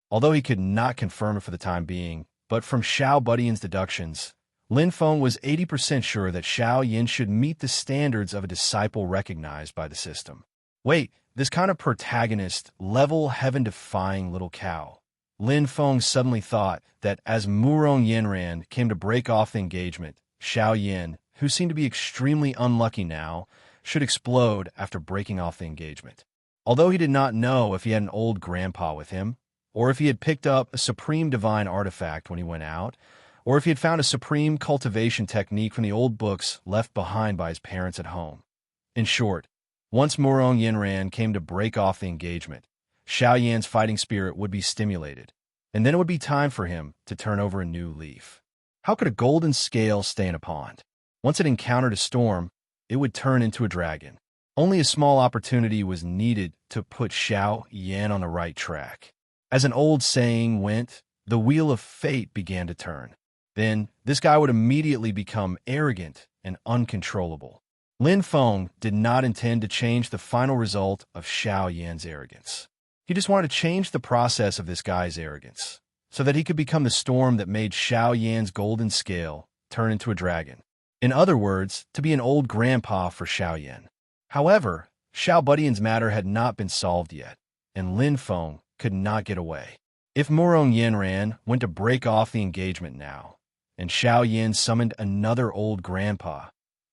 Although he could not confirm it for the time being, but from Xiao Budian's deductions, Lin Feng was 80% sure that Xiao Yan should meet the standards of a disciple recognized by the system. Wait, this kind of protagonist, level heaven-defying little cow. Lin Feng suddenly thought that as Murong Yanran came to break off the engagement, Xiao Yan, who seemed to be extremely unlucky now, should explode after breaking off the engagement. Although he did not know if he had an old grandpa with him, or if he had picked up a supreme divine artifact when he went out, or if he had found a supreme cultivation technique from the old books left behind by his parents at home. In short, once Murong Yanran came to break off the engagement, Xiao Yan's fighting spirit would be stimulated, and then it would be time for him to turn over a new leaf. How could a golden scale stay in a pond? Once it encountered a storm, it would turn into a dragon. Only a small opportunity was needed to put Xiao Yan on the right track. As an old saying went, the wheel of fate began to turn. Then, this guy would immediately become arrogant and uncontrollable. Lin Feng did not intend to change the final result of Xiao Yan's arrogance. He just wanted to change the process of this guy's arrogance, so that he could become the storm that made Xiao Yan's golden scale turn into a dragon. In other words, to be an old grandpa for Xiao Yan. However, Xiao Budian's matter had not been solved yet, and Lin Feng could not get away. If Murong Yanran went to break off the engagement now, and Xiao Yan summoned another old grandpa,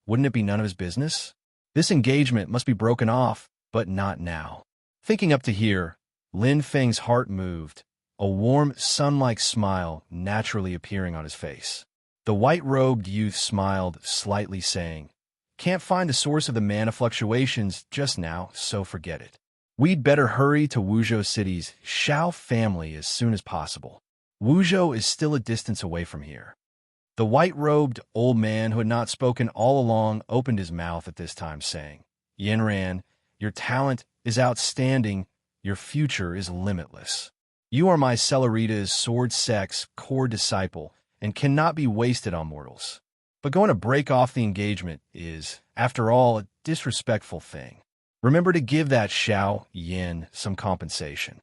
wouldn't it be none of his business? This engagement must be broken off, but not now. Thinking up to here, Lin Feng's heart moved, a warm, sun-like smile naturally appearing on his face. The white-robed youth smiled slightly, saying, "Can't find the source of the mana fluctuations just now, so forget it. We'd better hurry to Wuzhou City's Xiao family as soon as possible. Wuzhou is still a distance away from here." The white-robed old man who had not spoken all along opened his mouth at this time, saying, "Yanran, your talent is outstanding. Your future is limitless. You are my Celerita's sword sex core disciple and cannot be wasted on mortals. But going to break off the engagement is, after all, a disrespectful thing. Remember to give that Xiao Yan some compensation."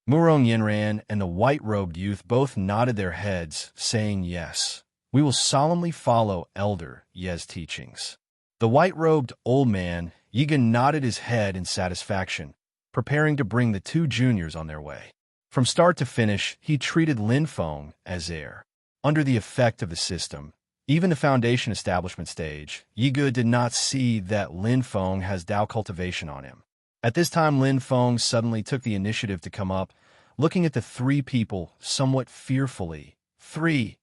Murong Yanran and the white-robed youth both nodded their heads, saying yes. We will solemnly follow Elder Ye's teachings. The white-robed old man, Yigan, nodded his head in satisfaction, preparing to bring the two juniors on their way. From start to finish, he treated Lin Feng as heir. Under the effect of the system, even the foundation establishment stage, Yigu did not see that Lin Feng has Dao cultivation on him. At this time, Lin Feng suddenly took the initiative to come up, looking at the three people somewhat fearfully. Three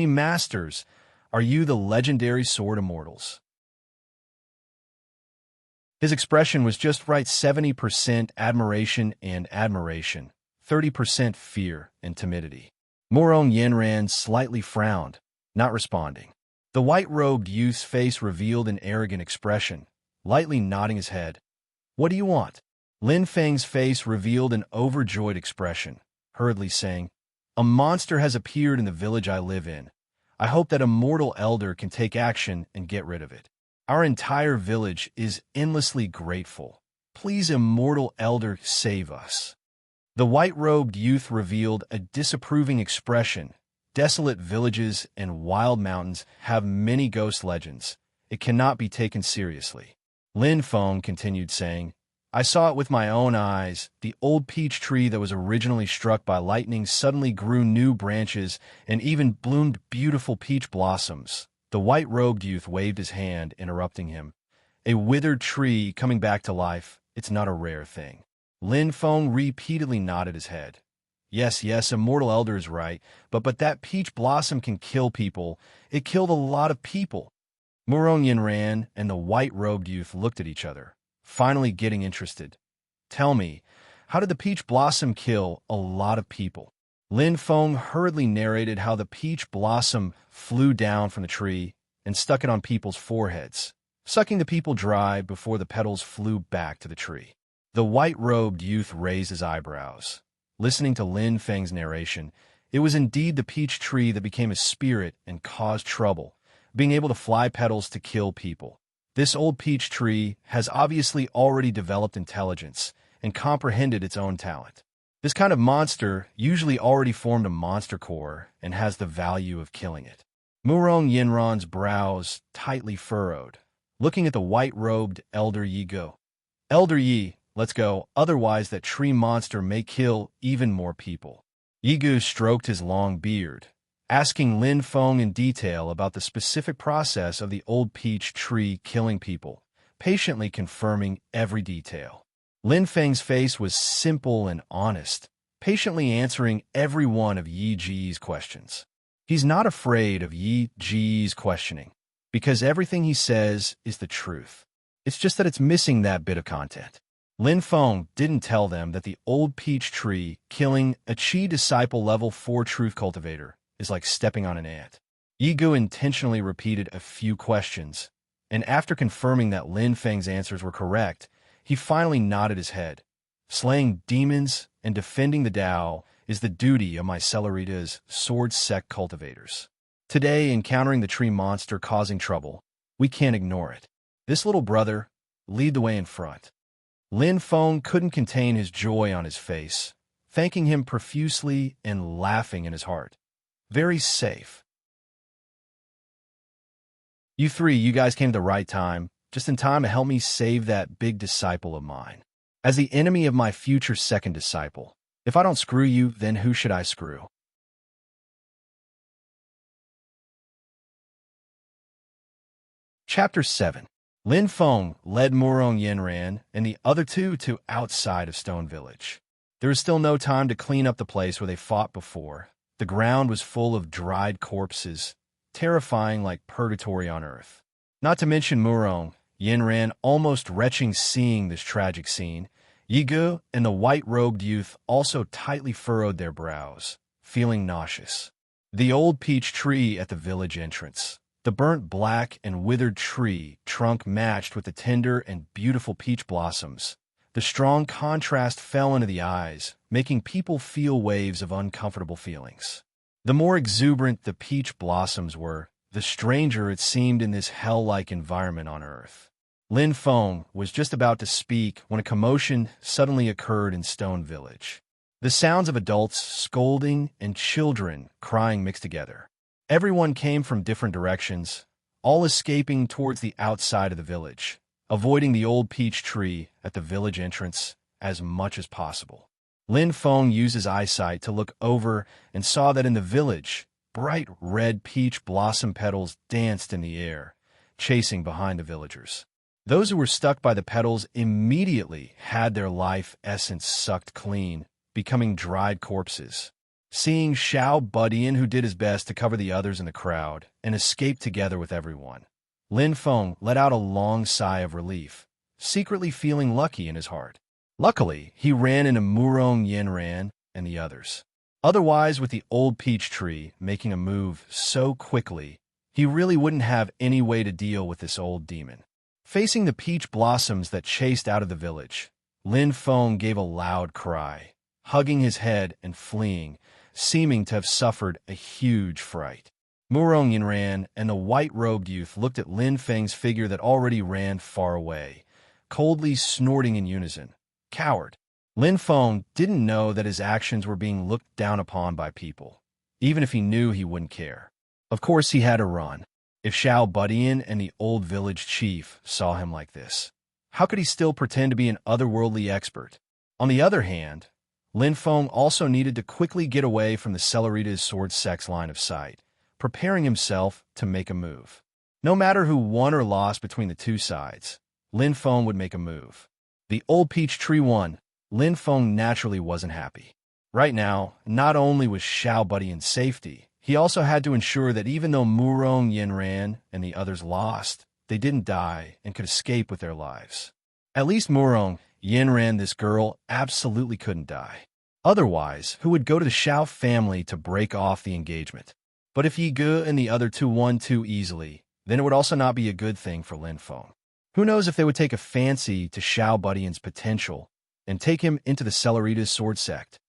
masters. Are you the legendary sword immortals? His expression was just right, 70% admiration and admiration, 30% fear and timidity. Morong Yenran slightly frowned, not responding. The white-robed youth's face revealed an arrogant expression, lightly nodding his head. What do you want? Lin Feng's face revealed an overjoyed expression, hurriedly saying, A monster has appeared in the village I live in. I hope that a mortal elder can take action and get rid of it. Our entire village is endlessly grateful. Please, immortal elder, save us. The white-robed youth revealed a disapproving expression. Desolate villages and wild mountains have many ghost legends. It cannot be taken seriously. Lin Feng continued saying, I saw it with my own eyes. The old peach tree that was originally struck by lightning suddenly grew new branches and even bloomed beautiful peach blossoms. The white-robed youth waved his hand, interrupting him. A withered tree coming back to life, it's not a rare thing. Lin Feng repeatedly nodded his head. Yes, immortal elder is right, but that peach blossom can kill people. It killed a lot of people. Morong Yenran and the white-robed youth looked at each other, finally getting interested. Tell me, how did the peach blossom kill a lot of people? Lin Feng hurriedly narrated how the peach blossom flew down from the tree and stuck it on people's foreheads, sucking the people dry before the petals flew back to the tree. The white-robed youth raised his eyebrows. Listening to Lin Feng's narration, it was indeed the peach tree that became a spirit and caused trouble, being able to fly petals to kill people. This old peach tree has obviously already developed intelligence and comprehended its own talent. This kind of monster usually already formed a monster core and has the value of killing it. Morong Yenran's brows tightly furrowed, looking at the white-robed Elder Yigu. Elder Yi, let's go, otherwise that tree monster may kill even more people. Yigu stroked his long beard, asking Lin Feng in detail about the specific process of the old peach tree killing people, patiently confirming every detail. Lin Feng's face was simple and honest, patiently answering every one of Yi Ji's questions. He's not afraid of Yi Ji's questioning, because everything he says is the truth. It's just that it's missing that bit of content. Lin Feng didn't tell them that the old peach tree killing a Qi disciple level 4 truth cultivator is like stepping on an ant. Yigu intentionally repeated a few questions, and after confirming that Lin Feng's answers were correct, he finally nodded his head. Slaying demons and defending the Tao is the duty of my Celeritas sword sect cultivators. Today, encountering the tree monster causing trouble, we can't ignore it. This little brother, lead the way in front. Lin Feng couldn't contain his joy on his face, thanking him profusely and laughing in his heart. Very safe. You guys came at the right time, just in time to help me save that big disciple of mine. As the enemy of my future second disciple, if I don't screw you, then who should I screw? Chapter 7. Lin Feng led Morong Yenran and the other two to outside of Stone Village. There was still no time to clean up the place where they fought before. The ground was full of dried corpses, terrifying like purgatory on earth. Not to mention Morong Yenran almost retching seeing this tragic scene. Yigu and the white-robed youth also tightly furrowed their brows, feeling nauseous. The old peach tree at the village entrance. The burnt black and withered tree trunk matched with the tender and beautiful peach blossoms. The strong contrast fell into the eyes, making people feel waves of uncomfortable feelings. The more exuberant the peach blossoms were, the stranger it seemed in this hell-like environment on Earth. Lin Feng was just about to speak when a commotion suddenly occurred in Stone Village. The sounds of adults scolding and children crying mixed together. Everyone came from different directions, all escaping towards the outside of the village, avoiding the old peach tree at the village entrance as much as possible. Lin Feng used his eyesight to look over and saw that in the village, bright red peach blossom petals danced in the air, chasing behind the villagers. Those who were stuck by the petals immediately had their life essence sucked clean, becoming dried corpses. Seeing Xiao Budian, who did his best to cover the others in the crowd and escape together with everyone, Lin Feng let out a long sigh of relief, secretly feeling lucky in his heart. Luckily, he ran into Murong Yanran and the others. Otherwise, with the old peach tree making a move so quickly, he really wouldn't have any way to deal with this old demon. Facing the peach blossoms that chased out of the village, Lin Feng gave a loud cry, hugging his head and fleeing, seeming to have suffered a huge fright. Murong Yanran and the white-robed youth looked at Lin Feng's figure that already ran far away, coldly snorting in unison. Coward. Lin Feng didn't know that his actions were being looked down upon by people. Even if he knew, he wouldn't care. Of course, he had to run. If Xiao Budian and the old village chief saw him like this, how could he still pretend to be an otherworldly expert? On the other hand, Lin Feng also needed to quickly get away from the Celerita's sword sex line of sight, preparing himself to make a move. No matter who won or lost between the two sides, Lin Feng would make a move. The old peach tree won. Lin Feng naturally wasn't happy. Right now, not only was Xiao Buddy in safety, he also had to ensure that even though Murong Yanran and the others lost, they didn't die and could escape with their lives. At least Murong Yanran, this girl, absolutely couldn't die. Otherwise, who would go to the Xiao family to break off the engagement? But if Yi Ge and the other two won too easily, then it would also not be a good thing for Lin Feng. Who knows if they would take a fancy to Xiao Budian's potential and take him into the Celerita's sword sect.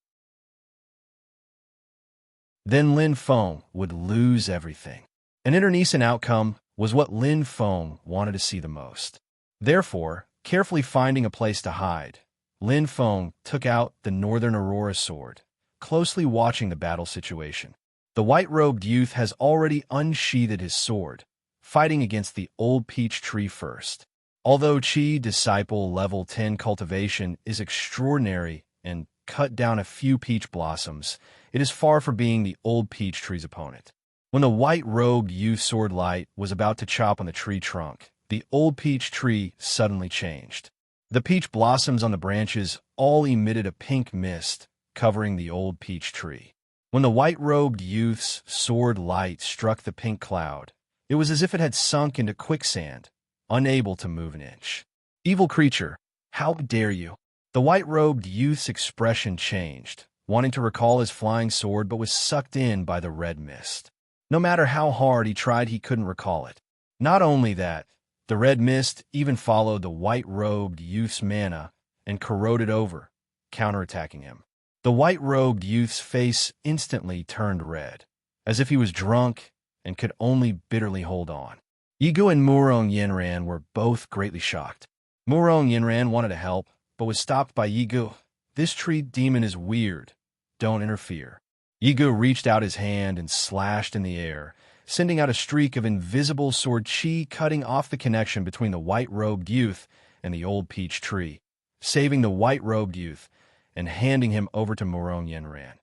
Then Lin Feng would lose everything. An internecine outcome was what Lin Feng wanted to see the most. Therefore, carefully finding a place to hide, Lin Feng took out the Northern Aurora sword, closely watching the battle situation. The white-robed youth has already unsheathed his sword, fighting against the old peach tree first. Although Qi Disciple Level 10 cultivation is extraordinary and cut down a few peach blossoms, it is far from being the old peach tree's opponent. When the white-robed youth sword light was about to chop on the tree trunk, the old peach tree suddenly changed. The peach blossoms on the branches all emitted a pink mist, covering the old peach tree. When the white-robed youth's sword light struck the pink cloud, it was as if it had sunk into quicksand, unable to move an inch. Evil creature, how dare you? The white-robed youth's expression changed, wanting to recall his flying sword but was sucked in by the red mist. No matter how hard he tried, he couldn't recall it. Not only that, the red mist even followed the white-robed youth's mana and corroded over, counterattacking him. The white-robed youth's face instantly turned red, as if he was drunk and could only bitterly hold on. Yigu and Murong Yanran were both greatly shocked. Murong Yanran wanted to help, but was stopped by Yigu. This tree demon is weird. Don't interfere. Yigu reached out his hand and slashed in the air, sending out a streak of invisible sword chi, cutting off the connection between the white-robed youth and the old peach tree, saving the white-robed youth and handing him over to Murong Yanran.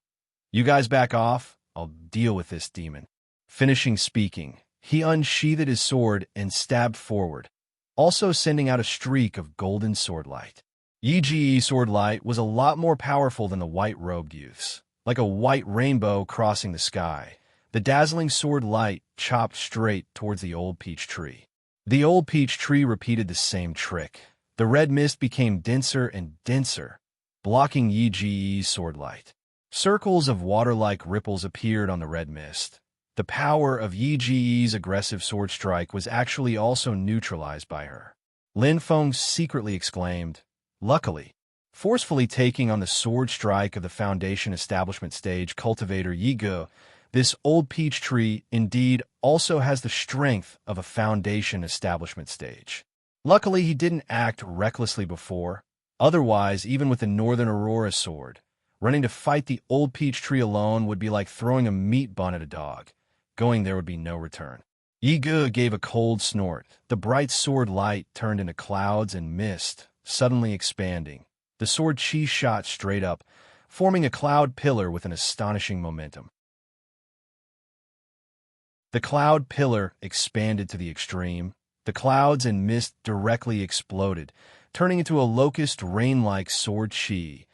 You guys back off. I'll deal with this demon. Finishing speaking, he unsheathed his sword and stabbed forward, also sending out a streak of golden sword light. Yi Ji sword light was a lot more powerful than the white-robed youth's. Like a white rainbow crossing the sky, the dazzling sword light chopped straight towards the old peach tree. The old peach tree repeated the same trick. The red mist became denser and denser, blocking Yi Ji's sword light. Circles of water-like ripples appeared on the red mist. The power of Yi Ji's aggressive sword strike was actually also neutralized by her. Lin Feng secretly exclaimed, "Luckily." Forcefully taking on the sword strike of the Foundation Establishment Stage cultivator Yi Ge, this old peach tree indeed also has the strength of a Foundation Establishment Stage. Luckily, he didn't act recklessly before. Otherwise, even with the Northern Aurora sword, running to fight the old peach tree alone would be like throwing a meat bun at a dog. Going there would be no return. Yi Ge gave a cold snort. The bright sword light turned into clouds and mist, suddenly expanding. The sword chi shot straight up, forming a cloud pillar with an astonishing momentum. The cloud pillar expanded to the extreme. The clouds and mist directly exploded, turning into a locust rain-like sword chi,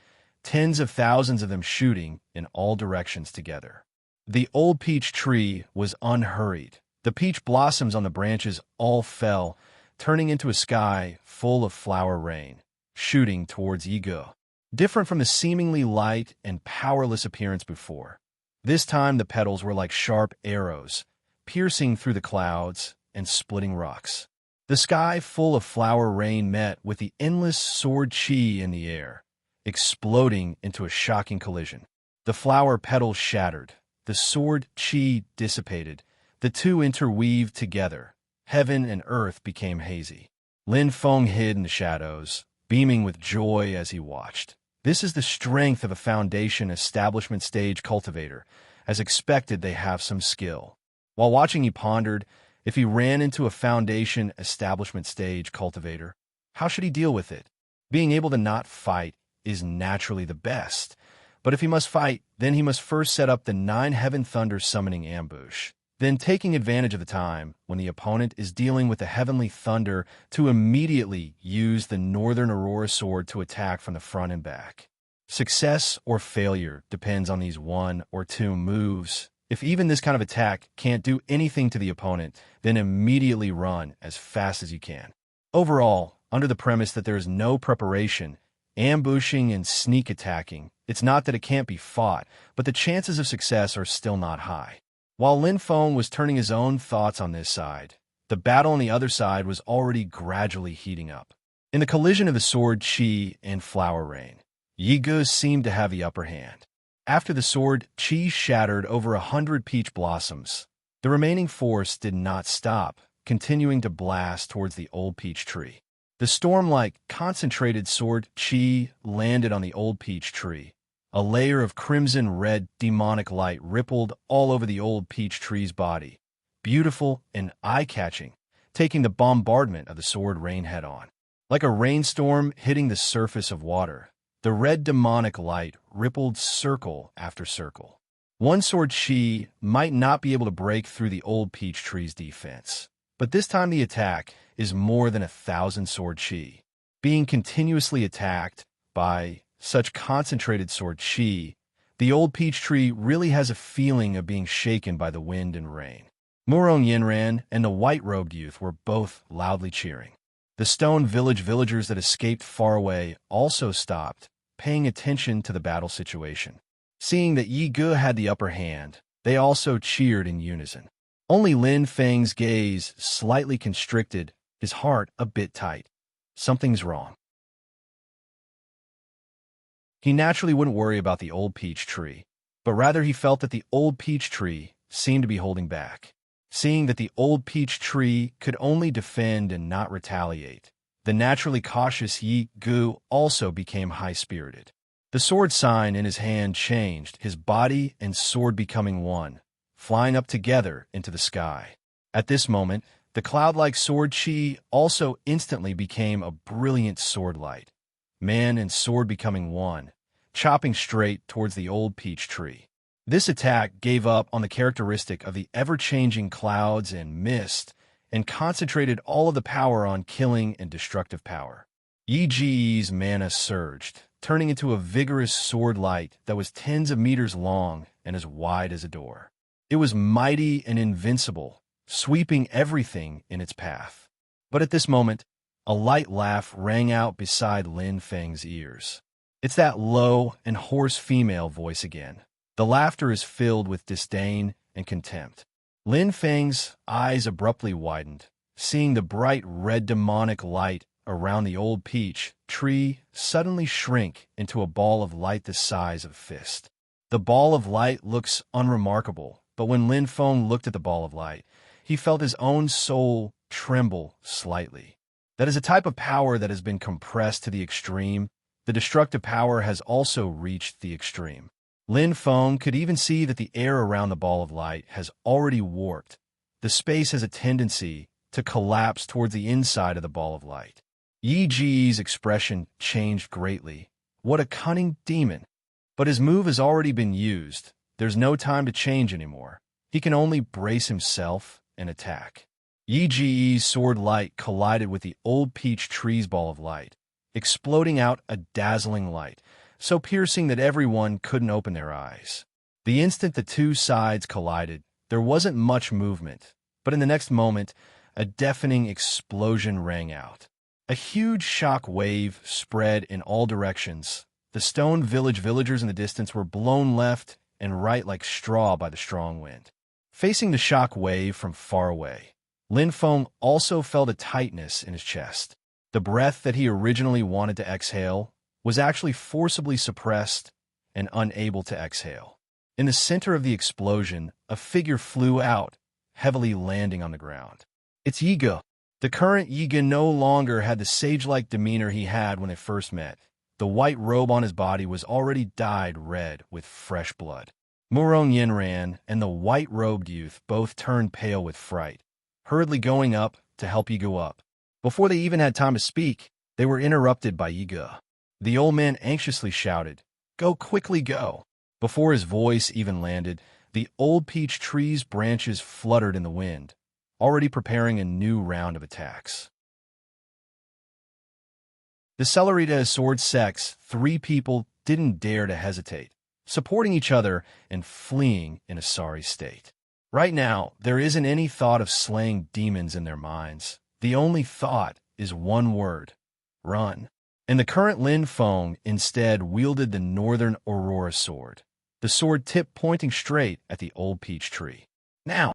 tens of thousands of them shooting in all directions together. The old peach tree was unhurried. The peach blossoms on the branches all fell, turning into a sky full of flower rain, shooting towards Yigo. Different from the seemingly light and powerless appearance before. This time the petals were like sharp arrows, piercing through the clouds and splitting rocks. The sky full of flower rain met with the endless sword chi in the air, exploding into a shocking collision. The flower petals shattered, the sword chi dissipated, the two interweaved together. Heaven and earth became hazy. Lin Feng hid in the shadows, beaming with joy as he watched. This is the strength of a foundation establishment stage cultivator. As expected, they have some skill. While watching, he pondered, if he ran into a foundation establishment stage cultivator, how should he deal with it? Being able to not fight is naturally the best, but if he must fight, then he must first set up the 9 Heaven Thunder summoning ambush. Then, taking advantage of the time when the opponent is dealing with the Heavenly Thunder, to immediately use the Northern Aurora Sword to attack from the front and back. Success or failure depends on these 1 or 2 moves. If even this kind of attack can't do anything to the opponent, then immediately run as fast as you can. Overall, under the premise that there is no preparation, ambushing and sneak attacking, it's not that it can't be fought, but the chances of success are still not high. While Lin Feng was turning his own thoughts on this side, the battle on the other side was already gradually heating up. In the collision of the sword chi and flower rain, Yigu seemed to have the upper hand. After the sword chi shattered over 100 peach blossoms, the remaining force did not stop, continuing to blast towards the old peach tree. The storm-like concentrated sword chi landed on the old peach tree. A layer of crimson-red demonic light rippled all over the old peach tree's body, beautiful and eye-catching, taking the bombardment of the sword rain head-on. Like a rainstorm hitting the surface of water, the red demonic light rippled circle after circle. One sword chi might not be able to break through the old peach tree's defense, but this time the attack is more than 1,000 sword chi. Being continuously attacked by such concentrated sword chi, the old peach tree really has a feeling of being shaken by the wind and rain. Murong Yinran and the white-robed youth were both loudly cheering. The stone village villagers that escaped far away also stopped, paying attention to the battle situation. Seeing that Yi Ge had the upper hand, they also cheered in unison. Only Lin Feng's gaze slightly constricted, his heart a bit tight. Something's wrong. He naturally wouldn't worry about the old peach tree, but rather he felt that the old peach tree seemed to be holding back. Seeing that the old peach tree could only defend and not retaliate, the naturally cautious Yi Gu also became high-spirited. The sword sign in his hand changed, his body and sword becoming one, flying up together into the sky. At this moment, the cloud-like sword chi also instantly became a brilliant sword light, man and sword becoming one, chopping straight towards the old peach tree. This attack gave up on the characteristic of the ever-changing clouds and mist and concentrated all of the power on killing and destructive power. Yi Ji's mana surged, turning into a vigorous sword light that was tens of meters long and as wide as a door. It was mighty and invincible, sweeping everything in its path. But at this moment, a light laugh rang out beside Lin Feng's ears. It's that low and hoarse female voice again. The laughter is filled with disdain and contempt. Lin Feng's eyes abruptly widened, seeing the bright red demonic light around the old peach tree suddenly shrink into a ball of light the size of a fist. The ball of light looks unremarkable, but when Lin Feng looked at the ball of light, he felt his own soul tremble slightly. That is a type of power that has been compressed to the extreme. The destructive power has also reached the extreme. Lin Feng could even see that the air around the ball of light has already warped. The space has a tendency to collapse towards the inside of the ball of light. Yi Ji's expression changed greatly. What a cunning demon! But his move has already been used. There's no time to change anymore. He can only brace himself and attack. Yi Ji's sword light collided with the old peach tree's ball of light, exploding out a dazzling light, so piercing that everyone couldn't open their eyes. The instant the two sides collided, there wasn't much movement, but in the next moment, a deafening explosion rang out. A huge shock wave spread in all directions. The stone villagers in the distance were blown left and right like straw by the strong wind. Facing the shock wave from far away, Lin Feng also felt a tightness in his chest. The breath that he originally wanted to exhale was actually forcibly suppressed and unable to exhale. In the center of the explosion, a figure flew out, heavily landing on the ground. It's Yiga. The current Yiga no longer had the sage-like demeanor he had when they first met. The white robe on his body was already dyed red with fresh blood. Murong Yinran and the white-robed youth both turned pale with fright, hurriedly going up to help Yiga up. Before they even had time to speak, they were interrupted by Yiga. The old man anxiously shouted, "Go quickly, go!" Before his voice even landed, the old peach tree's branches fluttered in the wind, already preparing a new round of attacks. The Celerita's sword sex, 3 people didn't dare to hesitate, supporting each other and fleeing in a sorry state. Right now, there isn't any thought of slaying demons in their minds. The only thought is one word: run. And the current Lin Feng instead wielded the Northern Aurora sword, the sword tip pointing straight at the old peach tree. Now!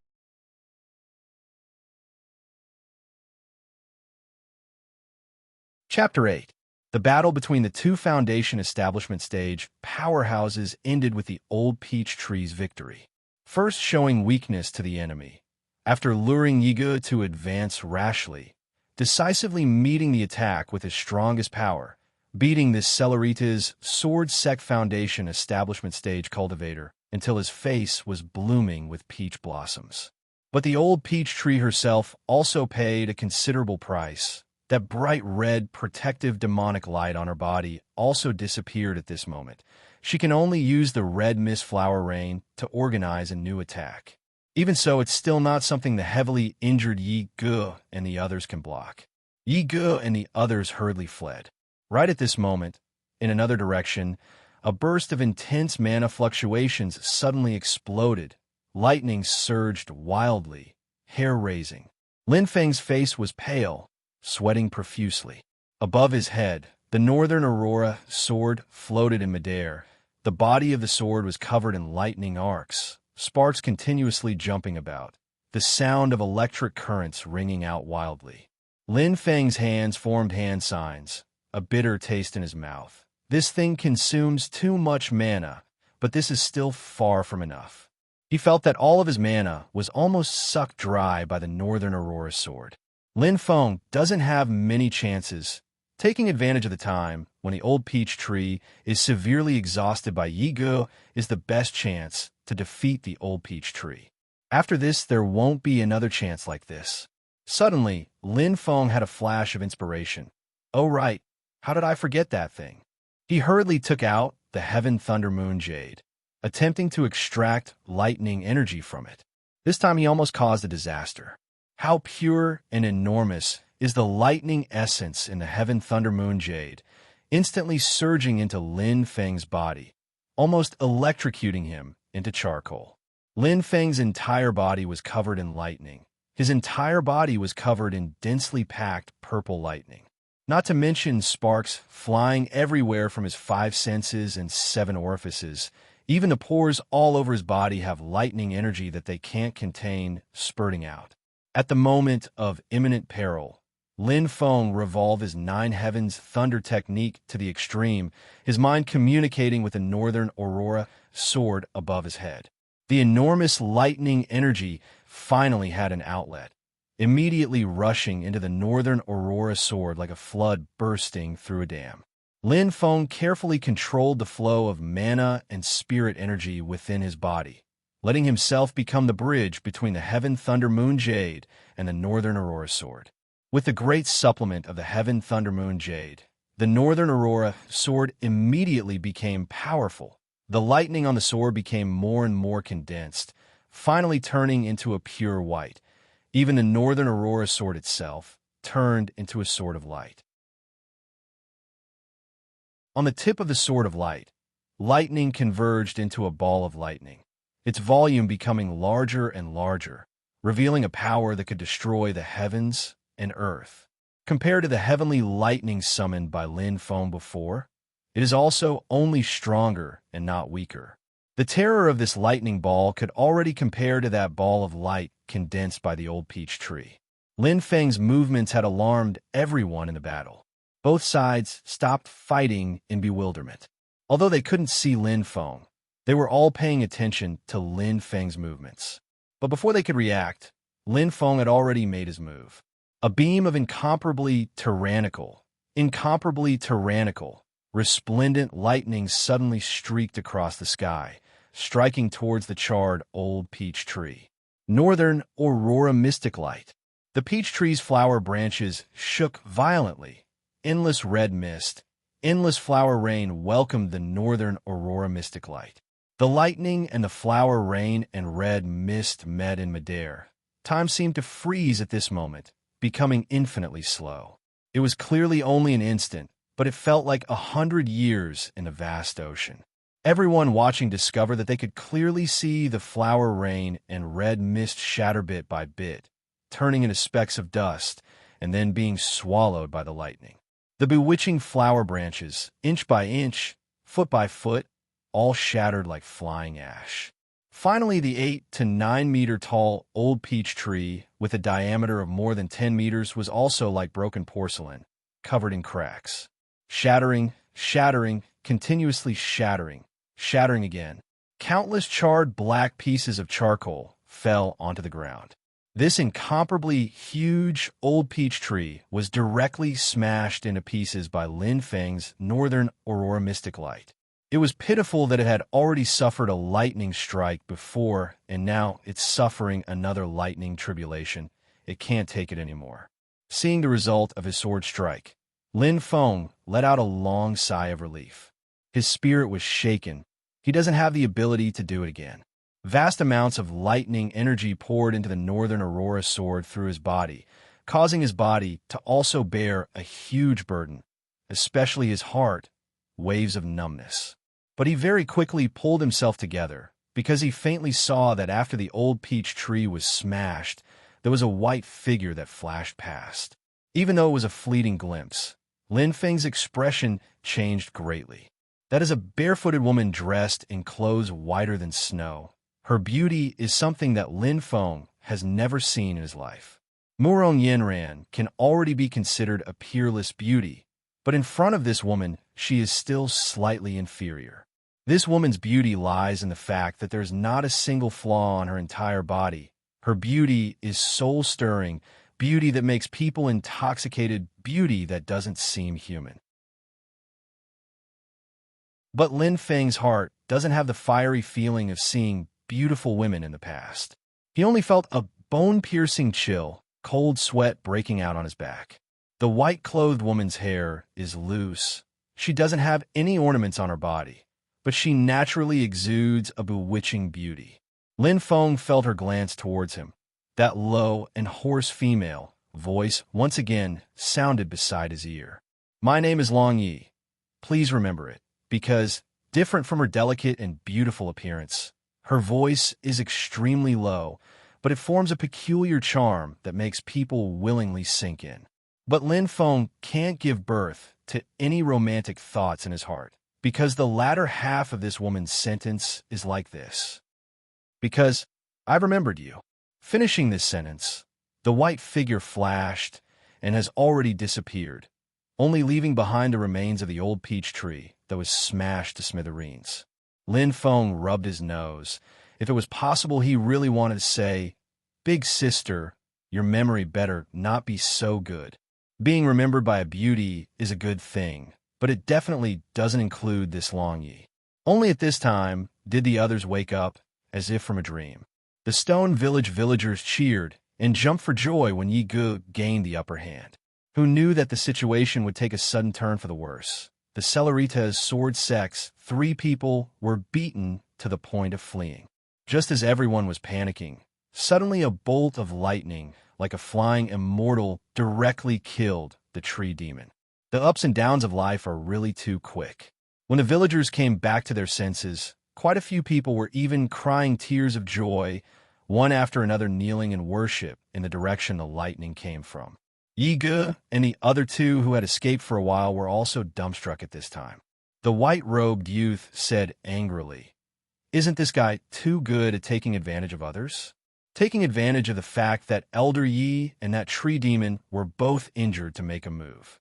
Chapter 8. The battle between the two Foundation establishment stage powerhouses ended with the old peach tree's victory. First showing weakness to the enemy, after luring Yiga to advance rashly, decisively meeting the attack with his strongest power, beating this Celerita's Sword Sect Foundation establishment stage cultivator until his face was blooming with peach blossoms. But the old peach tree herself also paid a considerable price. That bright red, protective demonic light on her body also disappeared at this moment. She can only use the red mist flower rain to organize a new attack. Even so, it's still not something the heavily injured Yi Ge and the others can block. Yi Ge and the others hurriedly fled. Right at this moment, in another direction, a burst of intense mana fluctuations suddenly exploded. Lightning surged wildly, hair-raising. Lin Feng's face was pale, sweating profusely. Above his head, the Northern Aurora sword floated in midair. The body of the sword was covered in lightning arcs, sparks continuously jumping about, the sound of electric currents ringing out wildly. Lin Feng's hands formed hand signs, a bitter taste in his mouth. This thing consumes too much mana, but this is still far from enough. He felt that all of his mana was almost sucked dry by the Northern Aurora sword. Lin Feng doesn't have many chances, taking advantage of the time when the old peach tree is severely exhausted by Yi Ge is the best chance to defeat the old peach tree. After this, there won't be another chance like this. Suddenly, Lin Feng had a flash of inspiration. Oh right, how did I forget that thing? He hurriedly took out the Heaven Thunder Moon Jade, attempting to extract lightning energy from it. This time he almost caused a disaster. How pure and enormous is the lightning essence in the Heaven Thunder Moon Jade, instantly surging into Lin Feng's body, almost electrocuting him into charcoal. Lin Feng's entire body was covered in lightning. His entire body was covered in densely packed purple lightning. Not to mention sparks flying everywhere from his 5 senses and 7 orifices. Even the pores all over his body have lightning energy that they can't contain, spurting out. At the moment of imminent peril, Lin Feng revolved his 9 heavens thunder technique to the extreme, his mind communicating with the Northern Aurora sword above his head. The enormous lightning energy finally had an outlet, immediately rushing into the Northern Aurora sword like a flood bursting through a dam. Lin Feng carefully controlled the flow of mana and spirit energy within his body, letting himself become the bridge between the Heaven Thunder Moon Jade and the Northern Aurora sword. With the great supplement of the Heaven Thunder Moon Jade, the Northern Aurora sword immediately became powerful, The lightning on the sword became more and more condensed, finally turning into a pure white. Even the northern aurora sword itself turned into a sword of light. On the tip of the sword of light, lightning converged into a ball of lightning, its volume becoming larger and larger, revealing a power that could destroy the heavens and earth. Compared to the heavenly lightning summoned by Lin Feng before, it is also only stronger and not weaker. The terror of this lightning ball could already compare to that ball of light condensed by the old peach tree. Lin Feng's movements had alarmed everyone in the battle. Both sides stopped fighting in bewilderment. Although they couldn't see Lin Feng, they were all paying attention to Lin Feng's movements. But before they could react, Lin Feng had already made his move. A beam of incomparably tyrannical, resplendent lightning suddenly streaked across the sky, striking towards the charred old peach tree. Northern aurora mystic light. The peach tree's flower branches shook violently. Endless red mist, endless flower rain welcomed the northern aurora mystic light. The lightning and the flower rain and red mist met in midair. Time seemed to freeze at this moment, becoming infinitely slow. It was clearly only an instant, but it felt like 100 years in a vast ocean. Everyone watching discovered that they could clearly see the flower rain and red mist shatter bit by bit, turning into specks of dust and then being swallowed by the lightning. The bewitching flower branches, inch by inch, foot by foot, all shattered like flying ash. Finally, the 8 to 9 meter tall old peach tree, with a diameter of more than 10 meters, was also like broken porcelain, covered in cracks. Shattering, continuously shattering again. Countless charred black pieces of charcoal fell onto the ground. This incomparably huge old peach tree was directly smashed into pieces by Lin Feng's northern aurora mystic light. It was pitiful that it had already suffered a lightning strike before, and now it's suffering another lightning tribulation. It can't take it anymore. Seeing the result of his sword strike, Lin Feng let out a long sigh of relief. His spirit was shaken. He doesn't have the ability to do it again. Vast amounts of lightning energy poured into the northern aurora sword through his body, causing his body to also bear a huge burden, especially his heart, waves of numbness. But he very quickly pulled himself together, because he faintly saw that after the old peach tree was smashed, there was a white figure that flashed past. Even though it was a fleeting glimpse, Lin Feng's expression changed greatly. That is a barefooted woman dressed in clothes whiter than snow. Her beauty is something that Lin Feng has never seen in his life. Murong Yanran can already be considered a peerless beauty, but in front of this woman, she is still slightly inferior. This woman's beauty lies in the fact that there's not a single flaw on her entire body. Her beauty is soul-stirring, beauty that makes people intoxicated, beauty that doesn't seem human. But Lin Feng's heart doesn't have the fiery feeling of seeing beautiful women in the past. He only felt a bone-piercing chill, cold sweat breaking out on his back. The white-clothed woman's hair is loose. She doesn't have any ornaments on her body, but she naturally exudes a bewitching beauty. Lin Feng felt her glance towards him. That low and hoarse female voice once again sounded beside his ear. "My name is Long Yi. Please remember it, because, different from her delicate and beautiful appearance, her voice is extremely low, but it forms a peculiar charm that makes people willingly sink in." But Lin Feng can't give birth to any romantic thoughts in his heart, because the latter half of this woman's sentence is like this. "Because I've remembered you." Finishing this sentence, the white figure flashed and has already disappeared, only leaving behind the remains of the old peach tree that was smashed to smithereens. Lin Feng rubbed his nose. If it was possible, he really wanted to say, "Big sister, your memory better not be so good." Being remembered by a beauty is a good thing, but it definitely doesn't include this Long Yi. Only at this time did the others wake up, as if from a dream. The Stone Village villagers cheered and jumped for joy when Yi Ge gained the upper hand. Who knew that the situation would take a sudden turn for the worse? the Cellerita's sword sects, 3 people were beaten to the point of fleeing. Just as everyone was panicking, suddenly a bolt of lightning, like a flying immortal, directly killed the tree demon. The ups and downs of life are really too quick. When the villagers came back to their senses, quite a few people were even crying tears of joy, one after another kneeling in worship in the direction the lightning came from. Yiga and the other 2 who had escaped for a while were also dumbstruck at this time. The white-robed youth said angrily, "Isn't this guy too good at taking advantage of others?" Taking advantage of the fact that Elder Yi and that tree demon were both injured to make a move.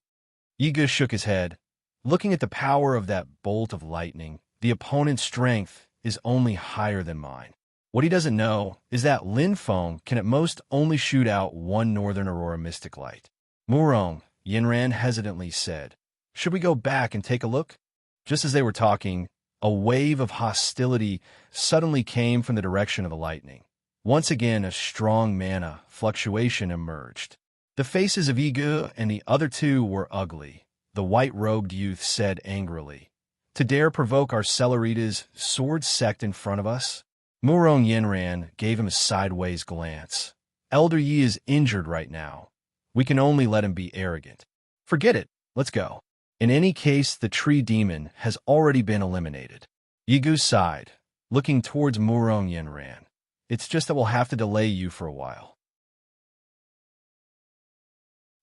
Yiga shook his head. Looking at the power of that bolt of lightning, the opponent's strength is only higher than mine. What he doesn't know is that Lin Feng can at most only shoot out 1 Northern Aurora mystic light. Murong, Yinran hesitantly said, "Should we go back and take a look?" Just as they were talking, a wave of hostility suddenly came from the direction of the lightning. Once again, a strong mana fluctuation emerged. The faces of Yiga and the other 2 were ugly. The white-robed youth said angrily, "To dare provoke our Cellerita's sword sect in front of us?" Murong Yinran gave him a sideways glance. "Elder Yi is injured right now. We can only let him be arrogant. Forget it. Let's go." In any case, the tree demon has already been eliminated. Yigu sighed, looking towards Murong Yinran. "It's just that we'll have to delay you for a while.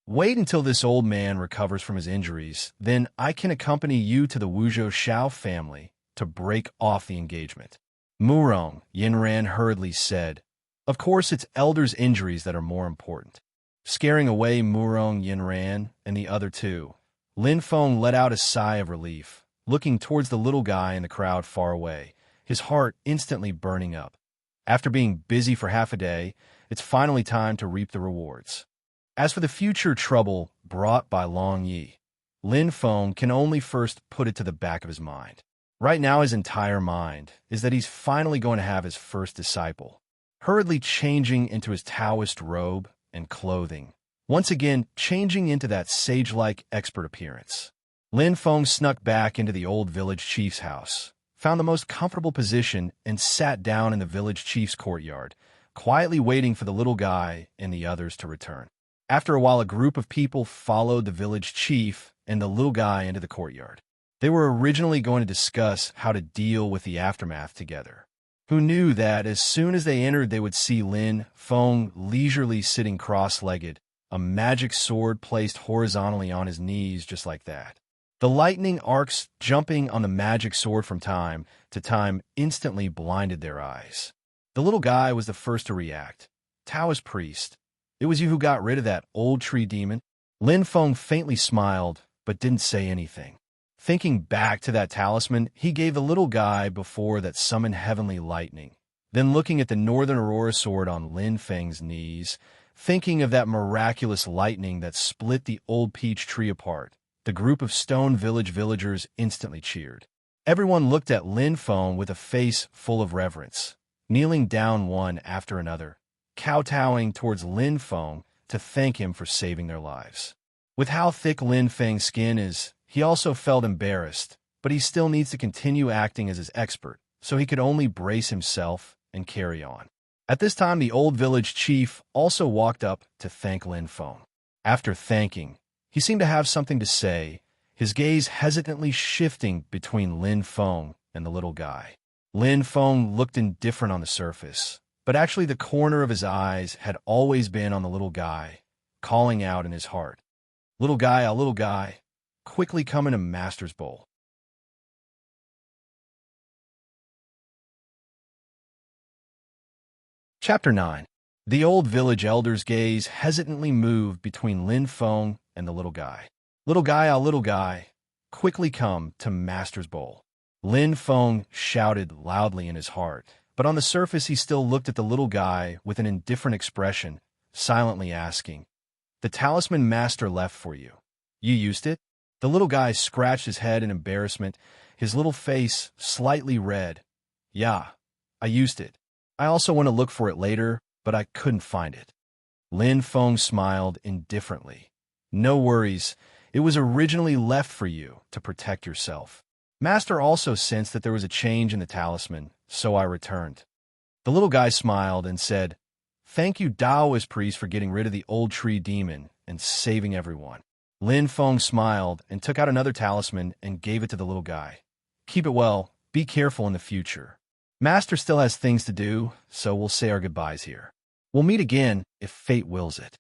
Wait until this old man recovers from his injuries, then I can accompany you to the Wuzhou Shao family to break off the engagement." Murong Yinran hurriedly said, "Of course it's Elder's injuries that are more important." Scaring away Murong Yinran and the other 2, Lin Feng let out a sigh of relief, looking towards the little guy in the crowd far away, his heart instantly burning up. After being busy for half a day, it's finally time to reap the rewards. As for the future trouble brought by Long Yi, Lin Feng can only first put it to the back of his mind. Right now his entire mind is that he's finally going to have his first disciple. Hurriedly changing into his Taoist robe and clothing, once again changing into that sage-like expert appearance, Lin Feng snuck back into the old village chief's house, found the most comfortable position, and sat down in the village chief's courtyard, quietly waiting for the little guy and the others to return. After a while, a group of people followed the village chief and the little guy into the courtyard. They were originally going to discuss how to deal with the aftermath together. Who knew that as soon as they entered, they would see Lin Feng leisurely sitting cross-legged, a magic sword placed horizontally on his knees just like that. The lightning arcs jumping on the magic sword from time to time instantly blinded their eyes. The little guy was the first to react. "Taoist priest, it was you who got rid of that old tree demon?" Lin Feng faintly smiled, but didn't say anything. Thinking back to that talisman he gave the little guy before that summoned heavenly lightning, then looking at the Northern Aurora sword on Lin Feng's knees, thinking of that miraculous lightning that split the old peach tree apart, the group of Stone Village villagers instantly cheered. Everyone looked at Lin Feng with a face full of reverence, kneeling down one after another, kowtowing towards Lin Feng to thank him for saving their lives. With how thick Lin Feng's skin is, he also felt embarrassed, but he still needs to continue acting as his expert, so he could only brace himself and carry on. At this time, the old village chief also walked up to thank Lin Feng. After thanking, he seemed to have something to say, his gaze hesitantly shifting between Lin Feng and the little guy. Lin Feng looked indifferent on the surface, but actually the corner of his eyes had always been on the little guy, calling out in his heart, "Little guy, quickly come into Master's Bowl." Chapter 9. The old village elder's gaze hesitantly moved between Lin Feng and the little guy. Little guy, quickly come to Master's Bowl." Lin Feng shouted loudly in his heart, but on the surface he still looked at the little guy with an indifferent expression, silently asking, "The talisman Master left for you. You used it?" The little guy scratched his head in embarrassment, his little face slightly red. "Yeah, I used it. I also want to look for it later, but I couldn't find it." Lin Feng smiled indifferently. "No worries. It was originally left for you to protect yourself. Master also sensed that there was a change in the talisman, so I returned. The little guy smiled and said, "Thank you, Taoist priest, for getting rid of the old tree demon and saving everyone." Lin Feng smiled and took out another talisman and gave it to the little guy. "Keep it well. Be careful in the future. Master still has things to do, so we'll say our goodbyes here. We'll meet again if fate wills it."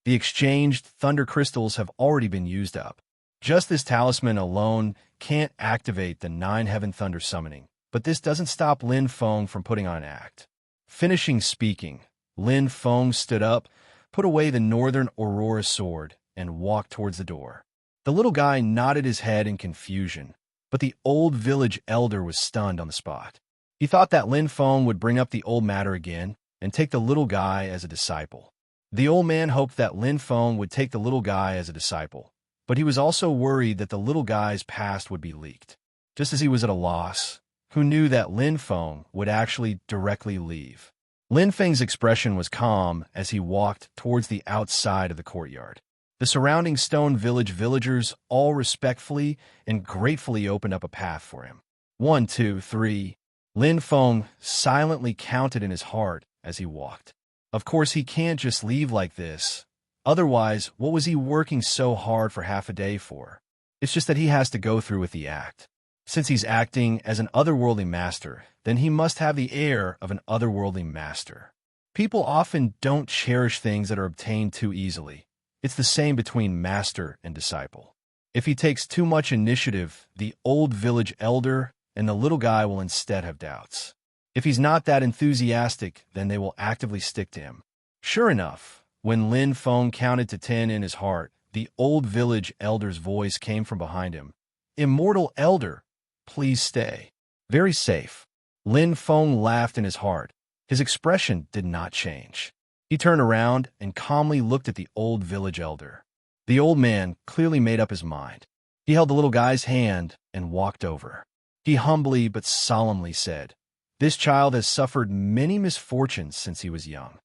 The exchanged thunder crystals have already been used up. Just this talisman alone can't activate the 9 heaven thunder summoning, but this doesn't stop Lin Feng from putting on an act. Finishing speaking, Lin Feng stood up, put away the northern aurora sword, and walked towards the door. The little guy nodded his head in confusion, but the old village elder was stunned on the spot. He thought that Lin Feng would bring up the old matter again and take the little guy as a disciple. The old man hoped that Lin Feng would take the little guy as a disciple, but he was also worried that the little guy's past would be leaked. Just as he was at a loss, who knew that Lin Feng would actually directly leave? Lin Feng's expression was calm as he walked towards the outside of the courtyard. The surrounding stone village villagers all respectfully and gratefully opened up a path for him. 1, 2, 3. Lin Feng silently counted in his heart as he walked. Of course, he can't just leave like this. Otherwise, what was he working so hard for half a day for? It's just that he has to go through with the act. Since he's acting as an otherworldly master, then he must have the air of an otherworldly master. People often don't cherish things that are obtained too easily. It's the same between master and disciple. If he takes too much initiative, the old village elder and the little guy will instead have doubts. If he's not that enthusiastic, then they will actively stick to him. Sure enough, when Lin Feng counted to 10 in his heart, the old village elder's voice came from behind him. "Immortal elder, please stay." Very safe. Lin Feng laughed in his heart. His expression did not change. He turned around and calmly looked at the old village elder. The old man clearly made up his mind. He held the little guy's hand and walked over. He humbly but solemnly said, "This child has suffered many misfortunes since he was young.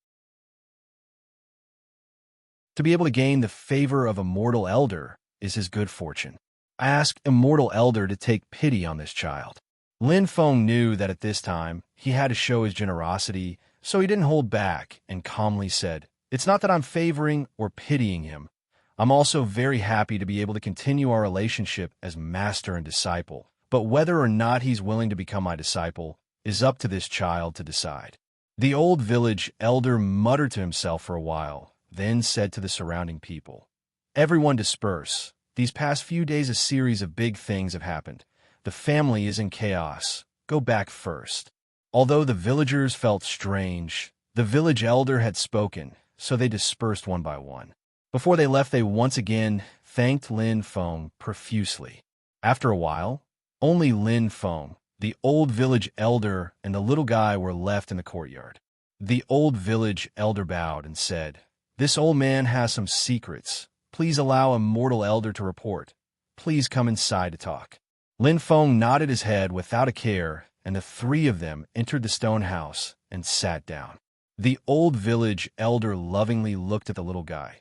To be able to gain the favor of a mortal elder is his good fortune. I ask Immortal Elder to take pity on this child." Lin Feng knew that at this time he had to show his generosity, so he didn't hold back and calmly said, "It's not that I'm favoring or pitying him. I'm also very happy to be able to continue our relationship as master and disciple, but whether or not he's willing to become my disciple is up to this child to decide." The old village elder muttered to himself for a while, then said to the surrounding people, "Everyone disperse. These past few days a series of big things have happened. The family is in chaos. Go back first." Although the villagers felt strange, the village elder had spoken, so they dispersed one by one. Before they left, they once again thanked Lin Feng profusely. After a while, only Lin Feng, the old village elder, and the little guy were left in the courtyard. The old village elder bowed and said, "This old man has some secrets. Please allow Immortal Elder to report. Please come inside to talk." Lin Feng nodded his head without a care, and the three of them entered the stone house and sat down. The old village elder lovingly looked at the little guy.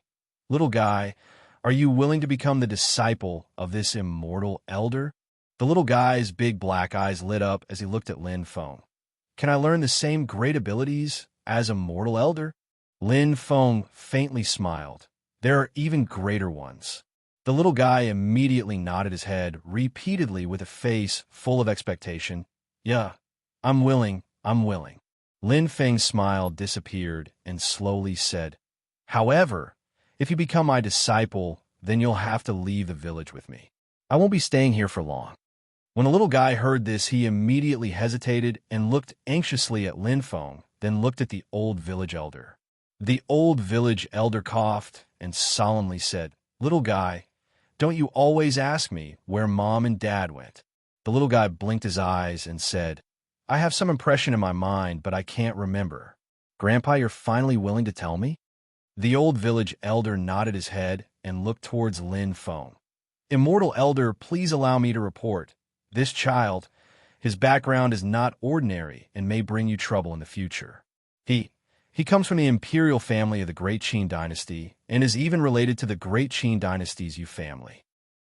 "Little guy, are you willing to become the disciple of this immortal elder?" The little guy's big black eyes lit up as he looked at Lin Feng. "Can I learn the same great abilities as Immortal Elder?" Lin Feng faintly smiled. "There are even greater ones." The little guy immediately nodded his head repeatedly with a face full of expectation. "Yeah, I'm willing. Lin Feng's smile disappeared and slowly said, "However, if you become my disciple, then you'll have to leave the village with me. I won't be staying here for long." When the little guy heard this, he immediately hesitated and looked anxiously at Lin Feng, then looked at the old village elder. The old village elder coughed and solemnly said, "Little guy, don't you always ask me where Mom and Dad went?" The little guy blinked his eyes and said, "I have some impression in my mind, but I can't remember." "Grandpa, you're finally willing to tell me?" The old village elder nodded his head and looked towards Lin Feng. "Immortal Elder, please allow me to report. This child, his background is not ordinary and may bring you trouble in the future. He comes from the imperial family of the Great Qin dynasty and is even related to the Great Qin dynasty's Yu family.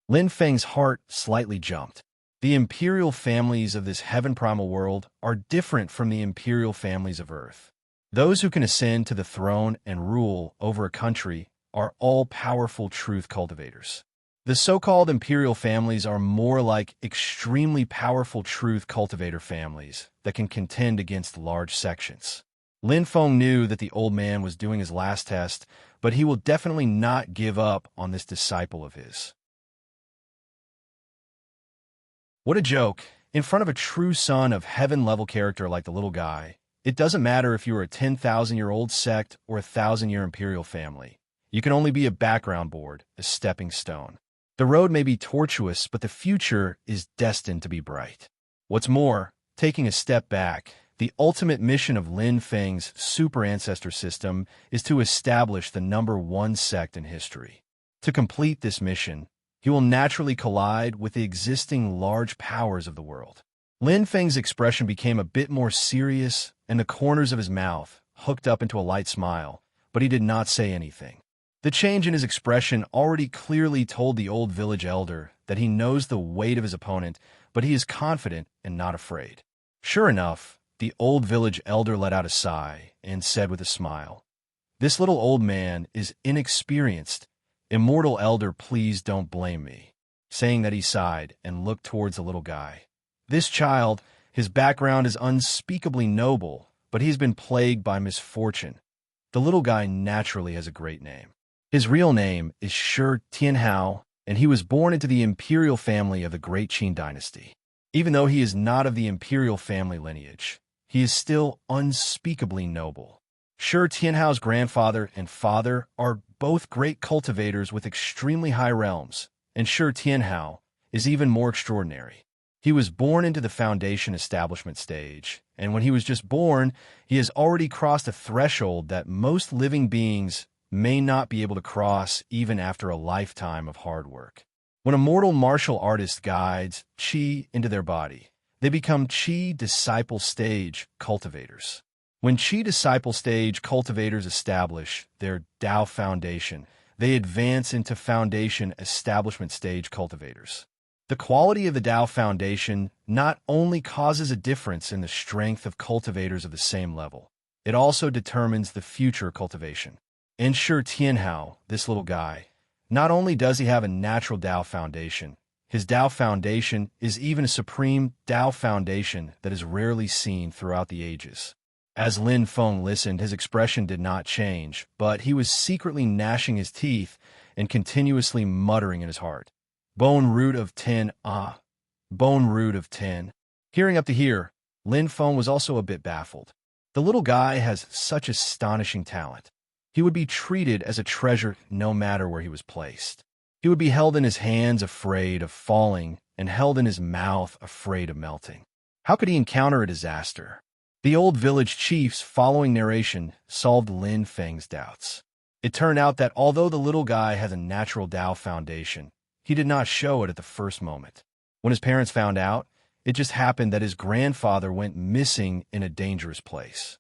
Lin Feng's heart slightly jumped. The imperial families of this heaven primal world are different from the imperial families of Earth. Those who can ascend to the throne and rule over a country are all-powerful truth cultivators. The so-called imperial families are more like extremely powerful truth cultivator families that can contend against large sections. Lin Feng knew that the old man was doing his last test, but he will definitely not give up on this disciple of his. What a joke! In front of a true son of heaven-level character like the little guy, it doesn't matter if you are a 10,000-year-old sect or a 1,000-year imperial family. You can only be a background board, a stepping stone. The road may be tortuous, but the future is destined to be bright. What's more, taking a step back, the ultimate mission of Lin Feng's super ancestor system is to establish the #1 sect in history. To complete this mission, he will naturally collide with the existing large powers of the world. Lin Feng's expression became a bit more serious, and the corners of his mouth hooked up into a light smile, but he did not say anything. The change in his expression already clearly told the old village elder that he knows the weight of his opponent, but he is confident and not afraid. Sure enough, the old village elder let out a sigh and said with a smile, "This little old man is inexperienced. Immortal elder, please don't blame me." Saying that, he sighed and looked towards the little guy. This child, his background is unspeakably noble, but he's been plagued by misfortune. The little guy naturally has a great name. His real name is Shi Tianhao, and he was born into the imperial family of the Great Qin dynasty. Even though he is not of the imperial family lineage, he is still unspeakably noble. Shi Tianhao's grandfather and father are both great cultivators with extremely high realms, and Shi Tianhao is even more extraordinary. He was born into the foundation establishment stage, and when he was just born, he has already crossed a threshold that most living beings may not be able to cross even after a lifetime of hard work. When a mortal martial artist guides Qi into their body, they become Qi disciple stage cultivators. When Qi disciple stage cultivators establish their Dao foundation, they advance into foundation establishment stage cultivators. The quality of the Dao foundation not only causes a difference in the strength of cultivators of the same level, it also determines the future cultivation. In Shi Tianhao, this little guy, not only does he have a natural Dao foundation, his Dao foundation is even a supreme Dao foundation that is rarely seen throughout the ages. As Lin Feng listened, his expression did not change, but he was secretly gnashing his teeth and continuously muttering in his heart, "Bone root of 10, bone root of 10. Hearing up to here, Lin Feng was also a bit baffled. The little guy has such astonishing talent. He would be treated as a treasure no matter where he was placed. He would be held in his hands afraid of falling and held in his mouth afraid of melting. How could he encounter a disaster? The old village chief's following narration solved Lin Feng's doubts. It turned out that although the little guy has a natural Dao foundation, he did not show it at the first moment. When his parents found out, it just happened that his grandfather went missing in a dangerous place.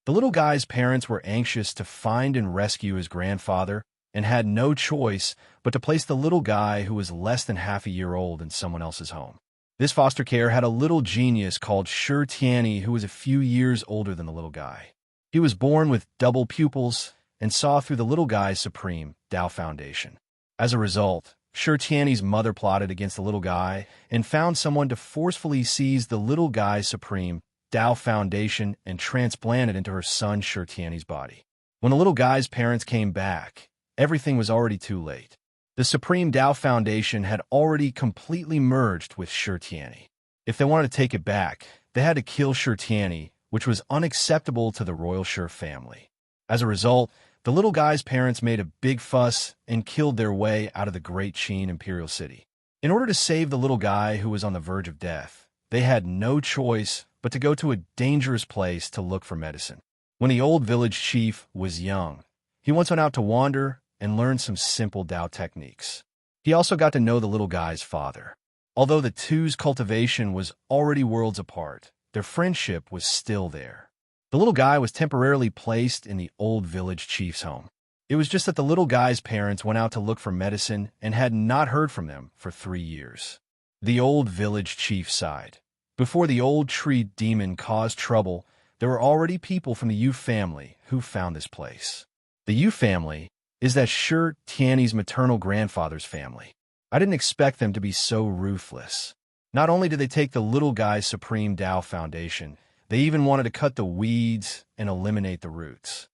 The little guy's parents were anxious to find and rescue his grandfather and had no choice but to place the little guy who was less than half a year old in someone else's home. This foster care had a little genius called Shi Tianyi who was a few years older than the little guy. He was born with double pupils and saw through the little guy's supreme Dao foundation. As a result, Shi Tianyi's mother plotted against the little guy and found someone to forcefully seize the little guy's supreme Dao foundation and transplant it into her son Shi Tianyi's body. When the little guy's parents came back, everything was already too late. The supreme Dao foundation had already completely merged with Shi Tianyi. If they wanted to take it back, they had to kill Shi Tianyi, which was unacceptable to the royal Shi family. As a result, the little guy's parents made a big fuss and killed their way out of the Great Qin imperial city. In order to save the little guy who was on the verge of death, they had no choice but to go to a dangerous place to look for medicine. When the old village chief was young, he once went out to wander and learn some simple Dao techniques. He also got to know the little guy's father. Although the two's cultivation was already worlds apart, their friendship was still there. The little guy was temporarily placed in the old village chief's home. It was just that the little guy's parents went out to look for medicine and had not heard from them for 3 years. The old village chief sighed. Before the old tree demon caused trouble, there were already people from the Yu family who found this place. The Yu family is that Shi Tianyi's maternal grandfather's family. I didn't expect them to be so ruthless. Not only did they take the little guy's supreme Tao foundation, they even wanted to cut the weeds and eliminate the roots.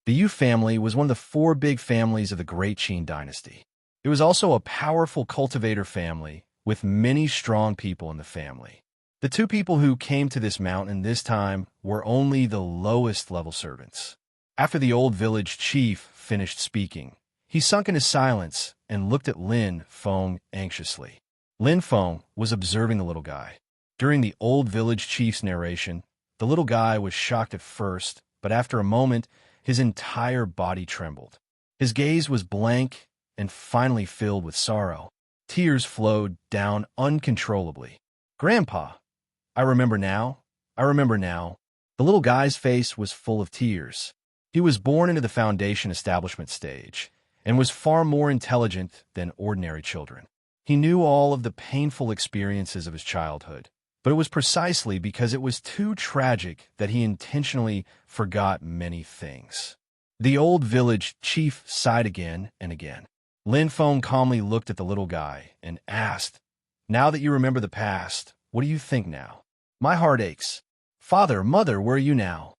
The Yu family was one of the 4 big families of the Great Qin dynasty. It was also a powerful cultivator family with many strong people in the family. The 2 people who came to this mountain this time were only the lowest level servants. After the old village chief finished speaking, he sunk into silence and looked at Lin Feng anxiously. Lin Feng was observing the little guy. During the old village chief's narration, the little guy was shocked at first, but after a moment, his entire body trembled. His gaze was blank and finally filled with sorrow. Tears flowed down uncontrollably. "Grandpa, I remember now. I remember now." The little guy's face was full of tears. He was born into the foundation establishment stage and was far more intelligent than ordinary children. He knew all of the painful experiences of his childhood, but it was precisely because it was too tragic that he intentionally forgot many things. The old village chief sighed again and again. Lin Feng calmly looked at the little guy and asked, "Now that you remember the past, what do you think now?" "My heart aches. Father, mother, where are you now?"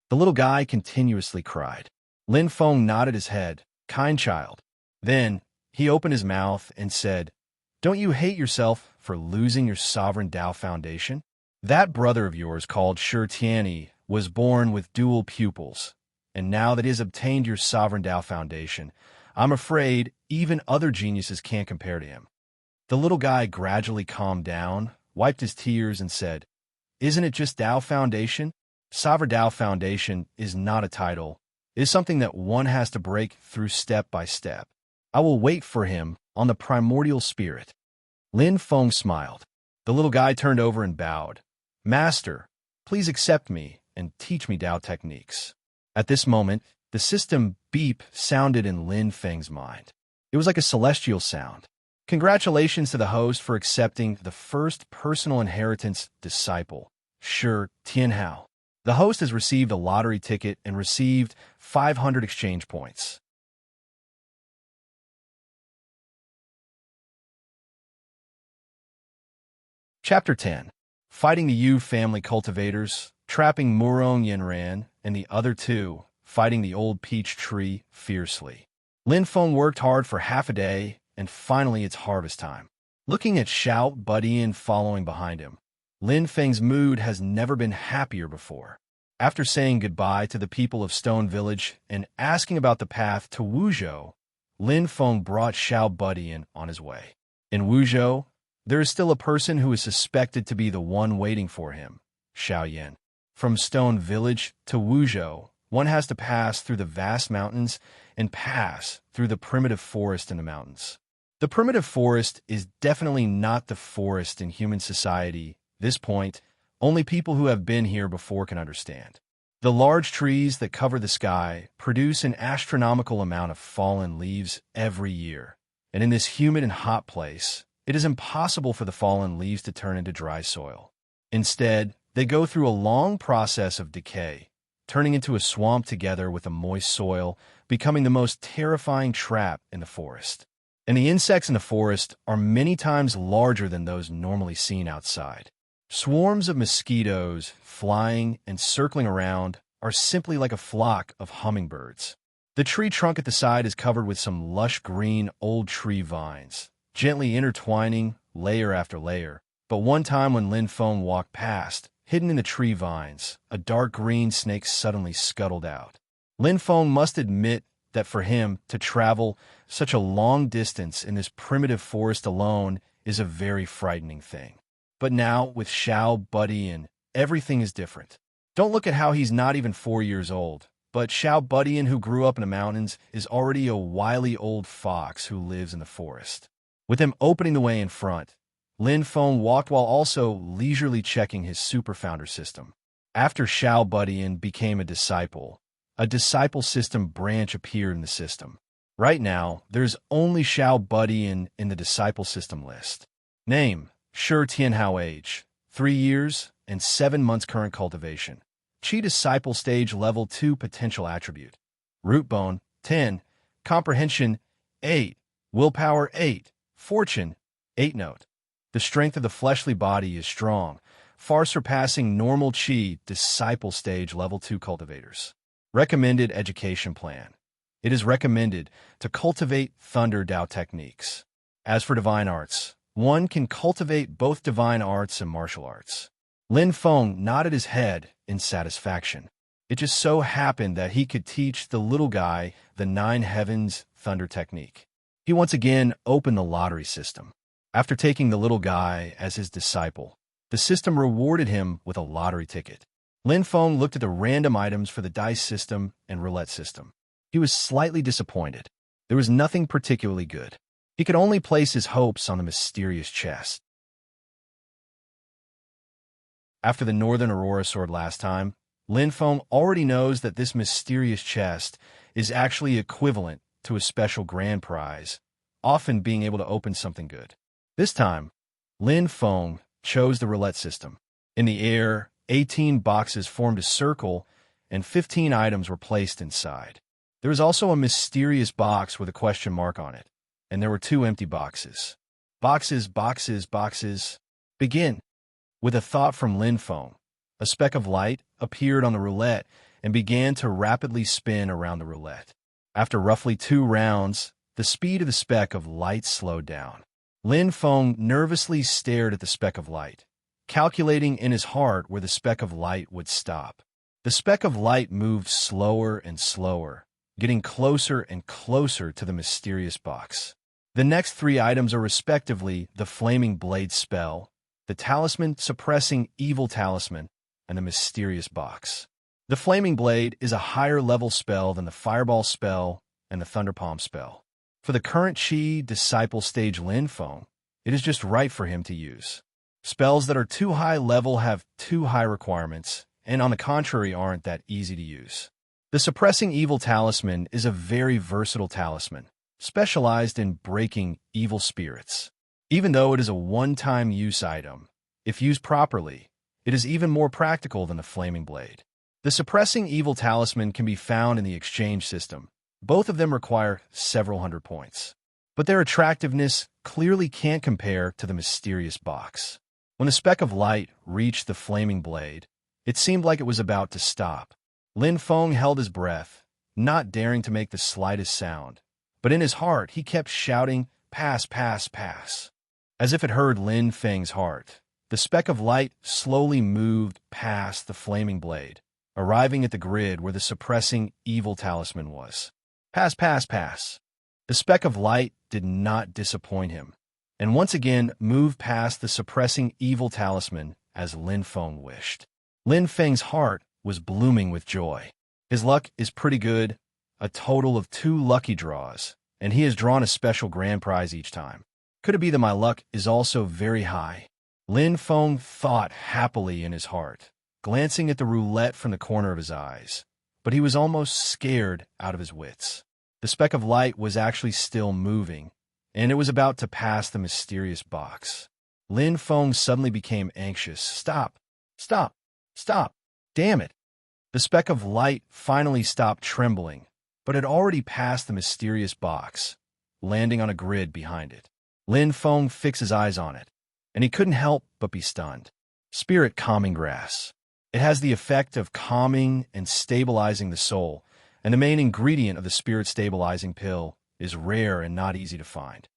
The little guy continuously cried. Lin Feng nodded his head. "Kind child." Then he opened his mouth and said, "Don't you hate yourself for losing your sovereign Tao foundation? That brother of yours called Shi Tianyi was born with dual pupils, and now that he has obtained your sovereign Tao foundation, I'm afraid even other geniuses can't compare to him." The little guy gradually calmed down, wiped his tears, and said, "Isn't it just Tao foundation? Sovereign Tao foundation is not a title. It is something that one has to break through step by step. I will wait for him on the primordial spirit." Lin Feng smiled. The little guy turned over and bowed. "Master, please accept me and teach me Tao techniques." At this moment, the system beep sounded in Lin Feng's mind. It was like a celestial sound. "Congratulations to the host for accepting the first personal inheritance disciple, Shi Tianhao. The host has received a lottery ticket and received 500 exchange points." Chapter 10. Fighting the Yu family cultivators, trapping Murong Yanran, and the other 2, fighting the old peach tree fiercely. Lin Feng worked hard for half a day, and finally it's harvest time. Looking at Xiao Budian following behind him, Lin Feng's mood has never been happier before. After saying goodbye to the people of Stone Village and asking about the path to Wuzhou, Lin Feng brought Xiao Budian on his way. In Wuzhou, there is still a person who is suspected to be the one waiting for him, Xiao Yan. From Stone Village to Wuzhou, one has to pass through the vast mountains and pass through the primitive forest in the mountains. The primitive forest is definitely not the forest in human society. This point, only people who have been here before can understand. The large trees that cover the sky produce an astronomical amount of fallen leaves every year, and in this humid and hot place, it is impossible for the fallen leaves to turn into dry soil. Instead, they go through a long process of decay, turning into a swamp together with a moist soil, becoming the most terrifying trap in the forest. And the insects in the forest are many times larger than those normally seen outside. Swarms of mosquitoes flying and circling around are simply like a flock of hummingbirds. The tree trunk at the side is covered with some lush green old tree vines, gently intertwining layer after layer. But one time when Lin Feng walked past, hidden in the tree vines, a dark green snake suddenly scuttled out. Lin Feng must admit that for him to travel such a long distance in this primitive forest alone is a very frightening thing. But now, with Xiao Budian, everything is different. Don't look at how he's not even 4 years old, but Xiao Budian, who grew up in the mountains, is already a wily old fox who lives in the forest. With him opening the way in front, Lin Feng walked while also leisurely checking his super founder system. After Xiao Budian became a disciple, A disciple system branch appeared in the system. Right now, there's only Xiao Buddy in the disciple system list. Name, Shi Tianhao. Age, 3 years and 7 months. Current cultivation. Qi disciple stage level 2. Potential attribute. Root bone, 10. Comprehension, 8. Willpower, 8. Fortune, 8. Note. The strength of the fleshly body is strong, far surpassing normal Qi disciple stage level 2 cultivators. Recommended education plan. It is recommended to cultivate Thunder Dao techniques. As for divine arts, one can cultivate both divine arts and martial arts. Lin Feng nodded his head in satisfaction. It just so happened that he could teach the little guy the 9 heavens thunder technique. He once again opened the lottery system. After taking the little guy as his disciple, the system rewarded him with a lottery ticket. Lin Feng looked at the random items for the dice system and roulette system. He was slightly disappointed. There was nothing particularly good. He could only place his hopes on the mysterious chest. After the Northern Aurora Sword last time, Lin Feng already knows that this mysterious chest is actually equivalent to a special grand prize, often being able to open something good. This time, Lin Feng chose the roulette system. In the air, 18 boxes formed a circle, and 15 items were placed inside. There was also a mysterious box with a question mark on it, and there were 2 empty boxes. Boxes, boxes, boxes. Begin. With a thought from Lin Feng, a speck of light appeared on the roulette and began to rapidly spin around the roulette. After roughly 2 rounds, the speed of the speck of light slowed down. Lin Feng nervously stared at the speck of light, calculating in his heart where the speck of light would stop. The speck of light moved slower and slower, getting closer and closer to the mysterious box. The next 3 items are respectively the Flaming Blade spell, the Talisman Suppressing Evil Talisman, and the mysterious box. The Flaming Blade is a higher level spell than the Fireball spell and the Thunder Palm spell. For the current Qi disciple stage Lin Feng, it is just right for him to use. Spells that are too high level have too high requirements, and on the contrary aren't that easy to use. The Suppressing Evil Talisman is a very versatile talisman, specialized in breaking evil spirits. Even though it is a one-time use item, if used properly, it is even more practical than the Flaming Blade. The Suppressing Evil Talisman can be found in the exchange system. Both of them require several hundred points. But their attractiveness clearly can't compare to the mysterious box. When the speck of light reached the Flaming Blade, it seemed like it was about to stop. Lin Feng held his breath, not daring to make the slightest sound. But in his heart, he kept shouting, "Pass, pass, pass." As if it heard Lin Feng's heart, the speck of light slowly moved past the Flaming Blade, arriving at the grid where the Suppressing Evil Talisman was. Pass, pass, pass. The speck of light did not disappoint him, and once again moved past the Suppressing Evil Talisman as Lin Feng wished. Lin Feng's heart was blooming with joy. His luck is pretty good, a total of 2 lucky draws, and he has drawn a special grand prize each time. Could it be that my luck is also very high? Lin Feng thought happily in his heart, glancing at the roulette from the corner of his eyes, but he was almost scared out of his wits. The speck of light was actually still moving, and it was about to pass the mysterious box. Lin Feng suddenly became anxious. Stop! Stop! Stop! Damn it! The speck of light finally stopped trembling, but had already passed the mysterious box, landing on a grid behind it. Lin Feng fixed his eyes on it, and he couldn't help but be stunned. Spirit Calming Grass. It has the effect of calming and stabilizing the soul, and the main ingredient of the spirit stabilizing pill is rare and not easy to find.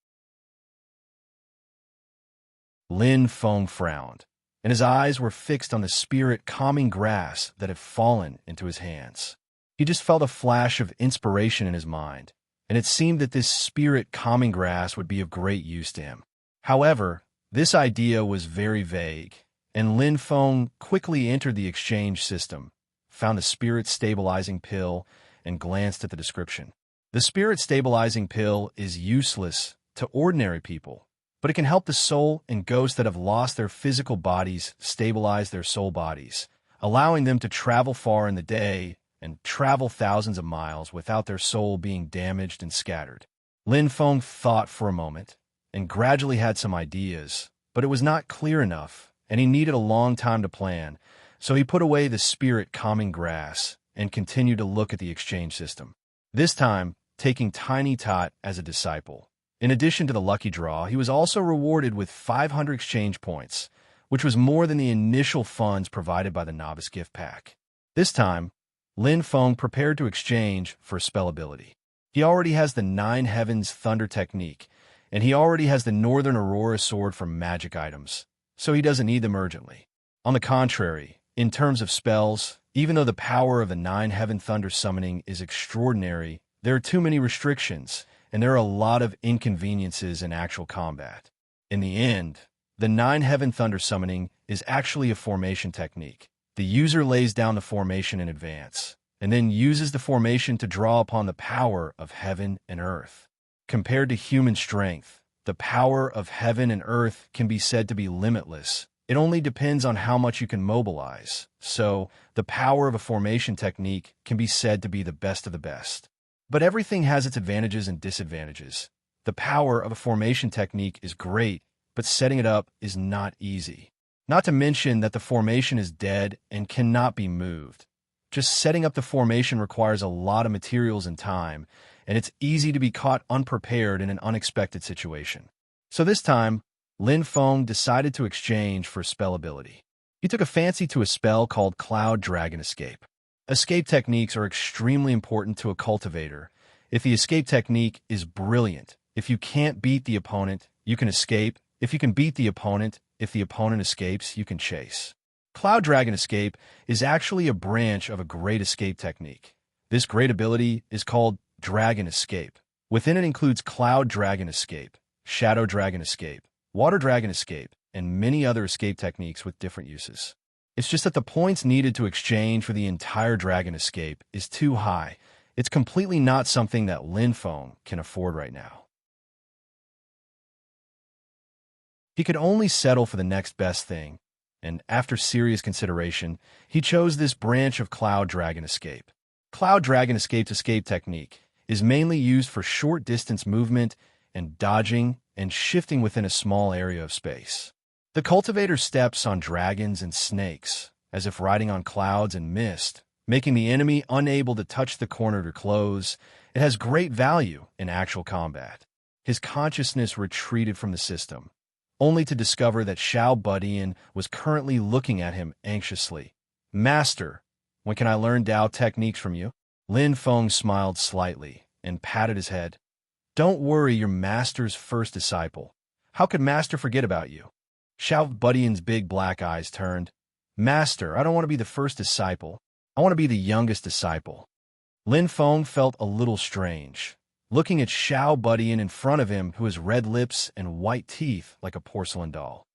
Lin Feng frowned, and his eyes were fixed on the spirit calming grass that had fallen into his hands. He just felt a flash of inspiration in his mind, and it seemed that this spirit calming grass would be of great use to him. However, this idea was very vague, and Lin Feng quickly entered the exchange system, found the spirit stabilizing pill, and glanced at the description. The spirit stabilizing pill is useless to ordinary people, but it can help the soul and ghosts that have lost their physical bodies stabilize their soul bodies, allowing them to travel far in the day and travel thousands of miles without their soul being damaged and scattered. Lin Feng thought for a moment and gradually had some ideas, but it was not clear enough, and he needed a long time to plan, so he put away the spirit calming grass and continued to look at the exchange system. This time, taking Tiny Tot as a disciple. In addition to the lucky draw, he was also rewarded with 500 exchange points, which was more than the initial funds provided by the novice gift pack. This time, Lin Feng prepared to exchange for spell ability. He already has the Nine Heavens Thunder technique, and he already has the Northern Aurora sword for magic items, so he doesn't need them urgently. On the contrary, in terms of spells, even though the power of the Nine Heaven Thunder summoning is extraordinary, there are too many restrictions, and there are a lot of inconveniences in actual combat. In the end, the Nine Heaven Thunder summoning is actually a formation technique. The user lays down the formation in advance, and then uses the formation to draw upon the power of heaven and earth. Compared to human strength, the power of heaven and earth can be said to be limitless. It only depends on how much you can mobilize, so the power of a formation technique can be said to be the best of the best. But everything has its advantages and disadvantages. The power of a formation technique is great, but setting it up is not easy. Not to mention that the formation is dead and cannot be moved. Just setting up the formation requires a lot of materials and time, and it's easy to be caught unprepared in an unexpected situation. So this time, Lin Feng decided to exchange for spell ability. He took a fancy to a spell called Cloud Dragon Escape. Escape techniques are extremely important to a cultivator. If the escape technique is brilliant, if you can't beat the opponent, you can escape. If you can beat the opponent, if the opponent escapes, you can chase. Cloud Dragon Escape is actually a branch of a great escape technique. This great ability is called Dragon Escape. Within it includes Cloud Dragon Escape, Shadow Dragon Escape, Water Dragon Escape, and many other escape techniques with different uses. It's just that the points needed to exchange for the entire Dragon Escape is too high. It's completely not something that Lin Feng can afford right now. He could only settle for the next best thing, and after serious consideration, he chose this branch of Cloud Dragon Escape. Cloud Dragon Escape's escape technique is mainly used for short-distance movement and dodging and shifting within a small area of space. The cultivator steps on dragons and snakes, as if riding on clouds and mist, making the enemy unable to touch the corner to close. It has great value in actual combat. His consciousness retreated from the system, only to discover that Xiao Budian was currently looking at him anxiously. "Master, when can I learn Dao techniques from you?" Lin Feng smiled slightly and patted his head. "Don't worry, you're Master's first disciple. How could Master forget about you?" Xiao Budian's big black eyes turned. "Master, I don't want to be the first disciple. I want to be the youngest disciple." Lin Feng felt a little strange, looking at Xiao Budian in front of him who has red lips and white teeth like a porcelain doll.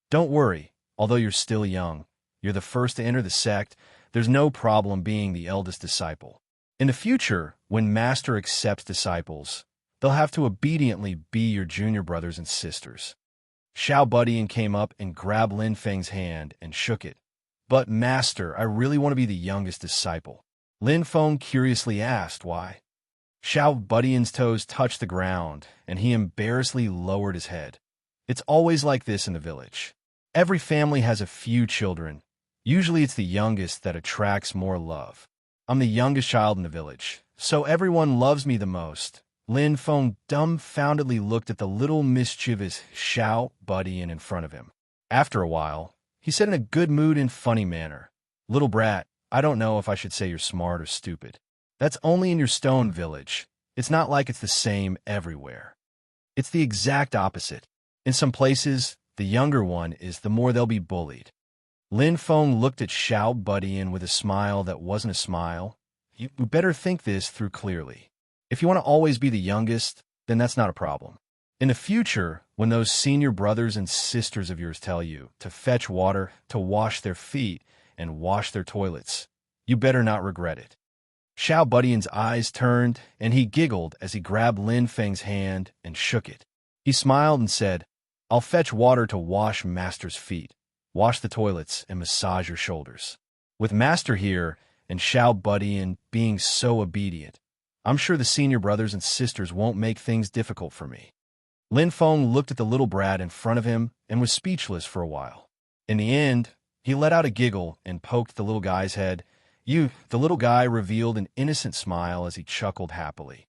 "Don't worry, although you're still young, you're the first to enter the sect, there's no problem being the eldest disciple. In the future, when Master accepts disciples, they'll have to obediently be your junior brothers and sisters." Xiao Budian came up and grabbed Lin Feng's hand and shook it. "But Master, I really want to be the youngest disciple." Lin Feng curiously asked why. Xiao Budian's toes touched the ground, and he embarrassedly lowered his head. "It's always like this in the village. Every family has a few children. Usually it's the youngest that attracts more love. I'm the youngest child in the village, so everyone loves me the most." Lin Feng dumbfoundedly looked at the little mischievous Xiao Budian in front of him. After a while, he said in a good mood and funny manner, "Little brat, I don't know if I should say you're smart or stupid. That's only in your stone village. It's not like it's the same everywhere. It's the exact opposite. In some places, the younger one is, the more they'll be bullied." Lin Feng looked at Xiao Budian with a smile that wasn't a smile. "You better think this through clearly. If you want to always be the youngest, then that's not a problem. In the future, when those senior brothers and sisters of yours tell you to fetch water, to wash their feet, and wash their toilets, you better not regret it." Xiao Budian's eyes turned, and he giggled as he grabbed Lin Feng's hand and shook it. He smiled and said, "I'll fetch water to wash Master's feet, wash the toilets, and massage your shoulders. With Master here, and Xiao Budian being so obedient. I'm sure the senior brothers and sisters won't make things difficult for me. Lin Feng looked at the little brat in front of him and was speechless for a while. In the end, he let out a giggle and poked the little guy's head. The little guy revealed an innocent smile as he chuckled happily.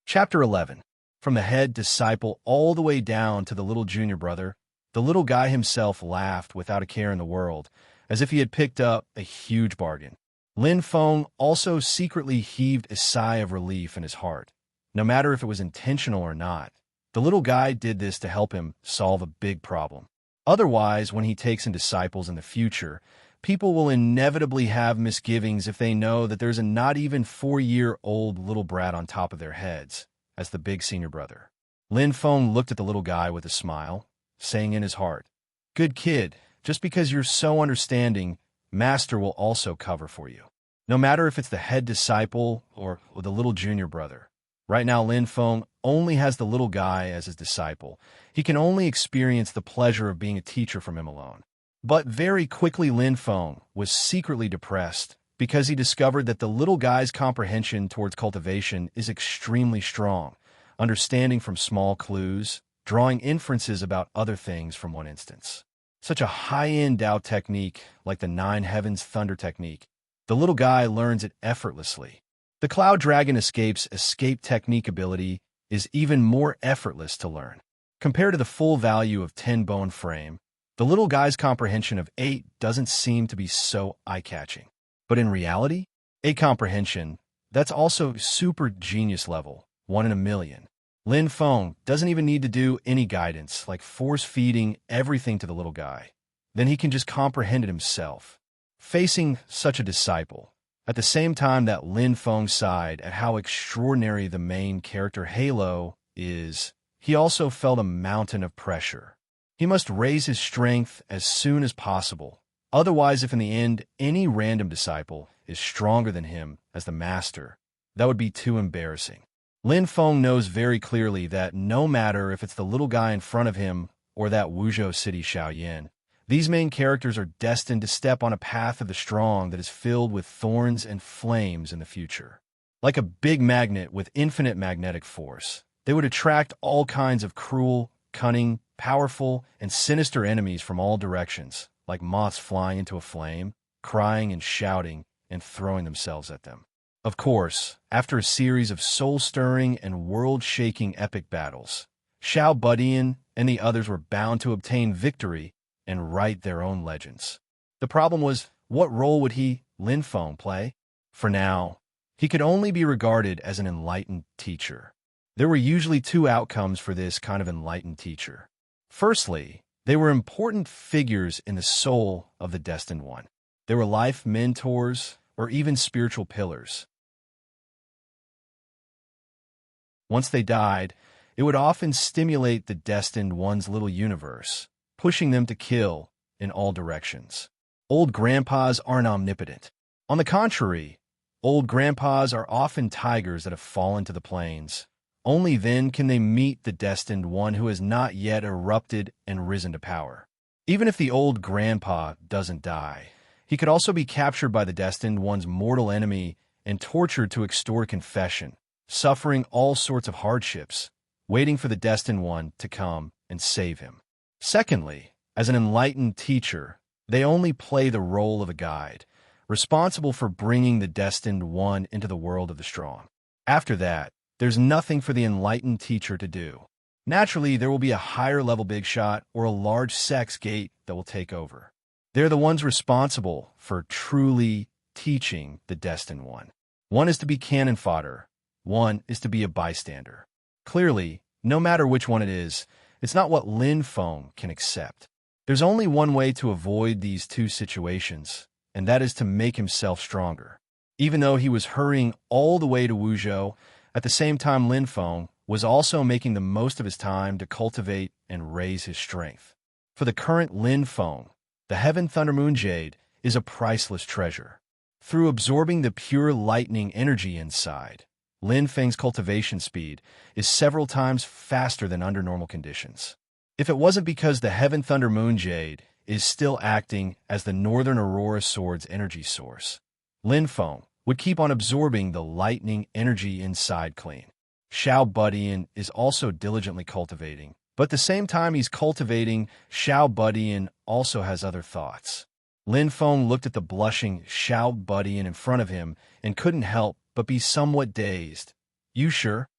Chapter 11. From the head disciple all the way down to the little junior brother, the little guy himself laughed without a care in the world, as if he had picked up a huge bargain. Lin Feng also secretly heaved a sigh of relief in his heart. No matter if it was intentional or not, the little guy did this to help him solve a big problem. Otherwise, when he takes in disciples in the future, people will inevitably have misgivings if they know that there's a not even 4-year-old little brat on top of their heads, as the big senior brother. Lin Feng looked at the little guy with a smile, saying in his heart, "Good kid, just because you're so understanding, Master will also cover for you. No matter if it's the head disciple or the little junior brother. Right now, Lin Feng only has the little guy as his disciple. He can only experience the pleasure of being a teacher from him alone." But very quickly Lin Feng was secretly depressed because he discovered that the little guy's comprehension towards cultivation is extremely strong, understanding from small clues, drawing inferences about other things from one instance. Such a high-end Dao technique like the Nine Heavens Thunder technique, the little guy learns it effortlessly. The Cloud Dragon escape technique ability is even more effortless to learn. Compared to the full value of 10 bone frame, the little guy's comprehension of 8 doesn't seem to be so eye-catching. But in reality, 8 comprehension, that's also super genius level, 1 in a million. Lin Feng doesn't even need to do any guidance, like force-feeding everything to the little guy. Then he can just comprehend it himself. Facing such a disciple, at the same time that Lin Feng sighed at how extraordinary the main character Halo is, he also felt a mountain of pressure. He must raise his strength as soon as possible. Otherwise, if in the end any random disciple is stronger than him as the master, that would be too embarrassing. Lin Feng knows very clearly that no matter if it's the little guy in front of him or that Wuzhou City Xiaoyan, these main characters are destined to step on a path of the strong that is filled with thorns and flames in the future. Like a big magnet with infinite magnetic force, they would attract all kinds of cruel, cunning, powerful, and sinister enemies from all directions, like moths flying into a flame, crying and shouting, and throwing themselves at them. Of course, after a series of soul-stirring and world-shaking epic battles, Xiao Budian and the others were bound to obtain victory and write their own legends. The problem was, what role would Lin Feng, play? For now, he could only be regarded as an enlightened teacher. There were usually 2 outcomes for this kind of enlightened teacher. Firstly, they were important figures in the soul of the Destined One. They were life mentors or even spiritual pillars. Once they died, it would often stimulate the Destined One's little universe, pushing them to kill in all directions. Old grandpas aren't omnipotent. On the contrary, old grandpas are often tigers that have fallen to the plains. Only then can they meet the Destined One who has not yet erupted and risen to power. Even if the old grandpa doesn't die, he could also be captured by the Destined One's mortal enemy and tortured to extort confession, suffering all sorts of hardships, waiting for the Destined One to come and save him. Secondly, as an enlightened teacher, they only play the role of a guide, responsible for bringing the Destined One into the world of the strong. After that, there's nothing for the enlightened teacher to do. Naturally, there will be a higher-level big shot or a large sex gate that will take over. They're the ones responsible for truly teaching the Destined One. One is to be cannon fodder. One is to be a bystander. Clearly, no matter which one it is, it's not what Lin Feng can accept. There's only one way to avoid these 2 situations, and that is to make himself stronger. Even though he was hurrying all the way to Wuzhou, at the same time Lin Feng was also making the most of his time to cultivate and raise his strength. For the current Lin Feng, the Heaven Thunder Moon Jade is a priceless treasure. Through absorbing the pure lightning energy inside, Lin Feng's cultivation speed is several times faster than under normal conditions. if it wasn't because the Heaven Thunder Moon Jade is still acting as the Northern Aurora Sword's energy source. Lin Feng would keep on absorbing the lightning energy inside clean. Xiao Budian is also diligently cultivating, but at the same time he's cultivating, Xiao Budian also has other thoughts. Lin Feng looked at the blushing Xiao Budian in front of him and couldn't help but be somewhat dazed. You sure?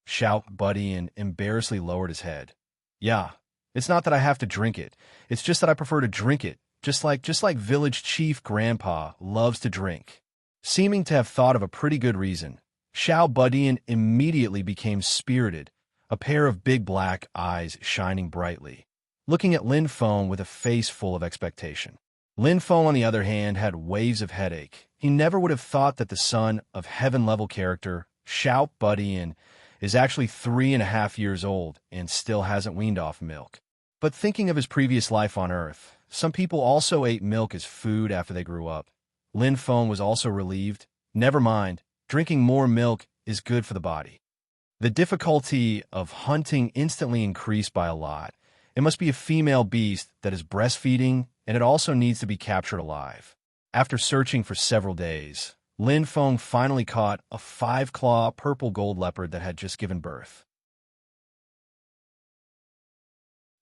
Xiao Budian embarrassedly lowered his head. Yeah, it's not that I have to drink it. It's just that I prefer to drink it, just like village chief grandpa loves to drink. Seeming to have thought of a pretty good reason, Xiao Budian immediately became spirited, a pair of big black eyes shining brightly, looking at Lin Feng with a face full of expectation. Lin Feng, on the other hand, had waves of headache. He never would have thought that the son of heaven-level character, Xiao Budian, is actually 3.5 years old and still hasn't weaned off milk. But thinking of his previous life on Earth, some people also ate milk as food after they grew up. Lin Feng was also relieved. Never mind, drinking more milk is good for the body. The difficulty of hunting instantly increased by a lot. It must be a female beast that is breastfeeding, and it also needs to be captured alive. After searching for several days, Lin Feng finally caught a 5-claw purple gold leopard that had just given birth.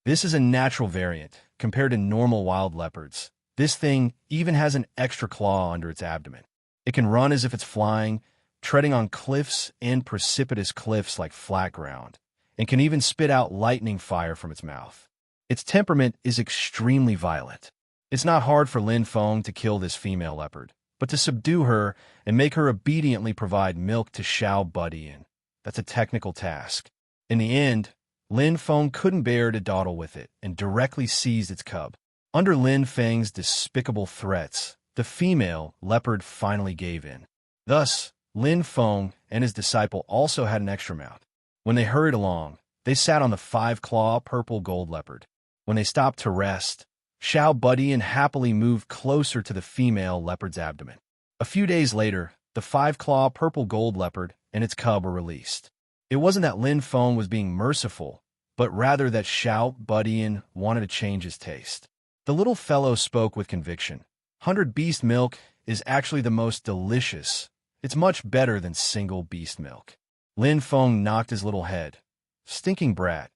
This is a natural variant compared to normal wild leopards. This thing even has an extra claw under its abdomen. It can run as if it's flying, treading on cliffs and precipitous cliffs like flat ground, and can even spit out lightning fire from its mouth. Its temperament is extremely violent. It's not hard for Lin Feng to kill this female leopard, but to subdue her and make her obediently provide milk to Xiao Budian, that's a technical task. In the end, Lin Feng couldn't bear to dawdle with it and directly seized its cub. Under Lin Feng's despicable threats, the female leopard finally gave in. Thus, Lin Feng and his disciple also had an extra mount. When they hurried along, they sat on the 5-claw purple gold leopard. When they stopped to rest, Xiao Budian happily moved closer to the female leopard's abdomen. A few days later, the 5-claw purple gold leopard and its cub were released. It wasn't that Lin Feng was being merciful, but rather that Xiao Budian wanted to change his taste. The little fellow spoke with conviction. 100 beast milk is actually the most delicious. It's much better than single beast milk. Lin Feng knocked his little head. Stinking brat.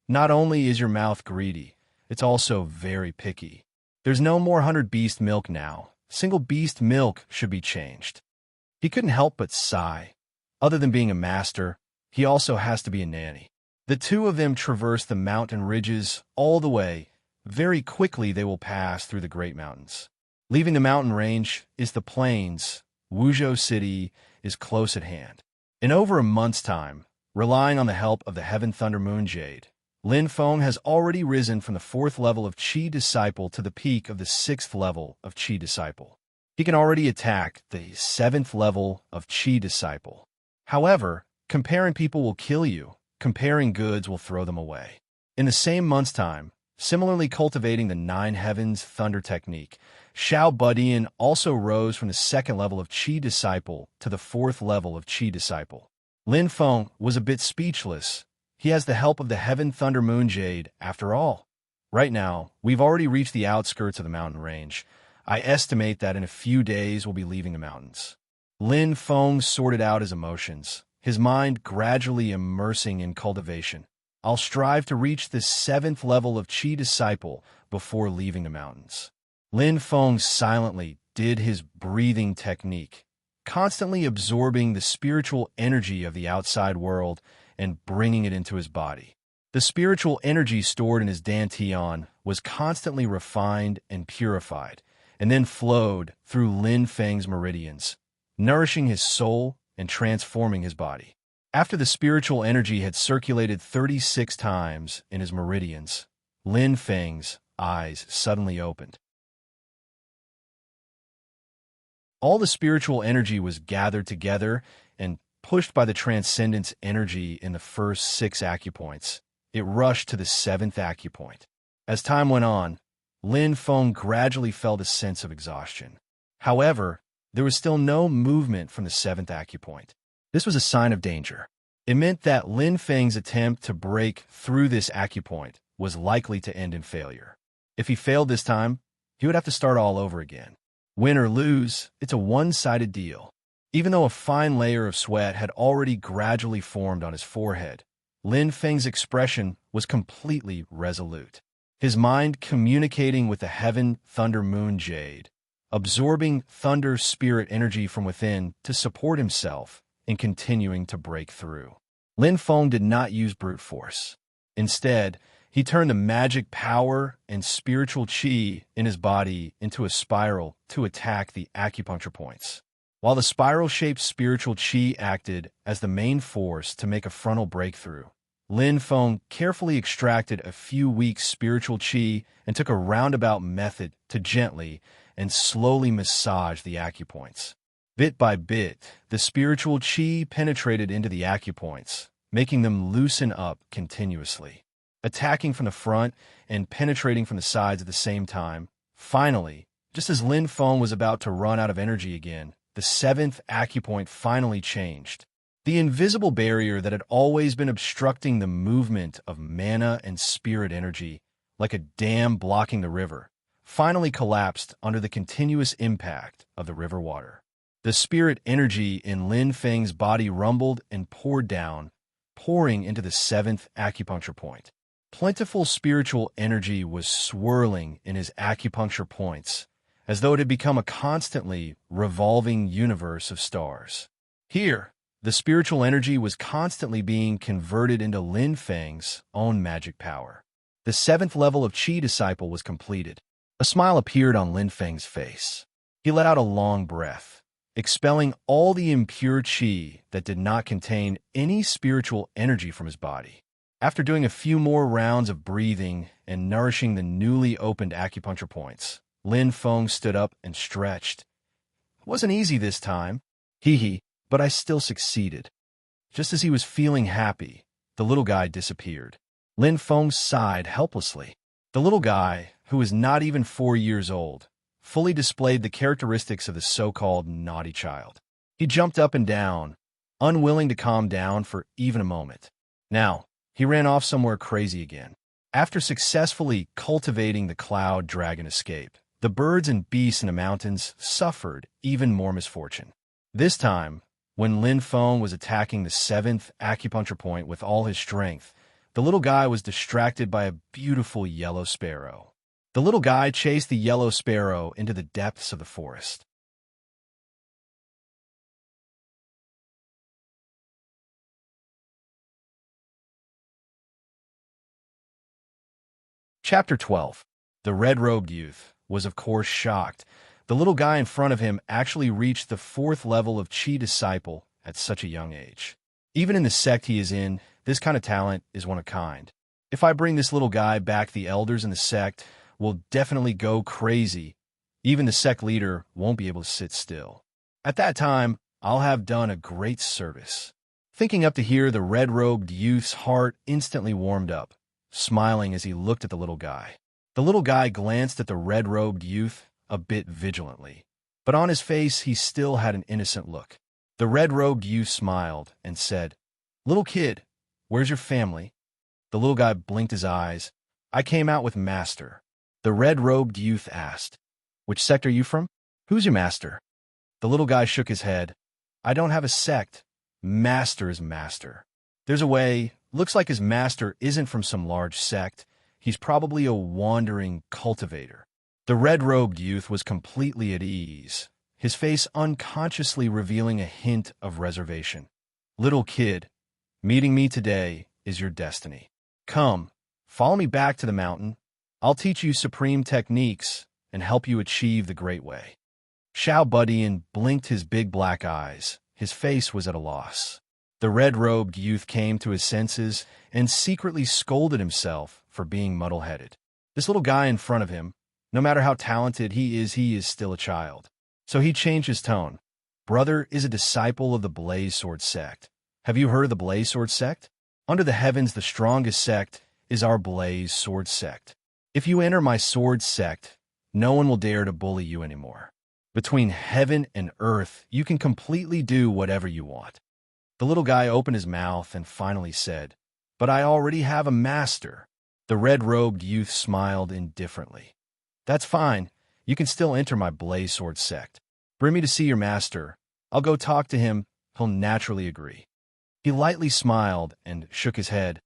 Not only is your mouth greedy, it's also very picky. There's no more 100 beast milk now. Single beast milk should be changed. He couldn't help but sigh. Other than being a master, he also has to be a nanny. The two of them traverse the mountain ridges all the way. Very quickly they will pass through the Great Mountains. Leaving the mountain range is the plains. Wuzhou City is close at hand. In over a month's time, relying on the help of the Heaven Thunder Moon Jade, Lin Feng has already risen from the 4th level of Qi Disciple to the peak of the 6th level of Qi Disciple. He can already attack the 7th level of Qi Disciple. However, comparing people will kill you. Comparing goods will throw them away. In the same month's time, similarly cultivating the 9 Heavens Thunder technique, Xiao Budian also rose from the 2nd level of Qi Disciple to the 4th level of Qi Disciple. Lin Feng was a bit speechless. He has the help of the Heaven Thunder Moon Jade, after all. Right now, we've already reached the outskirts of the mountain range. I estimate that in a few days we'll be leaving the mountains. Lin Feng sorted out his emotions, his mind gradually immersing in cultivation. I'll strive to reach the 7th level of Qi Disciple before leaving the mountains. Lin Feng silently did his breathing technique, constantly absorbing the spiritual energy of the outside world and bringing it into his body. The spiritual energy stored in his dantian was constantly refined and purified, and then flowed through Lin Feng's meridians, nourishing his soul and transforming his body. After the spiritual energy had circulated 36 times in his meridians, Lin Feng's eyes suddenly opened. All the spiritual energy was gathered together and pushed by the transcendence energy in the first 6 acupoints. It rushed to the 7th acupoint. As time went on, Lin Feng gradually felt a sense of exhaustion. However, there was still no movement from the 7th acupoint. This was a sign of danger. It meant that Lin Feng's attempt to break through this acupoint was likely to end in failure. If he failed this time, he would have to start all over again. Win or lose, it's a one-sided deal. Even though a fine layer of sweat had already gradually formed on his forehead, Lin Feng's expression was completely resolute. His mind communicating with the heaven thunder moon jade, absorbing thunder spirit energy from within to support himself in continuing to break through. Lin Feng did not use brute force. Instead, he turned the magic power and spiritual qi in his body into a spiral to attack the acupuncture points. While the spiral-shaped spiritual qi acted as the main force to make a frontal breakthrough, Lin Feng carefully extracted a few weak spiritual qi and took a roundabout method to gently and slowly massage the acupoints. Bit by bit, the spiritual qi penetrated into the acupoints, making them loosen up continuously. Attacking from the front and penetrating from the sides at the same time. Finally, just as Lin Feng was about to run out of energy again, the seventh acupoint finally changed. The invisible barrier that had always been obstructing the movement of mana and spirit energy, like a dam blocking the river, finally collapsed under the continuous impact of the river water. The spirit energy in Lin Feng's body rumbled and poured down, pouring into the seventh acupuncture point. Plentiful spiritual energy was swirling in his acupuncture points, as though it had become a constantly revolving universe of stars. Here, the spiritual energy was constantly being converted into Lin Feng's own magic power. The seventh level of Qi Disciple was completed. A smile appeared on Lin Feng's face. He let out a long breath, expelling all the impure Qi that did not contain any spiritual energy from his body. After doing a few more rounds of breathing and nourishing the newly opened acupuncture points, Lin Feng stood up and stretched. It wasn't easy this time. But I still succeeded. Just as he was feeling happy, the little guy disappeared. Lin Feng sighed helplessly. The little guy, who was not even 4 years old, fully displayed the characteristics of the so-called naughty child. He jumped up and down, unwilling to calm down for even a moment. Now, he ran off somewhere crazy again. After successfully cultivating the cloud dragon escape, the birds and beasts in the mountains suffered even more misfortune. This time, when Lin Feng was attacking the seventh acupuncture point with all his strength, the little guy was distracted by a beautiful yellow sparrow. The little guy chased the yellow sparrow into the depths of the forest. Chapter 12. The red-robed youth was of course shocked. The little guy in front of him actually reached the 4th level of Qi Disciple at such a young age. Even in the sect he is in, this kind of talent is one of a kind. If I bring this little guy back, the elders in the sect will definitely go crazy. Even the sect leader won't be able to sit still. At that time, I'll have done a great service. Thinking up to here, the red-robed youth's heart instantly warmed up, smiling as he looked at the little guy. The little guy glanced at the red-robed youth a bit vigilantly, but on his face he still had an innocent look. The red-robed youth smiled and said, "Little kid, where's your family?" The little guy blinked his eyes. "I came out with Master." The red-robed youth asked, "Which sect are you from? Who's your master?" The little guy shook his head. "I don't have a sect. Master is master. There's a way. Looks like his master isn't from some large sect. He's probably a wandering cultivator." The red-robed youth was completely at ease, his face unconsciously revealing a hint of reservation. "Little kid, meeting me today is your destiny. Come, follow me back to the mountain. I'll teach you supreme techniques and help you achieve the great way." Xiao Budian blinked his big black eyes. His face was at a loss. The red-robed youth came to his senses and secretly scolded himself for being muddle-headed. This little guy in front of him, no matter how talented he is still a child. So he changed his tone. "Brother is a disciple of the Blaze Sword sect. Have you heard of the Blaze Sword sect? Under the heavens, the strongest sect is our Blaze Sword sect. If you enter my sword sect, no one will dare to bully you anymore. Between heaven and earth, you can completely do whatever you want." The little guy opened his mouth and finally said, "But I already have a master." The red-robed youth smiled indifferently. That's fine. You can still enter my blaze sword sect. Bring me to see your master. I'll go talk to him. He'll naturally agree. He lightly smiled and shook his head.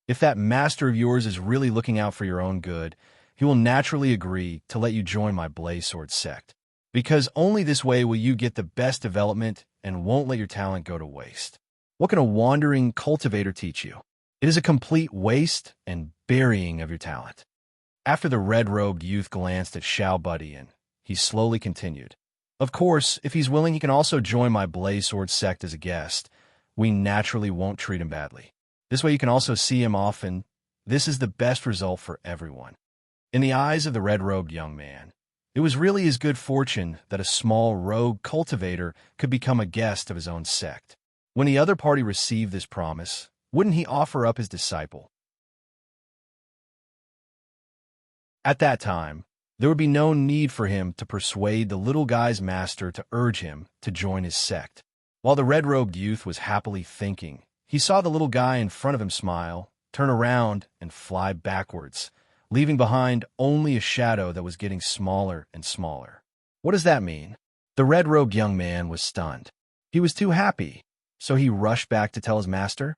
If that master of yours is really looking out for your own good, he will naturally agree to let you join my blaze sword sect, because only this way will you get the best development and won't let your talent go to waste. What can a wandering cultivator teach you? It is a complete waste and burying of your talent. After the red-robed youth glanced at Xiao Budian, he slowly continued. Of course, if he's willing, he can also join my blaze sword sect as a guest. We naturally won't treat him badly. This way you can also see him often. This is the best result for everyone. In the eyes of the red-robed young man, it was really his good fortune that a small rogue cultivator could become a guest of his own sect. When the other party received this promise, wouldn't he offer up his disciple? At that time, there would be no need for him to persuade the little guy's master to urge him to join his sect. While the red-robed youth was happily thinking, he saw the little guy in front of him smile, turn around, and fly backwards, leaving behind only a shadow that was getting smaller and smaller. What does that mean? The red-robed young man was stunned. He was too happy, so he rushed back to tell his master.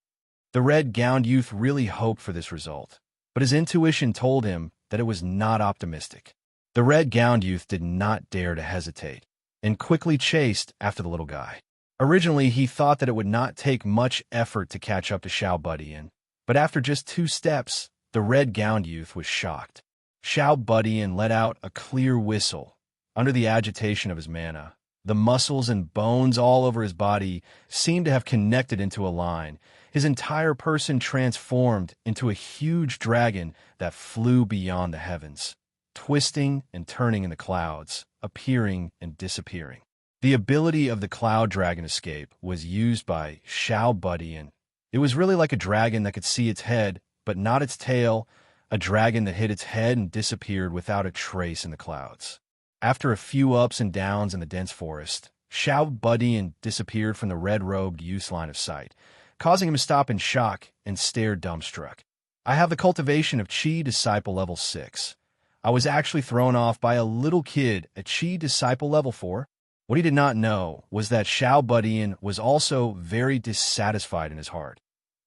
The red-gowned youth really hoped for this result, but his intuition told him that it was not optimistic. The red-gowned youth did not dare to hesitate, and quickly chased after the little guy. Originally, he thought that it would not take much effort to catch up to Xiao Budian, but after just 2 steps, the red-gowned youth was shocked. Xiao Budian let out a clear whistle. Under the agitation of his mana, the muscles and bones all over his body seemed to have connected into a line. His entire person transformed into a huge dragon that flew beyond the heavens, twisting and turning in the clouds, appearing and disappearing. The ability of the cloud dragon escape was used by Xiao Budian. It was really like a dragon that could see its head, but not its tail, a dragon that hit its head and disappeared without a trace in the clouds. After a few ups and downs in the dense forest, Xiao Budian disappeared from the red-robed youth's line of sight, causing him to stop in shock and stare dumbstruck. I have the cultivation of Qi Disciple level 6. I was actually thrown off by a little kid at Qi Disciple level 4. What he did not know was that Xiao Budian was also very dissatisfied in his heart.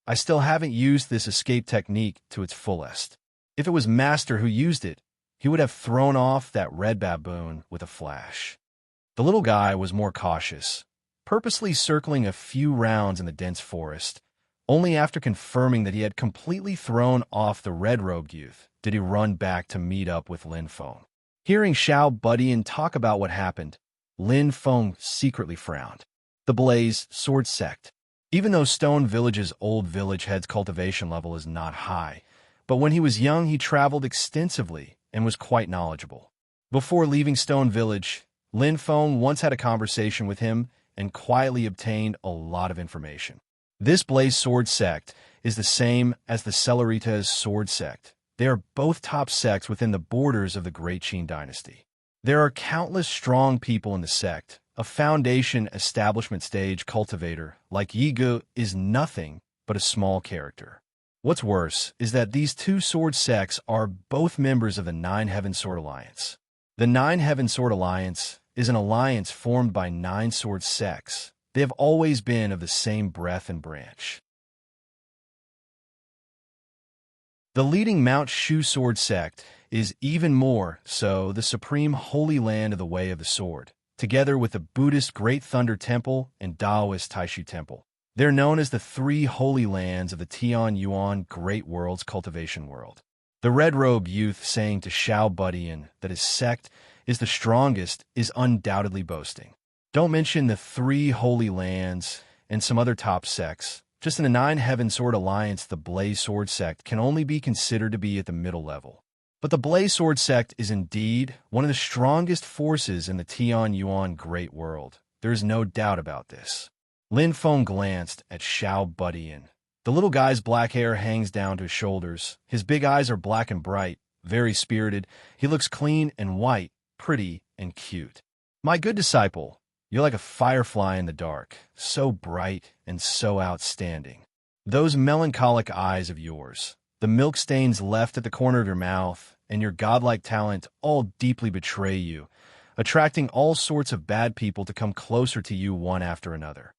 I still haven't used this escape technique to its fullest. If it was Master who used it, he would have thrown off that red baboon with a flash. The little guy was more cautious, purposely circling a few rounds in the dense forest. Only after confirming that he had completely thrown off the red-robed youth did he run back to meet up with Lin Feng. Hearing Xiao Budian talk about what happened, Lin Feng secretly frowned. The Blaze Sword Sect. Even though Stone Village's old village head's cultivation level is not high, but when he was young he traveled extensively and was quite knowledgeable. Before leaving Stone Village, Lin Feng once had a conversation with him and quietly obtained a lot of information. This Blaze Sword Sect is the same as the Celeritas Sword Sect. They are both top sects within the borders of the Great Qin Dynasty. There are countless strong people in the sect. A foundation establishment stage cultivator like Yigu is nothing but a small character. What's worse is that these 2 sword sects are both members of the Nine Heaven Sword Alliance. The Nine Heaven Sword Alliance is an alliance formed by 9 sword sects. They have always been of the same breadth and branch. The leading Mount Shu Sword Sect is even more so the supreme holy land of the Way of the Sword, together with the Buddhist Great Thunder Temple and Taoist Taishu Temple. They're known as the 3 holy lands of the Tianyuan Great World's cultivation world. The red-robed youth saying to Xiao Budian that his sect is the strongest is undoubtedly boasting. Don't mention the 3 holy lands and some other top sects. Just in the Nine Heaven Sword Alliance, the Blaze Sword Sect can only be considered to be at the middle level. But the Blaze Sword Sect is indeed one of the strongest forces in the Tianyuan Great World. There is no doubt about this. Lin Feng glanced at Xiao Budian. The little guy's black hair hangs down to his shoulders. His big eyes are black and bright, very spirited. He looks clean and white, pretty and cute. My good disciple, you're like a firefly in the dark, so bright and so outstanding. Those melancholic eyes of yours, The milk stains left at the corner of your mouth and your godlike talent all deeply betray you, attracting all sorts of bad people to come closer to you one after another.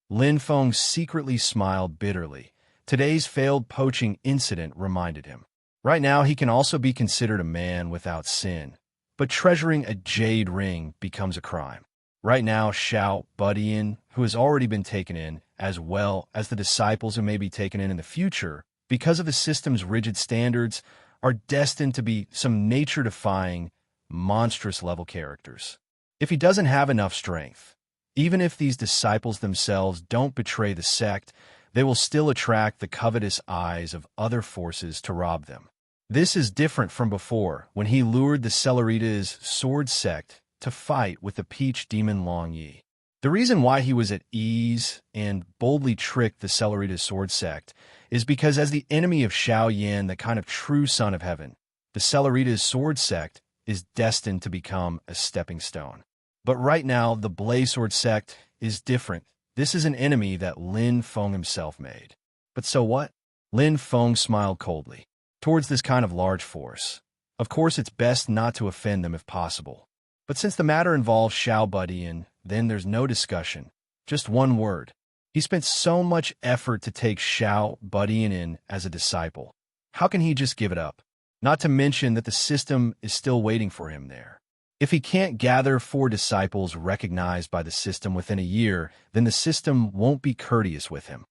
Lin Feng secretly smiled bitterly. Today's failed poaching incident reminded him. Right now, he can also be considered a man without sin, but treasuring a jade ring becomes a crime. Right now, Xiao Budian, who has already been taken in, as well as the disciples who may be taken in the future, because of the system's rigid standards, are destined to be some nature-defying, monstrous-level characters. If he doesn't have enough strength, even if these disciples themselves don't betray the sect, they will still attract the covetous eyes of other forces to rob them. This is different from before, when he lured the Celeritas' sword sect to fight with the peach demon Long Yi. The reason why he was at ease and boldly tricked the Celeritas' sword sect is because as the enemy of Xiao Yan, the kind of true son of heaven, the Celeritas' sword sect is destined to become a stepping stone. But right now, the Blaze Sword sect is different. This is an enemy that Lin Feng himself made. But so what? Lin Feng smiled coldly. Towards this kind of large force, of course it's best not to offend them if possible. But since the matter involves Xiao Budian, then there's no discussion. Just one word. He spent so much effort to take Xiao Budian in as a disciple. How can he just give it up? Not to mention that the system is still waiting for him there. If he can't gather 4 disciples recognized by the system within a year, then the system won't be courteous with him.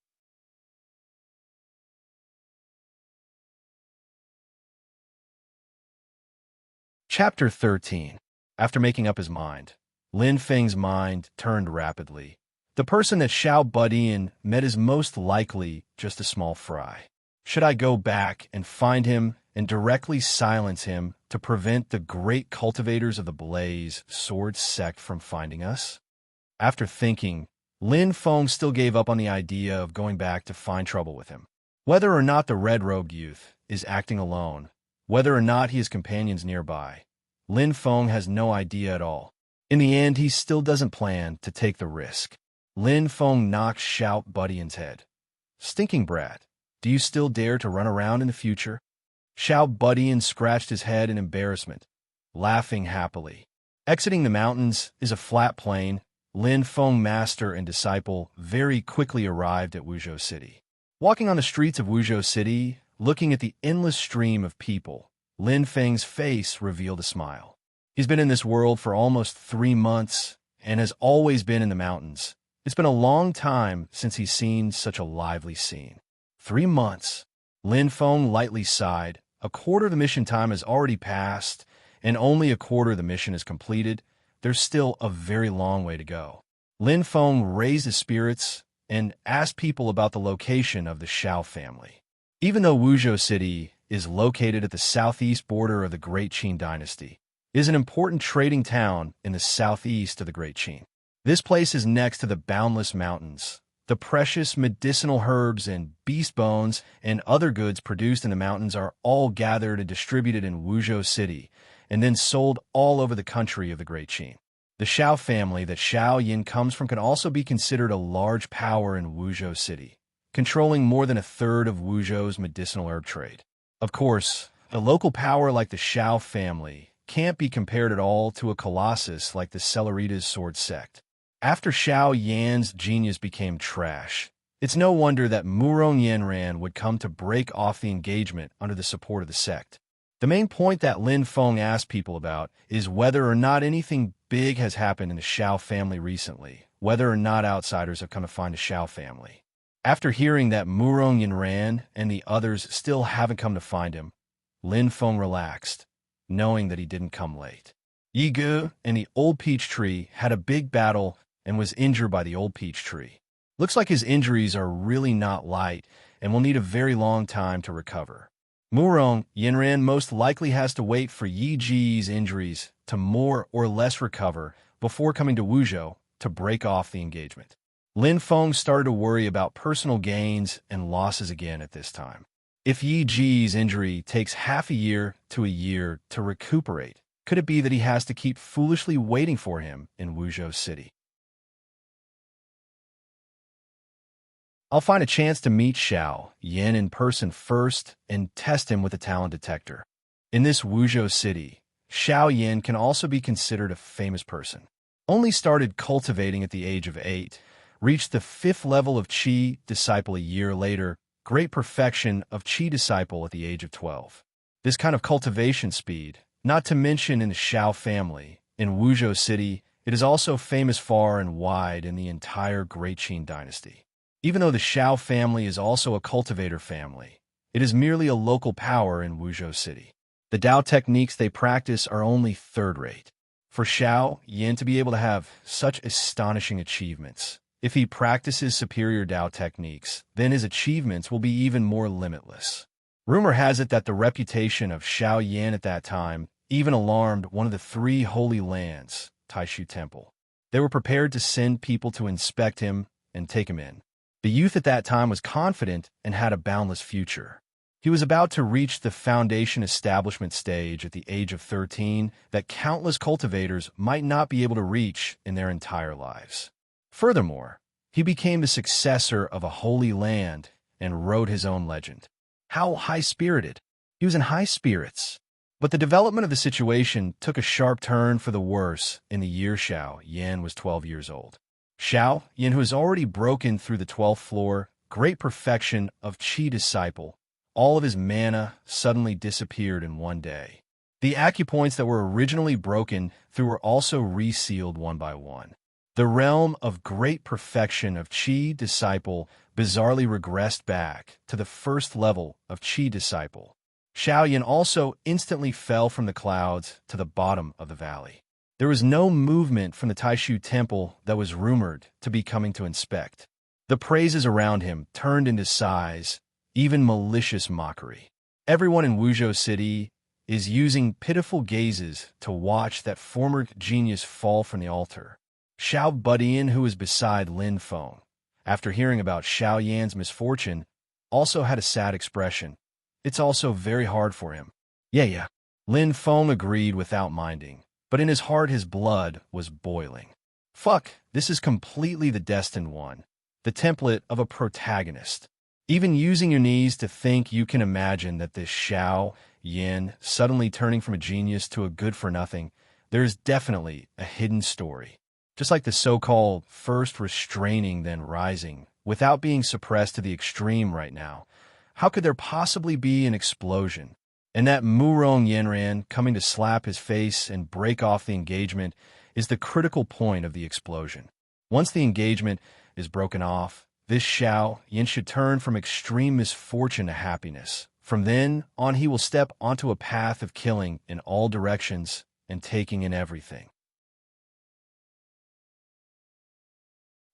Chapter 13. After making up his mind, Lin Feng's mind turned rapidly. The person that Xiao Budian met is most likely just a small fry. Should I go back and find him and directly silence him to prevent the great cultivators of the Blaze Sword sect from finding us? After thinking, Lin Feng still gave up on the idea of going back to find trouble with him. Whether or not the red-robed youth is acting alone, whether or not he has companions nearby, Lin Feng has no idea at all. In the end, he still doesn't plan to take the risk. Lin Feng knocked Xiao Budian's head. Stinking brat, do you still dare to run around in the future? Xiao Budian scratched his head in embarrassment, laughing happily. Exiting the mountains is a flat plain. Lin Feng master and disciple very quickly arrived at Wuzhou City. Walking on the streets of Wuzhou City, looking at the endless stream of people, Lin Feng's face revealed a smile. He's been in this world for almost 3 months and has always been in the mountains. It's been a long time since he's seen such a lively scene. 3 months. Lin Feng lightly sighed. A quarter of the mission time has already passed, and only a quarter of the mission is completed. There's still a very long way to go. Lin Feng raised his spirits and asked people about the location of the Xiao family. Even though Wuzhou City is located at the southeast border of the Great Qin dynasty, it is an important trading town in the southeast of the Great Qin. This place is next to the boundless mountains. The precious medicinal herbs and beast bones and other goods produced in the mountains are all gathered and distributed in Wuzhou City, and then sold all over the country of the Great Qin. The Xiao family that Xiao Yin comes from can also be considered a large power in Wuzhou City, controlling more than a third of Wuzhou's medicinal herb trade. Of course, a local power like the Xiao family can't be compared at all to a colossus like the Celeritas' sword sect. After Xiao Yan's genius became trash, it's no wonder that Murong Yanran would come to break off the engagement under the support of the sect. The main point that Lin Feng asked people about is whether or not anything big has happened in the Xiao family recently, whether or not outsiders have come to find the Xiao family. After hearing that Murong Yanran and the others still haven't come to find him, Lin Feng relaxed, knowing that he didn't come late. Yi Gu and the old peach tree had a big battle and was injured by the old peach tree. Looks like his injuries are really not light and will need a very long time to recover. Murong Yanran most likely has to wait for Yi Ji's injuries to more or less recover before coming to Wuzhou to break off the engagement. Lin Feng started to worry about personal gains and losses again at this time. If Yi Ji's injury takes half a year to recuperate, could it be that he has to keep foolishly waiting for him in Wuzhou City? I'll find a chance to meet Xiao Yin in person first and test him with a talent detector. In this Wuzhou city, Xiao Yin can also be considered a famous person. Only started cultivating at the age of 8, reached the 5th level of Qi disciple a year later, great perfection of Qi disciple at the age of 12. This kind of cultivation speed, not to mention in the Xiao family, in Wuzhou city, it is also famous far and wide in the entire Great Qin dynasty. Even though the Xiao family is also a cultivator family, it is merely a local power in Wuzhou city. The Dao techniques they practice are only third-rate. For Xiao Yin to be able to have such astonishing achievements, if he practices superior Dao techniques, then his achievements will be even more limitless. Rumor has it that the reputation of Xiao Yin at that time even alarmed one of the 3 holy lands, Taishu Temple. They were prepared to send people to inspect him and take him in. The youth at that time was confident and had a boundless future. He was about to reach the foundation establishment stage at the age of 13 that countless cultivators might not be able to reach in their entire lives. Furthermore, he became the successor of a holy land and wrote his own legend. How high-spirited! He was in high spirits. But the development of the situation took a sharp turn for the worse in the year Xiao Yin was 12 years old. Xiao Yin, who has already broken through the 12th floor, great perfection of Qi disciple, all of his mana suddenly disappeared in one day. The acupoints that were originally broken through were also resealed one by one. The realm of great perfection of Qi disciple bizarrely regressed back to the 1st level of Qi disciple. Xiao Yin also instantly fell from the clouds to the bottom of the valley. There was no movement from the Taishu temple that was rumored to be coming to inspect. The praises around him turned into sighs, even malicious mockery. Everyone in Wuzhou city is using pitiful gazes to watch that former genius fall from the altar. Xiao Budian, who was beside Lin Feng, after hearing about Xiao Yan's misfortune, also had a sad expression. It's also very hard for him. Yeah. Lin Feng agreed without minding, but in his heart his blood was boiling. Fuck, this is completely the destined one, the template of a protagonist. Even using your knees to think, you can imagine that this Xiao Yin suddenly turning from a genius to a good-for-nothing, there is definitely a hidden story. Just like the so-called first restraining then rising, without being suppressed to the extreme right now, how could there possibly be an explosion? And that Murong Yenran coming to slap his face and break off the engagement is the critical point of the explosion. Once the engagement is broken off, this Xiao Yin should turn from extreme misfortune to happiness. From then on, he will step onto a path of killing in all directions and taking in everything.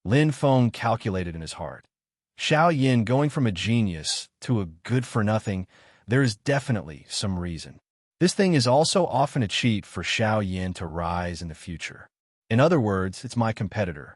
Lin Feng calculated in his heart. Xiao Yin going from a genius to a good-for-nothing, there is definitely some reason. This thing is also often a cheat for Xiao Yin to rise in the future. In other words, it's my competitor.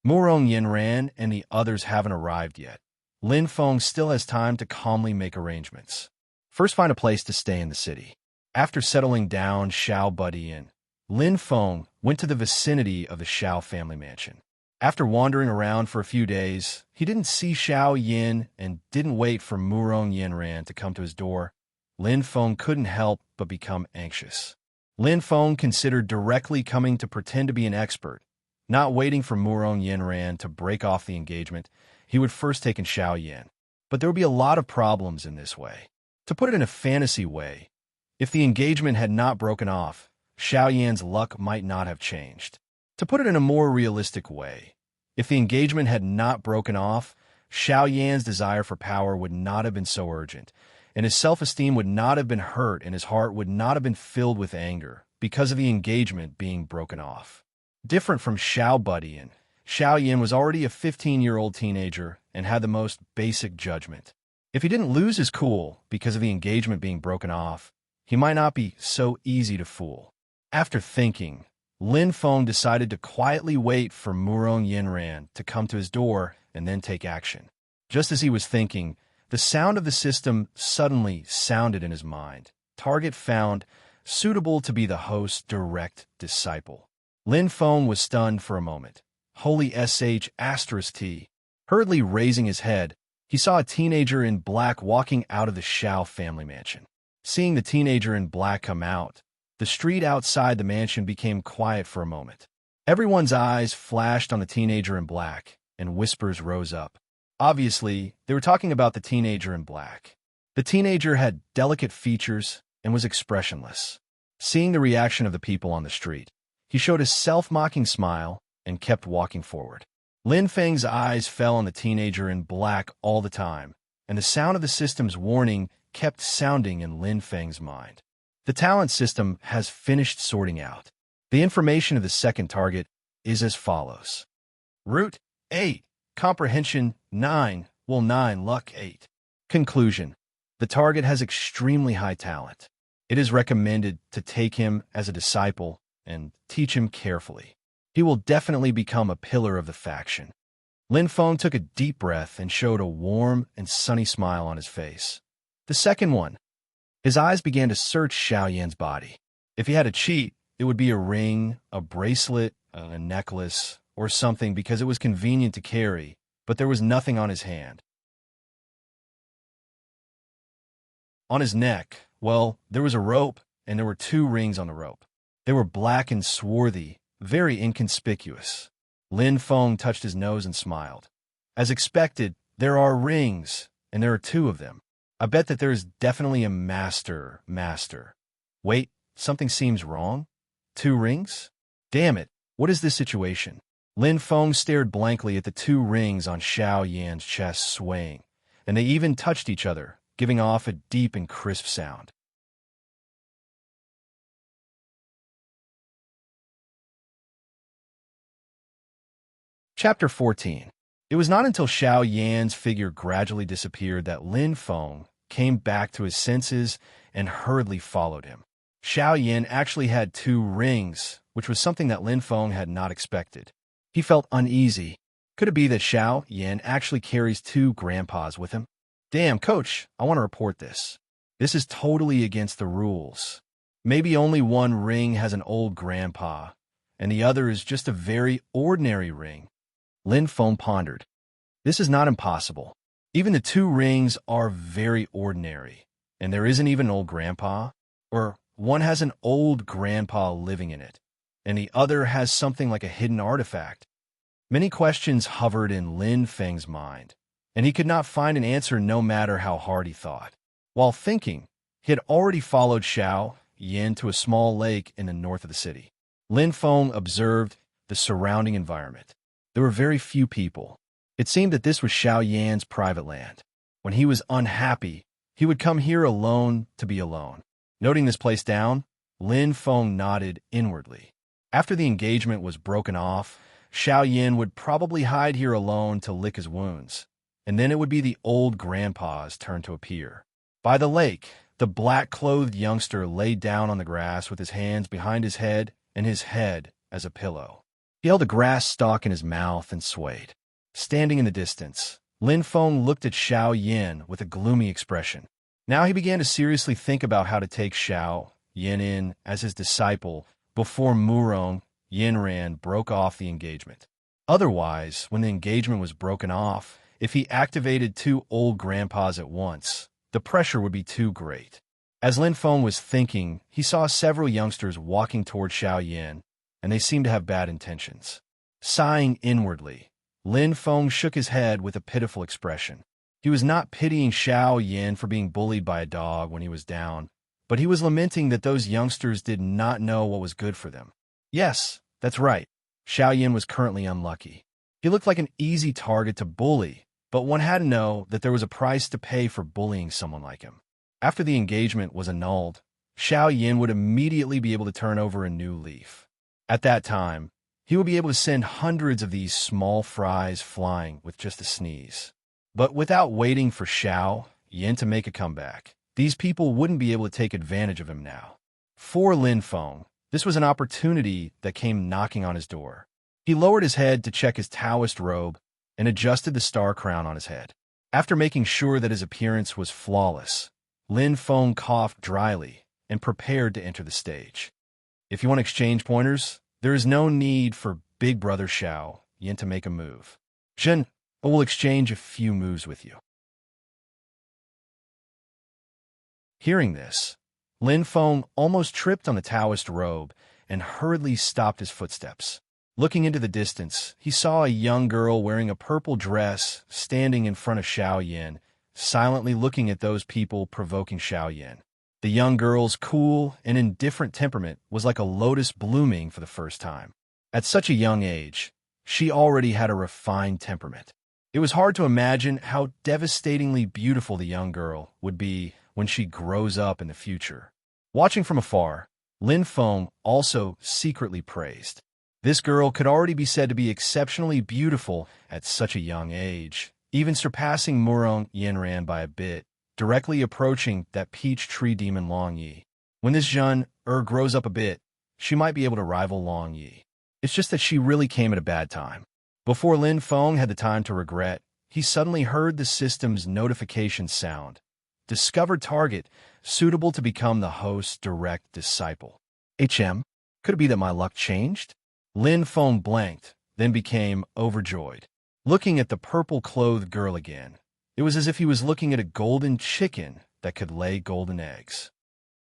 Murong Yenran and the others haven't arrived yet. Lin Feng still has time to calmly make arrangements. First, find a place to stay in the city. After settling down Xiao Budian, Lin Feng went to the vicinity of the Xiao family mansion. After wandering around for a few days, he didn't see Xiao Yin and didn't wait for Murong Yenran to come to his door. Lin Feng couldn't help but become anxious. Lin Feng considered directly coming to pretend to be an expert. Not waiting for Murong Yenran to break off the engagement, he would first take in Xiao Yin. But there would be a lot of problems in this way. To put it in a fantasy way, if the engagement had not broken off, Xiao Yan's luck might not have changed. To put it in a more realistic way, if the engagement had not broken off, Xiao Yan's desire for power would not have been so urgent, and his self-esteem would not have been hurt, and his heart would not have been filled with anger because of the engagement being broken off. Different from Xiao Budian, Xiao Yin was already a 15-year-old teenager and had the most basic judgment. If he didn't lose his cool because of the engagement being broken off, he might not be so easy to fool. After thinking, Lin Feng decided to quietly wait for Murong Yenran to come to his door and then take action. Just as he was thinking, the sound of the system suddenly sounded in his mind. Target found, suitable to be the host's direct disciple. Lin Feng was stunned for a moment. Holy SH*T. Hurriedly raising his head, he saw a teenager in black walking out of the Shao family mansion. Seeing the teenager in black come out, the street outside the mansion became quiet for a moment. Everyone's eyes flashed on the teenager in black, and whispers rose up. Obviously, they were talking about the teenager in black. The teenager had delicate features and was expressionless. Seeing the reaction of the people on the street, he showed a self-mocking smile and kept walking forward. Lin Feng's eyes fell on the teenager in black all the time, and the sound of the system's warning kept sounding in Lin Feng's mind. The talent system has finished sorting out. The information of the second target is as follows. Root 8, Comprehension 9, Will 9, Luck 8. Conclusion. The target has extremely high talent. It is recommended to take him as a disciple and teach him carefully. He will definitely become a pillar of the faction. Lin Feng took a deep breath and showed a warm and sunny smile on his face. The second one. His eyes began to search Xiao Yan's body. If he had to cheat, it would be a ring, a bracelet, a necklace, or something because it was convenient to carry, but there was nothing on his hand. On his neck, well, there was a rope, and there were 2 rings on the rope. They were black and swarthy, very inconspicuous. Lin Feng touched his nose and smiled. As expected, there are rings, and there are 2 of them. I bet that there is definitely a master. Wait, something seems wrong? 2 rings? Damn it, what is this situation? Lin Feng stared blankly at the 2 rings on Xiao Yan's chest swaying, and they even touched each other, giving off a deep and crisp sound. Chapter 14. It was not until Xiao Yan's figure gradually disappeared that Lin Feng came back to his senses and hurriedly followed him. Xiao Yan actually had 2 rings, which was something that Lin Feng had not expected. He felt uneasy. Could it be that Xiao Yan actually carries 2 grandpas with him? Damn, coach, I want to report this. This is totally against the rules. Maybe only 1 ring has an old grandpa, and the other is just a very ordinary ring. Lin Feng pondered. This is not impossible. Even the 2 rings are very ordinary, and there isn't even an old grandpa, or one has an old grandpa living in it, and the other has something like a hidden artifact. Many questions hovered in Lin Feng's mind, and he could not find an answer no matter how hard he thought. While thinking, he had already followed Xiao Yan to a small lake in the north of the city. Lin Feng observed the surrounding environment. There were very few people. It seemed that this was Xiao Yan's private land. When he was unhappy, he would come here alone to be alone. Noting this place down, Lin Feng nodded inwardly. After the engagement was broken off, Xiao Yan would probably hide here alone to lick his wounds, and then it would be the old grandpa's turn to appear. By the lake, the black-clothed youngster lay down on the grass with his hands behind his head and his head as a pillow. He held a grass stalk in his mouth and swayed. Standing in the distance, Lin Feng looked at Xiao Yan with a gloomy expression. Now he began to seriously think about how to take Xiao Yan in as his disciple before Murong Yinran broke off the engagement. Otherwise, when the engagement was broken off, if he activated 2 old grandpas at once, the pressure would be too great. As Lin Feng was thinking, he saw several youngsters walking toward Xiao Yan, and they seemed to have bad intentions. Sighing inwardly, Lin Feng shook his head with a pitiful expression. He was not pitying Xiao Yan for being bullied by a dog when he was down, but he was lamenting that those youngsters did not know what was good for them. Yes, that's right. Xiao Yan was currently unlucky. He looked like an easy target to bully, but one had to know that there was a price to pay for bullying someone like him. After the engagement was annulled, Xiao Yan would immediately be able to turn over a new leaf. At that time, he would be able to send hundreds of these small fries flying with just a sneeze. But without waiting for Xiao Yan to make a comeback, these people wouldn't be able to take advantage of him now. For Lin Feng, this was an opportunity that came knocking on his door. He lowered his head to check his Taoist robe and adjusted the star crown on his head. After making sure that his appearance was flawless, Lin Feng coughed dryly and prepared to enter the stage. If you want to exchange pointers, there is no need for Big Brother Xiao Yan to make a move. Zhen, but will exchange a few moves with you. Hearing this, Lin Feng almost tripped on the Taoist robe and hurriedly stopped his footsteps. Looking into the distance, he saw a young girl wearing a purple dress standing in front of Xiao Yin, silently looking at those people provoking Xiao Yin. The young girl's cool and indifferent temperament was like a lotus blooming for the first time. At such a young age, she already had a refined temperament. It was hard to imagine how devastatingly beautiful the young girl would be when she grows up in the future. Watching from afar, Lin Feng also secretly praised. This girl could already be said to be exceptionally beautiful at such a young age, even surpassing Murong Yanran by a bit, directly approaching that peach tree demon Long Yi. When this Zhen grows up a bit, she might be able to rival Long Yi. It's just that she really came at a bad time. Before Lin Feng had the time to regret, he suddenly heard the system's notification sound. Discovered target, suitable to become the host's direct disciple. Could it be that my luck changed? Lin Feng blanked, then became overjoyed. Looking at the purple-clothed girl again, it was as if he was looking at a golden chicken that could lay golden eggs.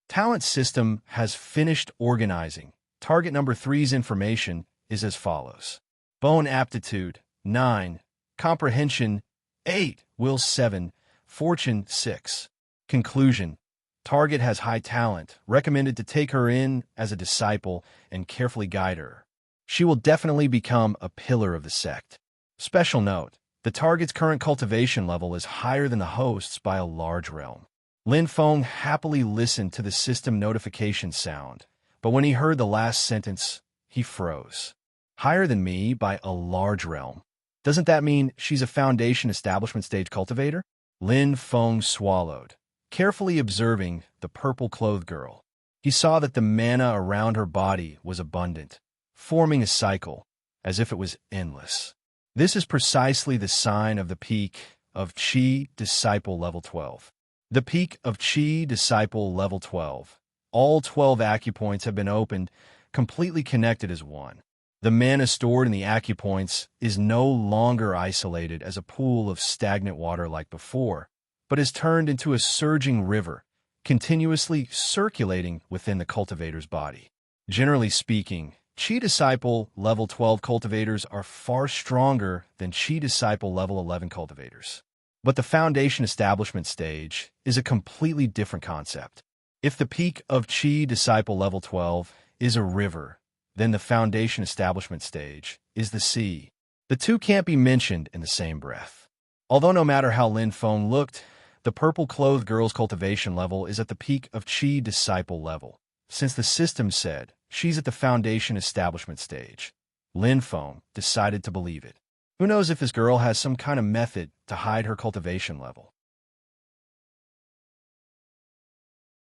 Talent system has finished organizing. Target number 3's information is as follows. Bone aptitude, 9. Comprehension, 8. Will, 7. Fortune, 6. Conclusion. Target has high talent, recommended to take her in as a disciple and carefully guide her. She will definitely become a pillar of the sect. Special note, the target's current cultivation level is higher than the host's by a large realm. Lin Feng happily listened to the system notification sound, but when he heard the last sentence, he froze. Higher than me by a large realm. Doesn't that mean she's a foundation establishment stage cultivator? Lin Feng swallowed, carefully observing the purple-clothed girl. He saw that the mana around her body was abundant, forming a cycle, as if it was endless. This is precisely the sign of the peak of Qi Disciple Level 12. The peak of Qi Disciple Level 12. All 12 acupoints have been opened, completely connected as one. The mana stored in the acupoints is no longer isolated as a pool of stagnant water like before, but is turned into a surging river, continuously circulating within the cultivator's body. Generally speaking, Qi Disciple Level 12 cultivators are far stronger than Qi Disciple Level 11 cultivators. But the foundation establishment stage is a completely different concept. If the peak of Qi Disciple Level 12 is a river, then the foundation establishment stage is the sea. The two can't be mentioned in the same breath. Although no matter how Lin Feng looked, the purple-clothed girl's cultivation level is at the peak of Qi Disciple level. Since the system said she's at the foundation establishment stage, Lin Feng decided to believe it. Who knows if this girl has some kind of method to hide her cultivation level?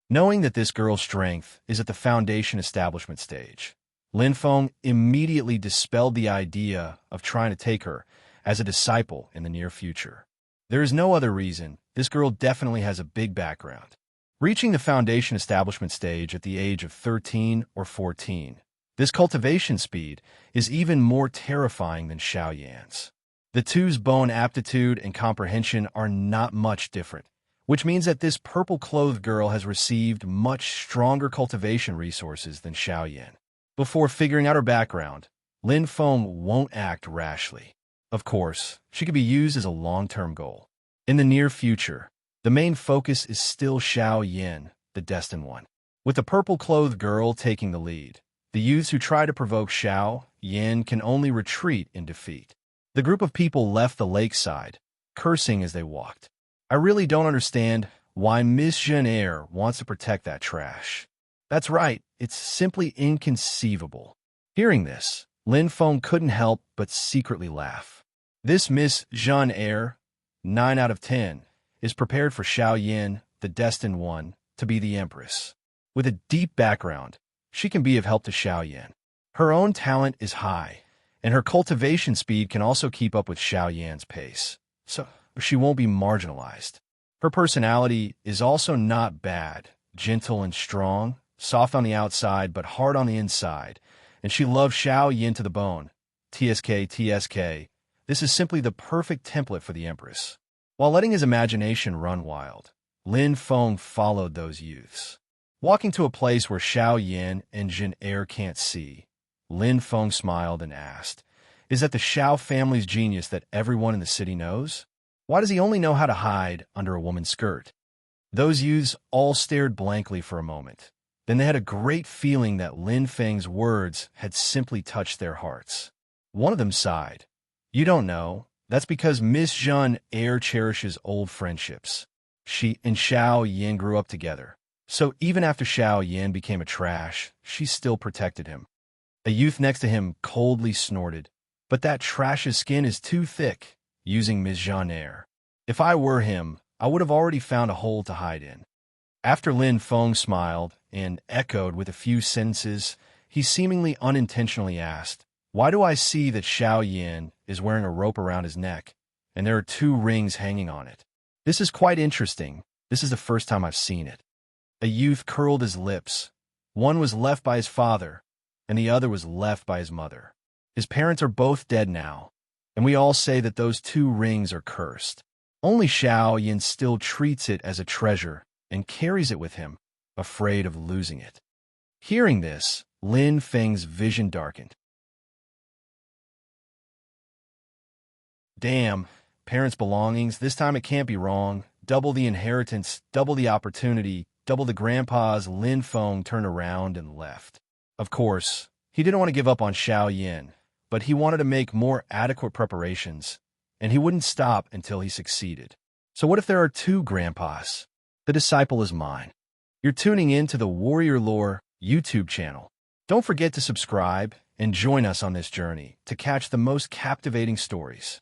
Knowing that this girl's strength is at the foundation establishment stage, Lin Feng immediately dispelled the idea of trying to take her as a disciple in the near future. There is no other reason. This girl definitely has a big background. Reaching the foundation establishment stage at the age of 13 or 14, this cultivation speed is even more terrifying than Xiao Yan's. The two's bone aptitude and comprehension are not much different, which means that this purple-clothed girl has received much stronger cultivation resources than Xiao Yan. Before figuring out her background, Lin Feng won't act rashly. Of course, she could be used as a long-term goal. In the near future, the main focus is still Xiao Yan, the destined one. With the purple-clothed girl taking the lead, the youths who try to provoke Xiao Yan can only retreat in defeat. The group of people left the lakeside, cursing as they walked. I really don't understand why Miss Zhen wants to protect that trash. That's right, it's simply inconceivable. Hearing this, Lin Feng couldn't help but secretly laugh. This Miss Zhen, 9 out of 10, is prepared for Xiao Yan, the destined one, to be the empress. With a deep background, she can be of help to Xiao Yan. Her own talent is high, and her cultivation speed can also keep up with Xiao Yan's pace, so she won't be marginalized. Her personality is also not bad, gentle and strong, soft on the outside but hard on the inside, and she loves Xiao Yan to the bone. TSK, This is simply the perfect template for the Empress. While letting his imagination run wild, Lin Feng followed those youths. Walking to a place where Xiao Yan and Jin Er can't see, Lin Feng smiled and asked, "Is that the Xiao family's genius that everyone in the city knows? Why does he only know how to hide under a woman's skirt?" Those youths all stared blankly for a moment. Then they had a great feeling that Lin Feng's words had simply touched their hearts. One of them sighed. "You don't know. That's because Miss Jeanne Eyre cherishes old friendships. She and Xiao Yan grew up together. So even after Xiao Yan became a trash, she still protected him." A youth next to him coldly snorted, "But that trash's skin is too thick," using Miss Jeanne Eyre. "If I were him, I would have already found a hole to hide in." After Lin Feng smiled and echoed with a few sentences, he seemingly unintentionally asked, "Why do I see that Xiao Yan is wearing a rope around his neck, and there are 2 rings hanging on it? This is quite interesting. This is the first time I've seen it." A youth curled his lips. One was left by his father, and the other was left by his mother. His parents are both dead now, and we all say that those 2 rings are cursed. Only Xiao Yan still treats it as a treasure and carries it with him, afraid of losing it. Hearing this, Lin Feng's vision darkened. Damn, parents' belongings, this time it can't be wrong. Double the inheritance, double the opportunity, double the grandpas. Lin Feng turned around and left. Of course, he didn't want to give up on Xiao Yan, but he wanted to make more adequate preparations, and he wouldn't stop until he succeeded. So what if there are 2 grandpas? The disciple is mine. You're tuning in to the Warrior Lore YouTube channel. Don't forget to subscribe and join us on this journey to catch the most captivating stories.